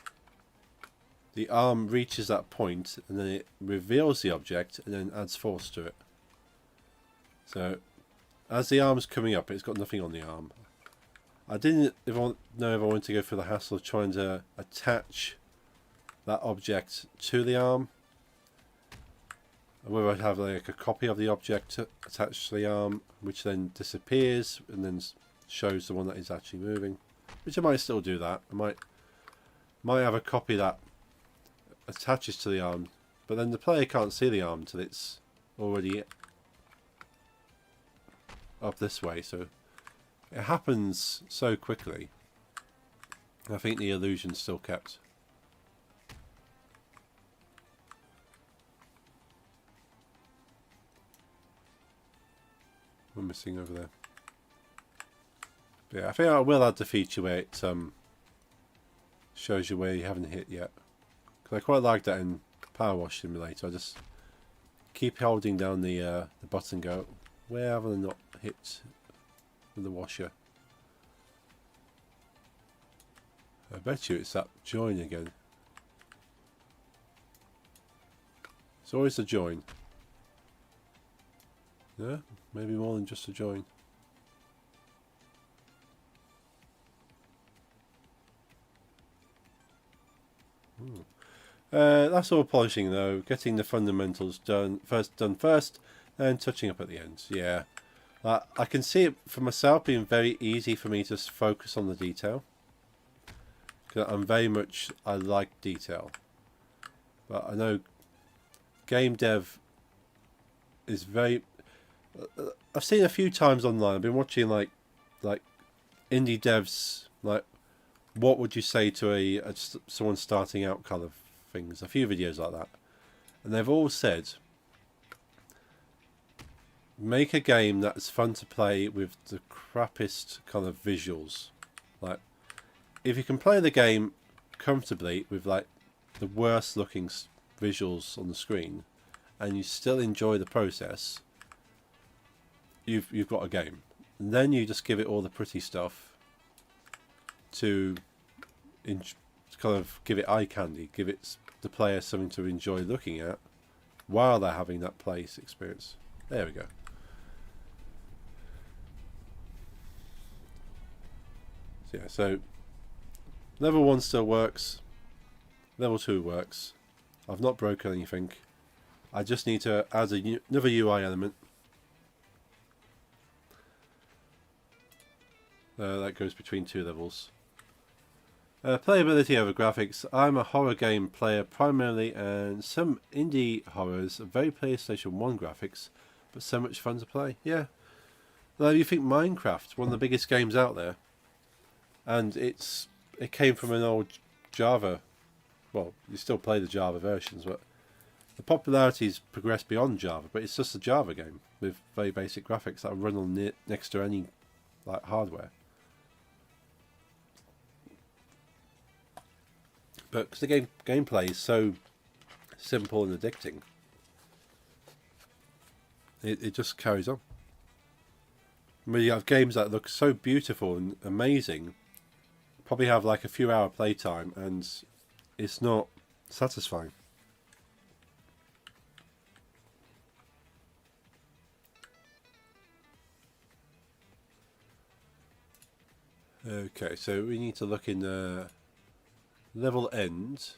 the arm reaches that point, and then it reveals the object and then adds force to it. So as the arm's coming up, it's got nothing on the arm. I didn't know if I wanted to go through the hassle of trying to attach that object to the arm, or whether I'd have like a copy of the object attached to the arm, which then disappears and then shows the one that is actually moving. Which I might still do that. I might have a copy that attaches to the arm, but then the player can't see the arm until it's already up this way. So it happens so quickly. I think the illusion's still kept. We're missing over there. But yeah, I think I will add the feature where it shows you where you haven't hit yet. Because I quite like that in Power Wash Simulator. I just keep holding down the button and go, where have I not hit with the washer? I bet you it's that join again. It's always the join. Yeah, maybe more than just a join. That's all polishing though. Getting the fundamentals done first, and touching up at the end. Yeah, I can see it for myself being very easy for me to focus on the detail. Because I like detail, but I know game dev is very. I've seen a few times online. I've been watching like indie devs, like what would you say to someone starting out kind of things. A few videos like that, and they've all said, make a game that's fun to play with the crappiest kind of visuals. Like, if you can play the game comfortably with like the worst looking visuals on the screen, and you still enjoy the process, you've got a game. And then you just give it all the pretty stuff to kind of give it eye candy, give it the player something to enjoy looking at while they're having that place experience. There we go. So yeah, so level 1 still works, level 2 works. I've not broken anything. I just need to add another UI element, that goes between 2 levels. Playability over graphics. I'm a horror game player primarily, and some indie horrors are very PlayStation 1 graphics, but so much fun to play. Yeah. Now you think Minecraft, one of the biggest games out there, and it came from an old Java. Well, you still play the Java versions, but the popularity's progressed beyond Java. But it's just a Java game with very basic graphics that run on next to any like hardware. But because the gameplay is so simple and addicting, it just carries on. I mean, you have games that look so beautiful and amazing, probably have like a few hour playtime, and it's not satisfying. Okay, so we need to look in level end.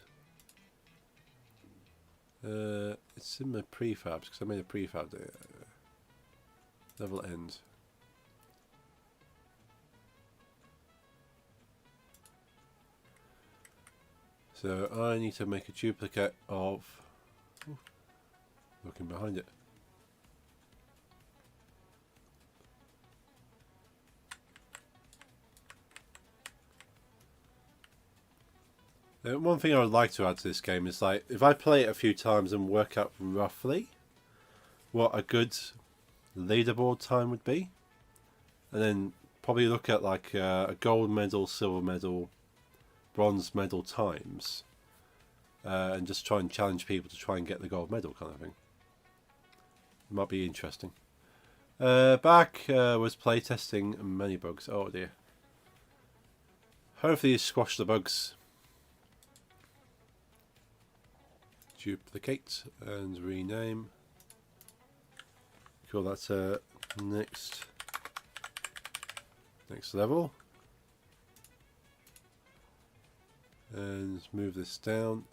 It's in my prefabs because I made a prefab there. Level end. So I need to make a duplicate of. Looking behind it. One thing I would like to add to this game is, like, if I play it a few times and work out roughly what a good leaderboard time would be, and then probably look at like a gold medal, silver medal, bronze medal times, and just try and challenge people to try and get the gold medal kind of thing. It might be interesting. Back was playtesting many bugs. Oh dear. Hopefully you squash the bugs. Duplicate and rename. Call that next level. And move this down.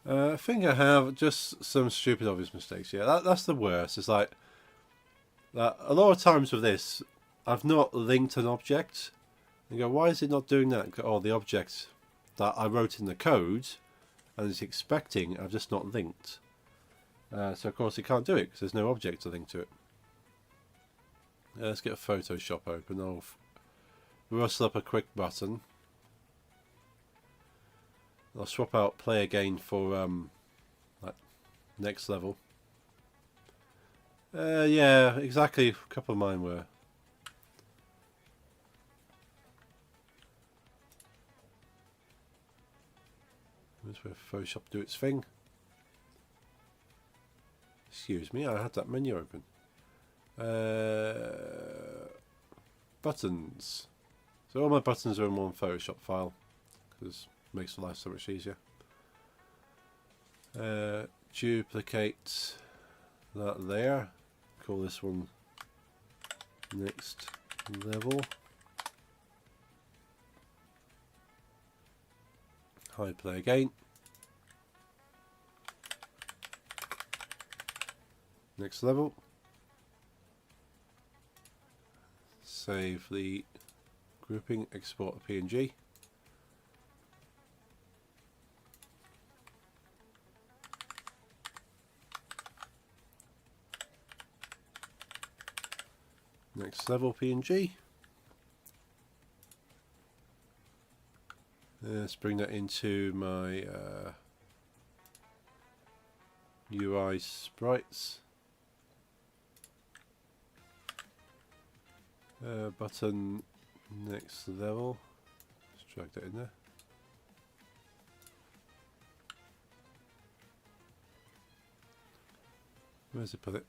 I think I have just some stupid obvious mistakes. Yeah, that's the worst. It's like that a lot of times with this, I've not linked an object. And go, why is it not doing that? Oh, the object that I wrote in the code and it's expecting, I've just not linked. So of course it can't do it because there's no object to link to it. Let's get a Photoshop open. I'll rustle up a quick button. I'll swap out play again for like next level. Yeah, exactly. A couple of mine were. That's where Photoshop do its thing. Excuse me, I had that menu open. Buttons. So all my buttons are in one Photoshop file because it makes life so much easier. Duplicate that there. Call this one next level. Hide play again. Next level. Save the grouping, export a PNG. Next level PNG. Let's bring that into my UI sprites. Button next level. Let's drag that in there. Where's it put it?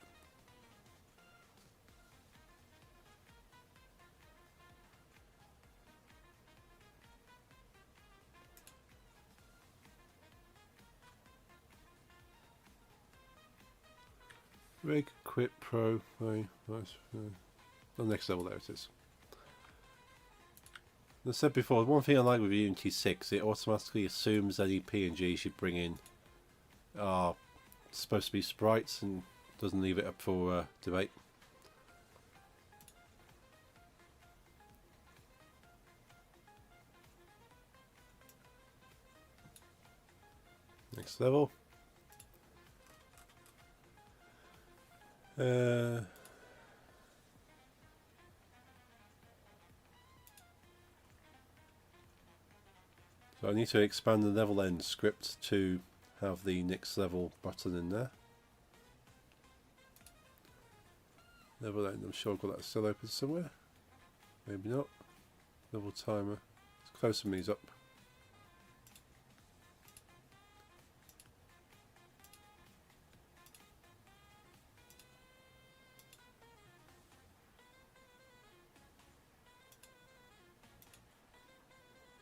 Rig Quit Pro. Oh, nice. The next level, there it is. As I said before, one thing I like with Unity 6, it automatically assumes any PNGs you bring in are supposed to be sprites, and doesn't leave it up for debate. Next level. So I need to expand the level end script to have the next level button in there. Level end, I'm sure I've got that still open somewhere. Maybe not. Level timer. Let's close some of these up.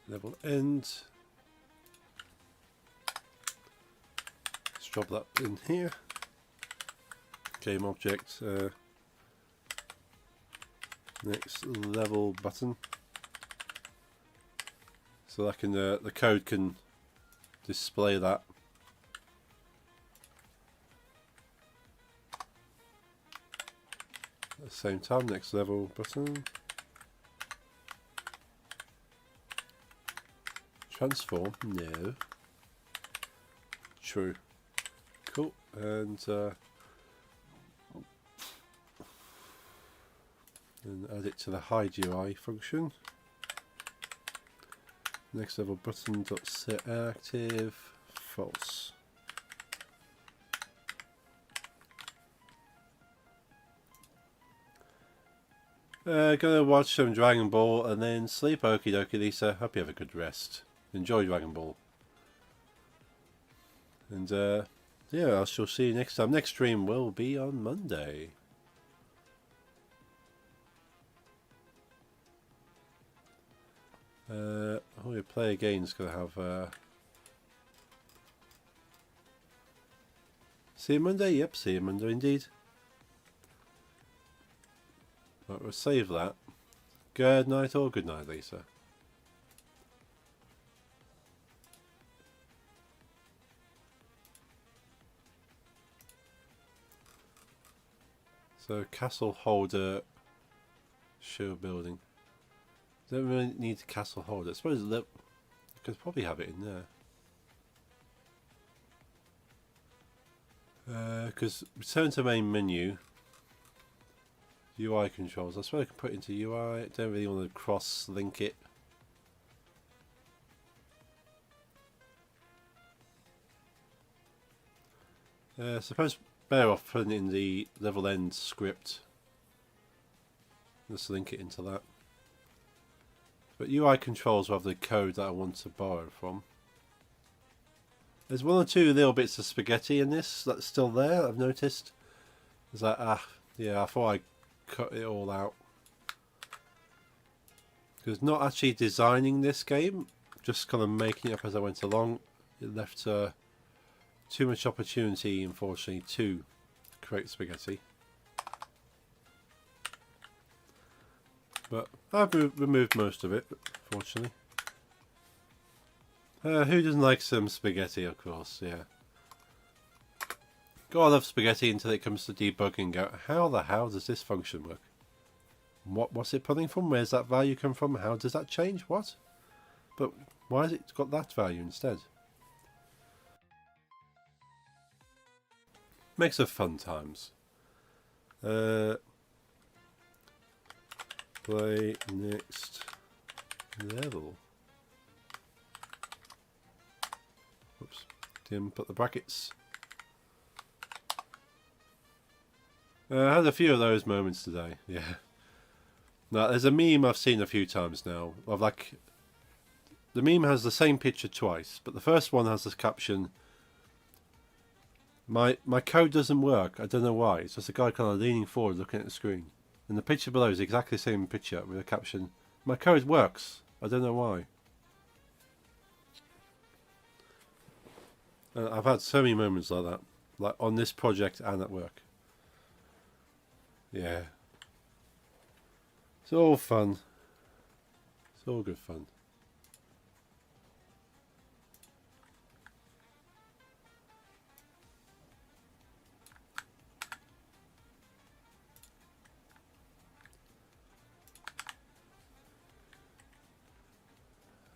Level end. Let's drop that in here. Game object. Next level button. So that can the code can display that. At the same time, next level button. Transform? No. True. Cool. And add it to the hide UI function. Next level button dot set active false. Gonna watch some Dragon Ball and then sleep. Okie dokie, Lisa. Hope you have a good rest. Enjoy Dragon Ball. And yeah, I shall see you next time. Next stream will be on Monday. Oh, your play again is going to have. See you Monday? Yep, see you Monday indeed. Right, we'll save that. Good night or good night, Lisa. So, castle holder show building. Don't really need a castle holder. I suppose you could probably have it in there. Because return to main menu. UI controls. I suppose I can put it into UI. I don't really want to cross-link it. I suppose better off putting it in the level end script. Just link it into that. But UI controls will have the code that I want to borrow from. There's one or two little bits of spaghetti in this that's still there, I've noticed. It's like, yeah, I thought I cut it all out. Because not actually designing this game, just kind of making it up as I went along, it left too much opportunity, unfortunately, to create spaghetti. But I've removed most of it, fortunately. Who doesn't like some spaghetti, of course, yeah. God, I love spaghetti until it comes to debugging and go, how the hell does this function work? What's it pulling from? Where's that value come from? How does that change? What? But why has it got that value instead? Makes for fun times. Play next level. Oops, didn't put the brackets. I had a few of those moments today, yeah. Now, there's a meme I've seen a few times now of like, the meme has the same picture twice, but the first one has this caption, my code doesn't work, I don't know why. It's just a guy kind of leaning forward looking at the screen. And the picture below is exactly the same picture with a caption, my code works, I don't know why. I've had so many moments like that, like on this project and at work. Yeah. It's all fun. It's all good fun.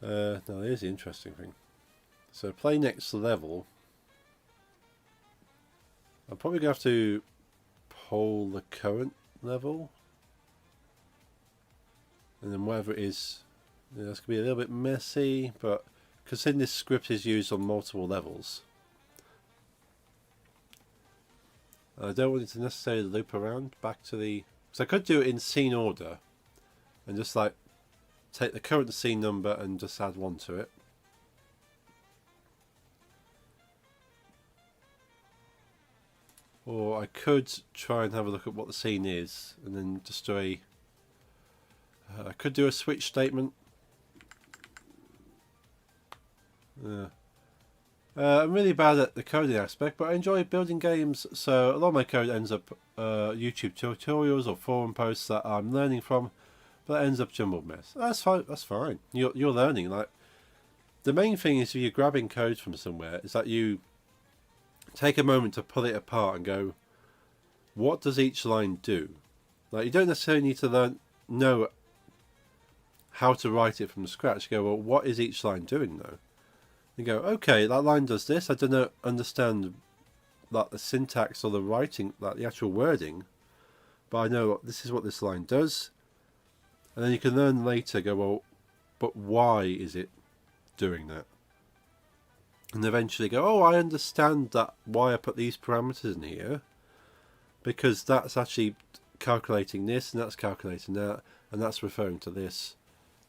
Now here's the interesting thing. So play next level. I'm probably going to have to poll the current level. And then whatever it is, that's going to be a little bit messy, but considering this script is used on multiple levels, I don't want it to necessarily loop around back to the... So I could do it in scene order and just like take the current scene number and just add one to it. Or I could try and have a look at what the scene is and then just do a... I could do a switch statement. I'm really bad at the coding aspect, but I enjoy building games, so a lot of my code ends up YouTube tutorials or forum posts that I'm learning from, but it ends up jumbled mess. That's fine. That's fine. You're learning. Like, the main thing is, if you're grabbing code from somewhere, is that you take a moment to pull it apart and go, what does each line do? Like, you don't necessarily need to know how to write it from scratch. You go, well, what is each line doing though? You go, okay, that line does this. I don't understand like the syntax or the writing, like the actual wording, but I know this is what this line does. And then you can learn later, go, well, but why is it doing that? And eventually go, oh, I understand that why I put these parameters in here, because that's actually calculating this and that's calculating that and that's referring to this.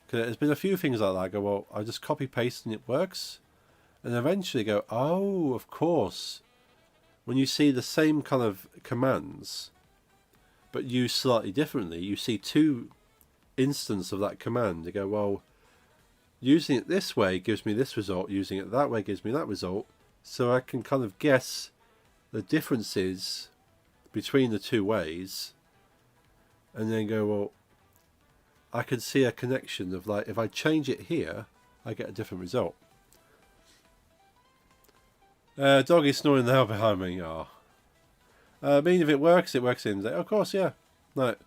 There's been a few things like that. I go, well, I just copy paste and it works. And eventually go, oh, of course. When you see the same kind of commands, but used slightly differently, you see two instances of that command. You go, well, using it this way gives me this result. Using it that way gives me that result. So I can kind of guess the differences between the two ways. And then go, well, I can see a connection of like, if I change it here, I get a different result. Dog is snoring now behind me. Oh. I mean, if it works, it works in. Of course, yeah. Like,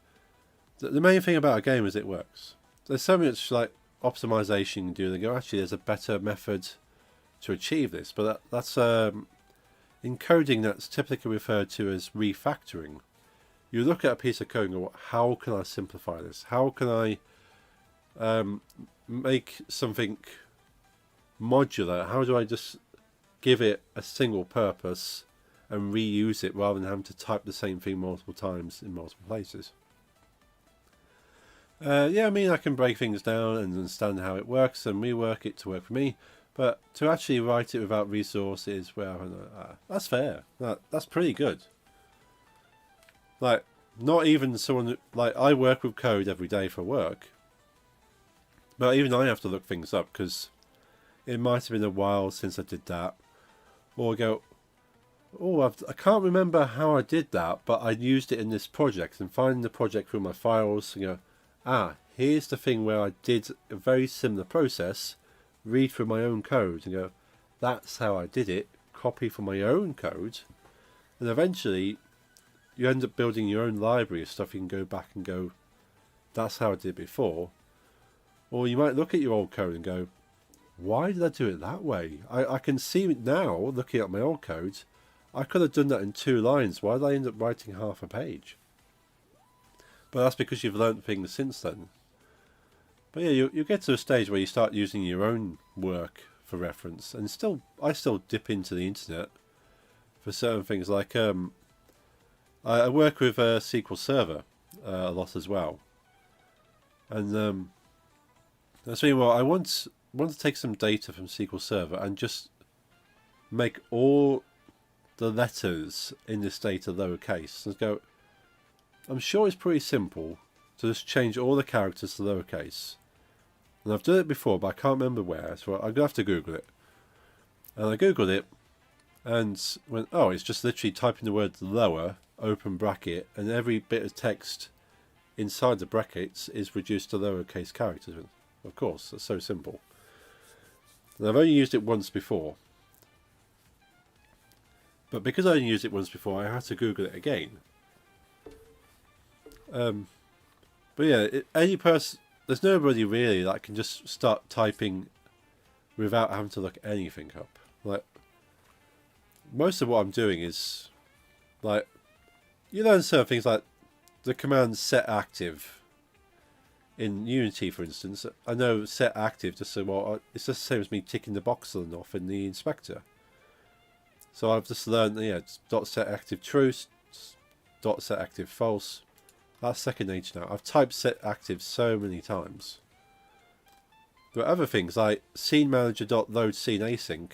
the main thing about a game is it works. There's so much like optimization you can do. They go, actually, there's a better method to achieve this. But that's in coding, that's typically referred to as refactoring. You look at a piece of code and go, how can I simplify this? How can I make something modular? How do I just give it a single purpose and reuse it rather than having to type the same thing multiple times in multiple places? Yeah, I mean, I can break things down and understand how it works and rework it to work for me, but to actually write it without resources, well, that's fair. That's pretty good. Like, not even someone, like, I work with code every day for work, but even I have to look things up because it might have been a while since I did that. Or go, oh, I can't remember how I did that, but I used it in this project, and finding the project through my files and go, here's the thing where I did a very similar process, read through my own code and go, that's how I did it, copy from my own code, and eventually you end up building your own library of stuff you can go back and go, that's how I did it before. Or you might look at your old code and go, why did I do it that way? I can see it now, looking at my old code. I could have done that in 2 lines. Why did I end up writing half a page? But that's because you've learnt things since then. But yeah, you get to a stage where you start using your own work for reference. And I still dip into the internet for certain things. Like I work with SQL Server a lot as well. And that's really what I want to take some data from SQL Server and just make all the letters in this data lowercase. And go, I'm sure it's pretty simple to just change all the characters to lowercase. And I've done it before, but I can't remember where, so I'm going to have to Google it. And I Googled it, and went, oh, it's just literally typing the word lower, open bracket, and every bit of text inside the brackets is reduced to lowercase characters. Of course, that's so simple. And I've only used it once before. But because I only used it once before, I had to Google it again. But yeah, any person, there's nobody really that can just start typing without having to look anything up. Like, most of what I'm doing is, like, you learn certain things like the command set active in Unity, for instance. I know set active just so, well, it's just the same as me ticking the box on and off in the inspector. So I've just learned, yeah, dot set active true, dot set active false. That's second nature now. I've typed set active so many times. But other things like scene manager dot load scene async,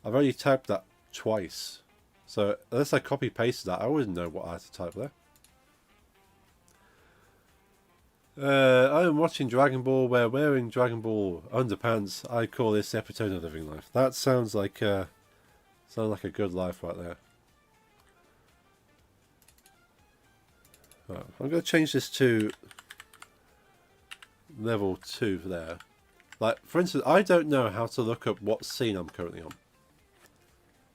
I've only typed that twice. So unless I copy pasted that, I wouldn't know what I had to type there. I am watching Dragon Ball where wearing Dragon Ball underpants. I call this episode of Living Life. That sounds like a good life right there. Right, I'm going to change this to level 2 there. Like, for instance, I don't know how to look up what scene I'm currently on.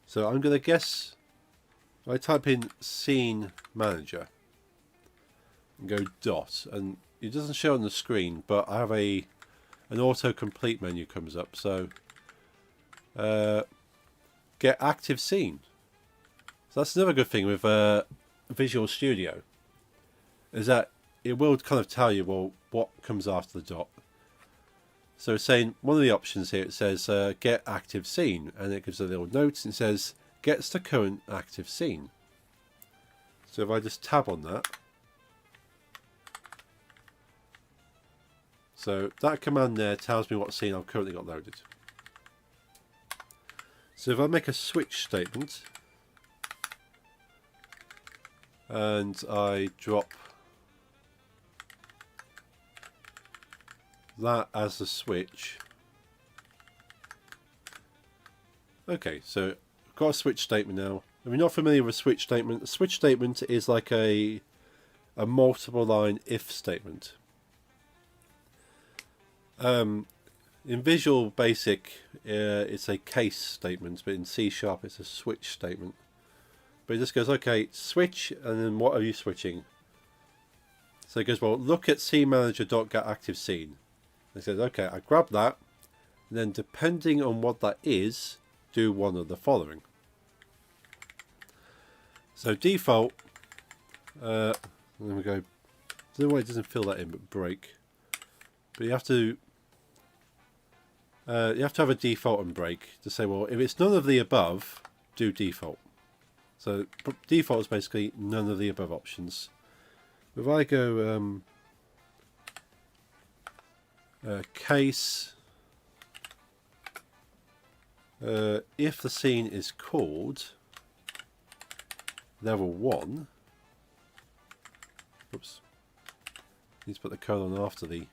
So I'm going to guess, I type in scene manager and go dot, and it doesn't show on the screen, but I have an autocomplete menu comes up. So get active scene. So that's another good thing with Visual Studio, is that it will kind of tell you, well, what comes after the dot. So saying one of the options here, it says get active scene, and it gives a little note and it says gets the current active scene. So if I just tab on that, so that command there tells me what scene I've currently got loaded. So if I make a switch statement and I drop that as the switch. Okay, so I've got a switch statement now. If you're not familiar with a switch statement is like a multiple line if statement. In Visual Basic, it's a case statement, but in C# it's a switch statement. But it just goes, okay, switch, and then what are you switching? So it goes, well, look at scene-manager.getActiveScene. It says, okay, I grab that, and then depending on what that is, do one of the following. So default, then we go, I don't know why it doesn't fill that in, but break. But you have to have a default and break to say, well, if it's none of the above, do default. So default is basically none of the above options. If I go case, if the scene is called level 1, oops, need to put the colon after the,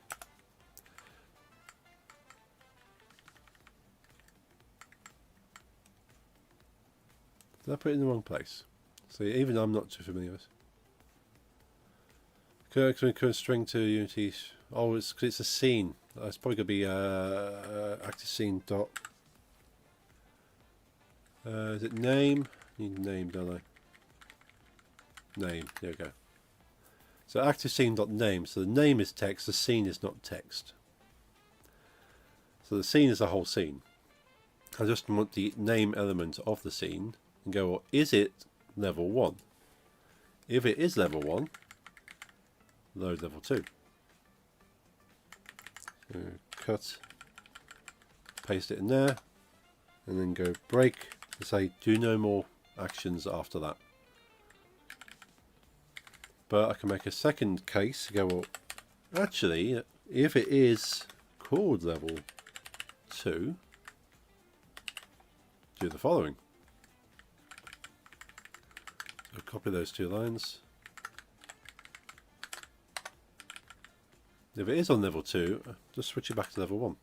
did I put it in the wrong place? So even I'm not too familiar with. Current string to Unity. Oh, it's because it's a scene. It's probably going to be active scene dot. Is it name? Need name, don't I? Name. There we go. So active scene dot name. So the name is text. The scene is not text. So the scene is a whole scene. I just want the name element of the scene and go, well, is it level 1? If it is level 1, load level 2. So cut, paste it in there, and then go break to say do no more actions after that. But I can make a second case to go, well, actually, if it is called level 2, do the following. So copy those 2 lines. If it is on level 2, just switch it back to level 1.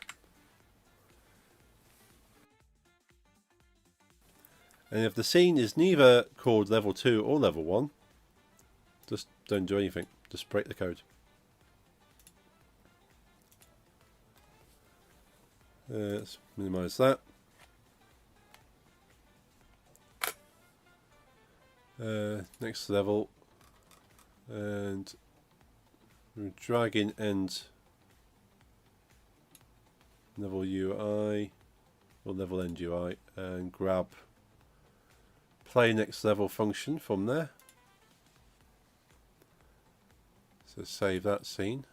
And if the scene is neither called level 2 or level 1, just don't do anything. Just break the code. Let's minimize that. Next level, and drag in end level UI. or level end UI, and grab play next level function from there. So save that scene.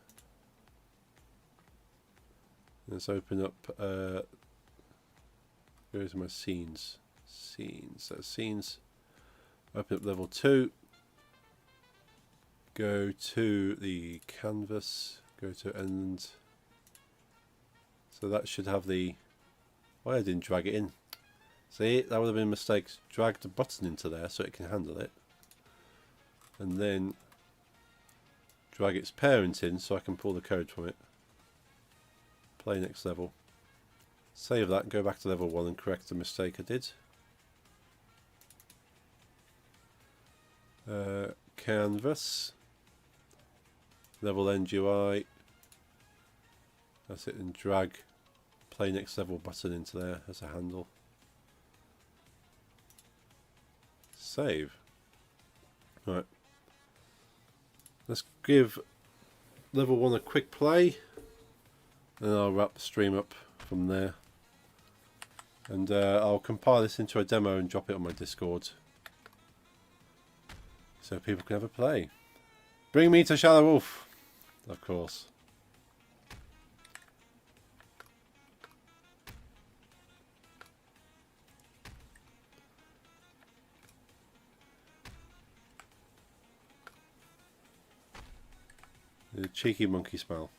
Let's open up, go to my scenes. So scenes, open up level 2, go to the canvas, go to end. So that should have the, why I didn't drag it in. See, that would have been a mistake. Drag the button into there so it can handle it. And then drag its parent in so I can pull the code from it. Play next level. Save that and go back to level 1 and correct the mistake I did. Canvas. Level end UI. That's it, and drag play next level button into there as a handle. Save. Right. Let's give level 1 a quick play, and I'll wrap the stream up from there. And I'll compile this into a demo and drop it on my Discord so people can have a play. Bring me to Shallow Wolf, of course. The cheeky monkey smile.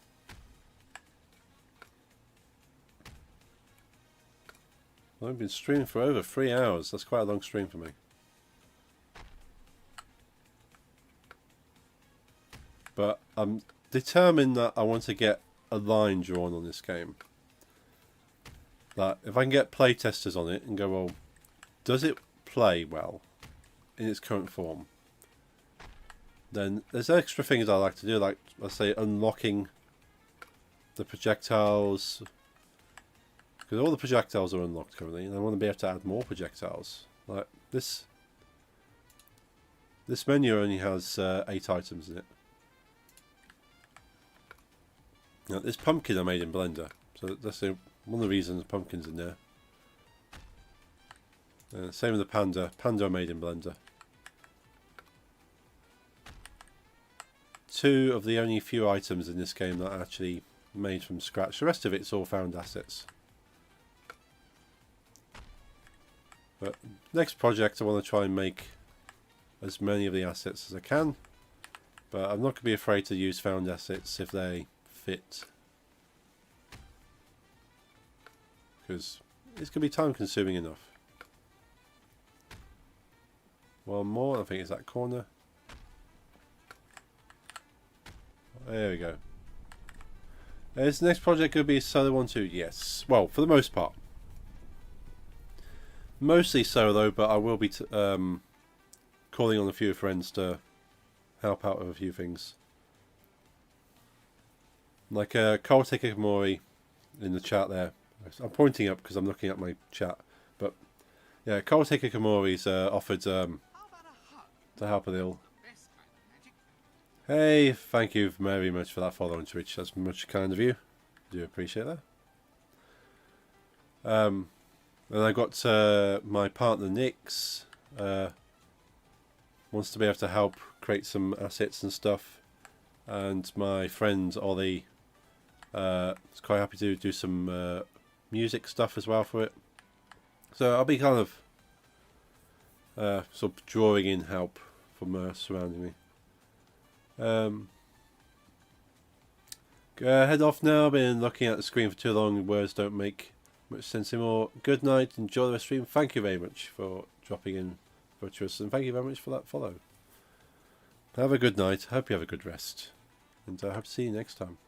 Well, I've been streaming for over 3 hours. That's quite a long stream for me. But I'm determined that I want to get a line drawn on this game. That if I can get playtesters on it and go, well, does it play well in its current form? Then there's extra things I like to do, like, let's say, unlocking the projectiles. Because all the projectiles are unlocked currently, and I want to be able to add more projectiles. Like this menu only has 8 items in it. Now, this pumpkin I made in Blender, so that's one of the reasons the pumpkin's in there. Same with the panda. Panda I made in Blender. 2 of the only few items in this game that are actually made from scratch. The rest of it's all found assets. But next project I want to try and make as many of the assets as I can. But I'm not going to be afraid to use found assets if they fit. Because it's going to be time consuming enough. One more, I think it's that corner. There we go. Is the next project going to be a solo one too? Yes. Well, for the most part. Mostly solo, but I will be calling on a few friends to help out with a few things. Like Karate Kikamori in the chat there. I'm pointing up because I'm looking at my chat. But yeah, Karate Kikamori's offered to help with ill. Hey, thank you very much for that follow on Twitch. That's much kind of you. Do appreciate that. And I got my partner Nix wants to be able to help create some assets and stuff, and my friend Ollie is quite happy to do some music stuff as well for it. So I'll be kind of sort of drawing in help from surrounding me. Head off now. I've been looking at the screen for too long. Words don't make much sense anymore. Good night. Enjoy the stream. Thank you very much for dropping in, Virtuous, and thank you very much for that follow. Have a good night. Hope you have a good rest, and I hope to see you next time.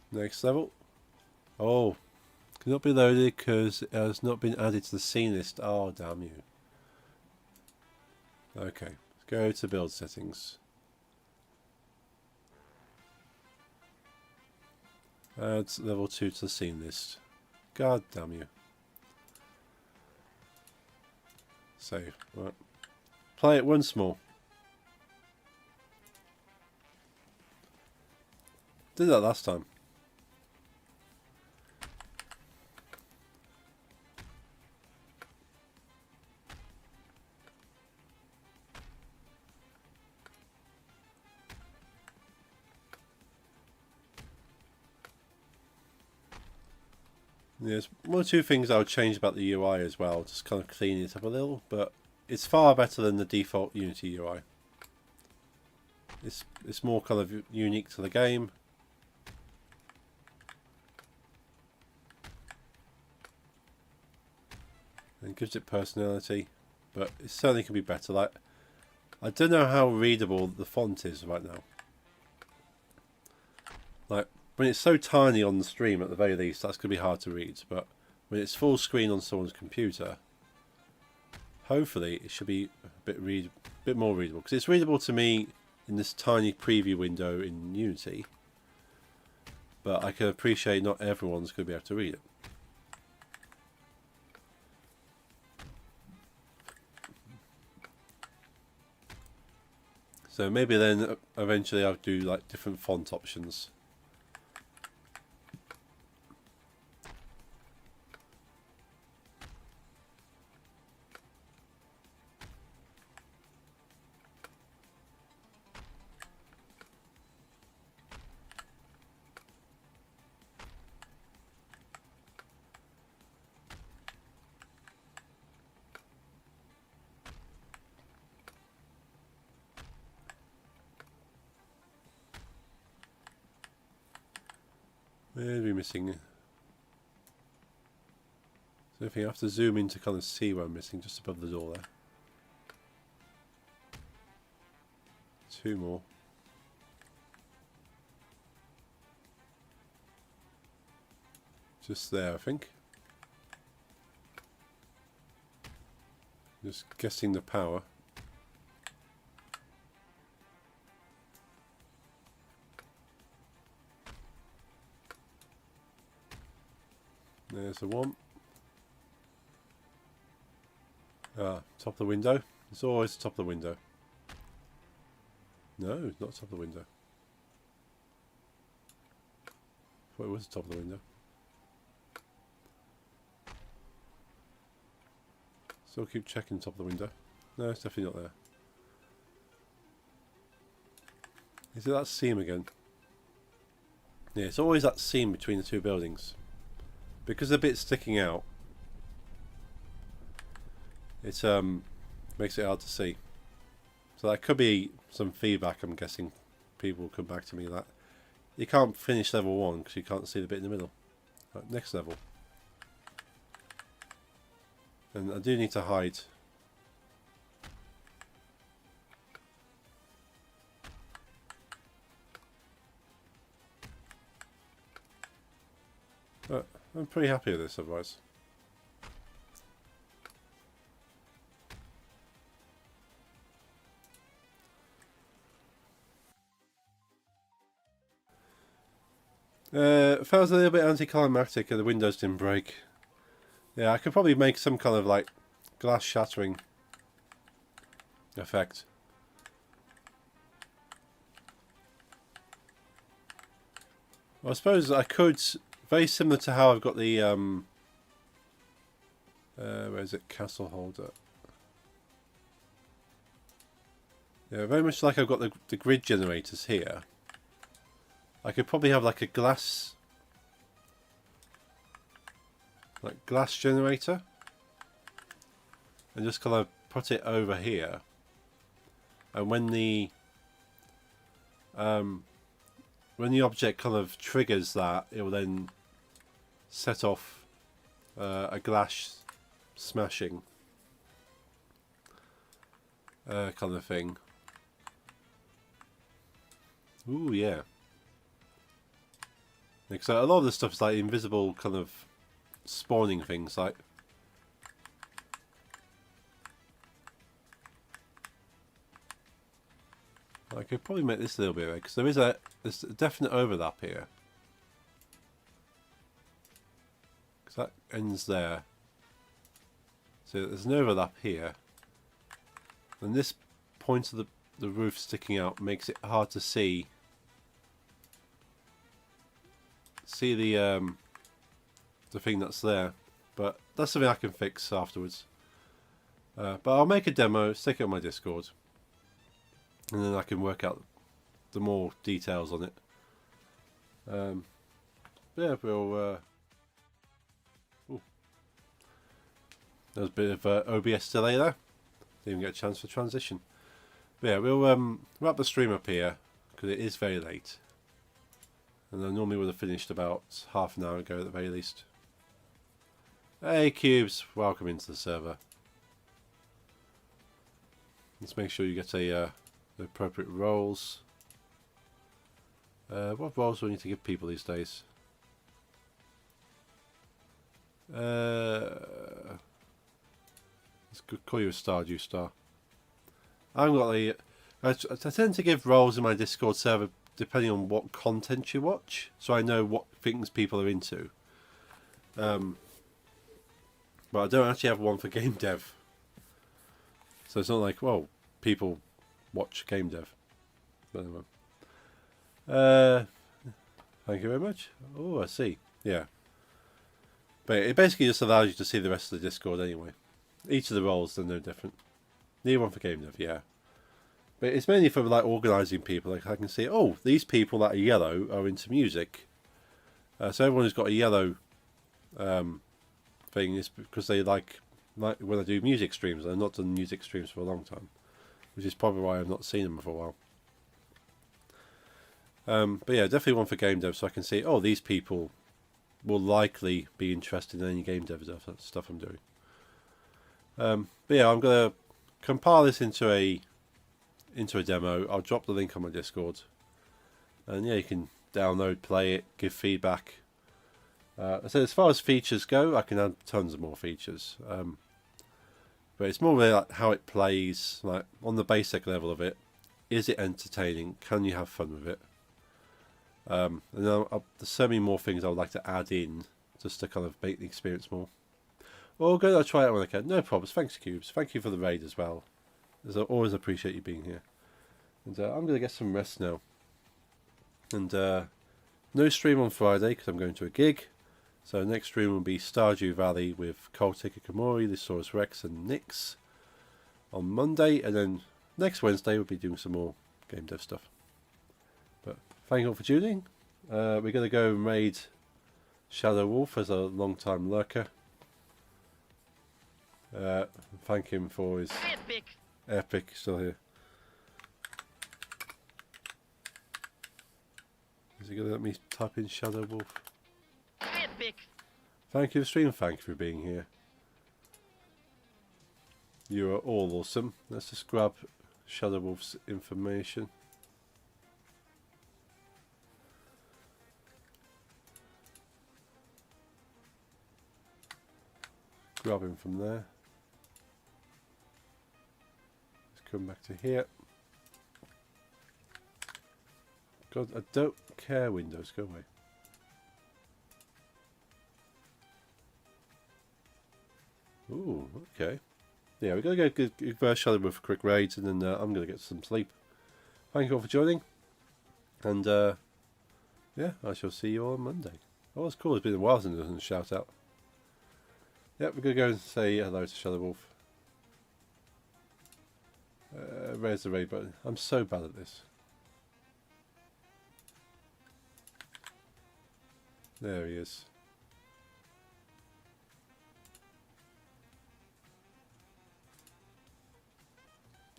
Next level. Oh, cannot be loaded because it has not been added to the scene list. Oh, damn you. Okay. Go to build settings. Add level 2 to the scene list. God damn you. Save. Right. Play it once more. Did that last time. There's one or two things I would change about the UI as well, just kind of cleaning it up a little, but it's far better than the default Unity UI. It's more kind of unique to the game. And gives it personality, but it certainly can be better. Like, I don't know how readable the font is right now. Like, when it's so tiny on the stream, at the very least, that's going to be hard to read. But when it's full screen on someone's computer, hopefully it should be a bit more readable. Because it's readable to me in this tiny preview window in Unity. But I can appreciate not everyone's going to be able to read it. So maybe then eventually I'll do like different font options. Maybe missing. So if you have to zoom in to kind of see what I'm missing, just above the door there. Two more. Just there, I think. Just guessing the power. There's the one. Ah, top of the window. It's always top of the window. No, not top of the window. I thought it was the top of the window. Still keep checking top of the window. No, it's definitely not there. Is it that seam again? Yeah, it's always that seam between the two buildings. Because the bit's sticking out, it makes it hard to see. So that could be some feedback. I'm guessing people will come back to me that you can't finish level 1 because you can't see the bit in the middle. Right, next level. And I do need to hide. But I'm pretty happy with this otherwise. Felt a little bit anticlimactic and the windows didn't break. Yeah, I could probably make some kind of like glass shattering effect. Well, I suppose I could, very similar to how I've got the where is it, castle holder. Yeah, very much like I've got the grid generators here. I could probably have like a glass generator and just kind of put it over here, and when the object kind of triggers that, it will then set off a glass smashing kind of thing. Ooh, yeah. Because a lot of the stuff is like invisible kind of spawning things, like I could probably make this a little bit, because there's a definite overlap here. Because that ends there. So there's an overlap here. And this point of the roof sticking out makes it hard to see the thing that's there. But that's something I can fix afterwards. But I'll make a demo, stick it on my Discord, and then I can work out the more details on it. Yeah, we'll There was a bit of OBS delay there. Didn't even get a chance for transition. But yeah, we'll wrap the stream up here because it is very late. And I normally would have finished about half an hour ago at the very least. Hey Cubes, welcome into the server. Let's make sure you get the appropriate roles. What roles do we need to give people these days? Let's call you a Stardew Star. I haven't got the. I tend to give roles in my Discord server depending on what content you watch, so I know what things people are into. But I don't actually have one for game dev, so it's not like, well, people watch game dev. But anyway. Thank you very much. Oh, I see. Yeah. But it basically just allows you to see the rest of the Discord anyway. Each of the roles are no different. Need one for game dev, yeah. But it's mainly for like organising people. Like I can see, oh, these people that are yellow are into music. So everyone who's got a yellow thing is because they like when I do music streams. I've not done music streams for a long time, which is probably why I've not seen them for a while. But yeah, definitely one for game dev, so I can see, oh, these people will likely be interested in any game dev stuff I'm doing. But yeah, I'm gonna compile this into a demo. I'll drop the link on my Discord, and yeah, you can download, play it, give feedback. So as far as features go, I can add tons of more features. But it's more really like how it plays, like on the basic level of it. Is it entertaining? Can you have fun with it? And there's so many more things I would like to add in just to kind of make the experience more. Well, good. I'll try it when I can. No problems. Thanks, Cubes. Thank you for the raid as well. As I always appreciate you being here. And I'm going to get some rest now. And no stream on Friday because I'm going to a gig. So next stream will be Stardew Valley with Coltic Kamori, Lysaurus Rex and Nyx on Monday. And then next Wednesday we'll be doing some more game dev stuff. But thank you all for tuning. We're going to go and raid Shadow Wolf as a long-time lurker. Thank him for his epic still here. Is he going to let me type in Shadow Wolf? Epic. Thank you for stream. Thank you for being here. You are all awesome. Let's just grab Shadow Wolf's information. Grab him from there. Let's come back to here. God, I don't care, Windows, go away. Ooh, okay. Yeah, we're going to go give Shadow Wolf a quick raid, and then I'm going to get some sleep. Thank you all for joining. And, yeah, I shall see you all on Monday. Oh, that's cool. It's been a while since there's a shout out. Yep, we're going to go and say hello to Shadow Wolf. Where's the raid button? I'm so bad at this. There he is.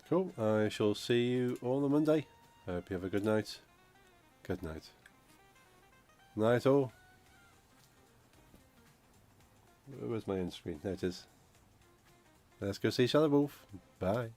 Cool. I shall see you all on Monday. I hope you have a good night. Good night. Night all. Where's my end screen? There it is. Let's go see Shadow Wolf. Bye.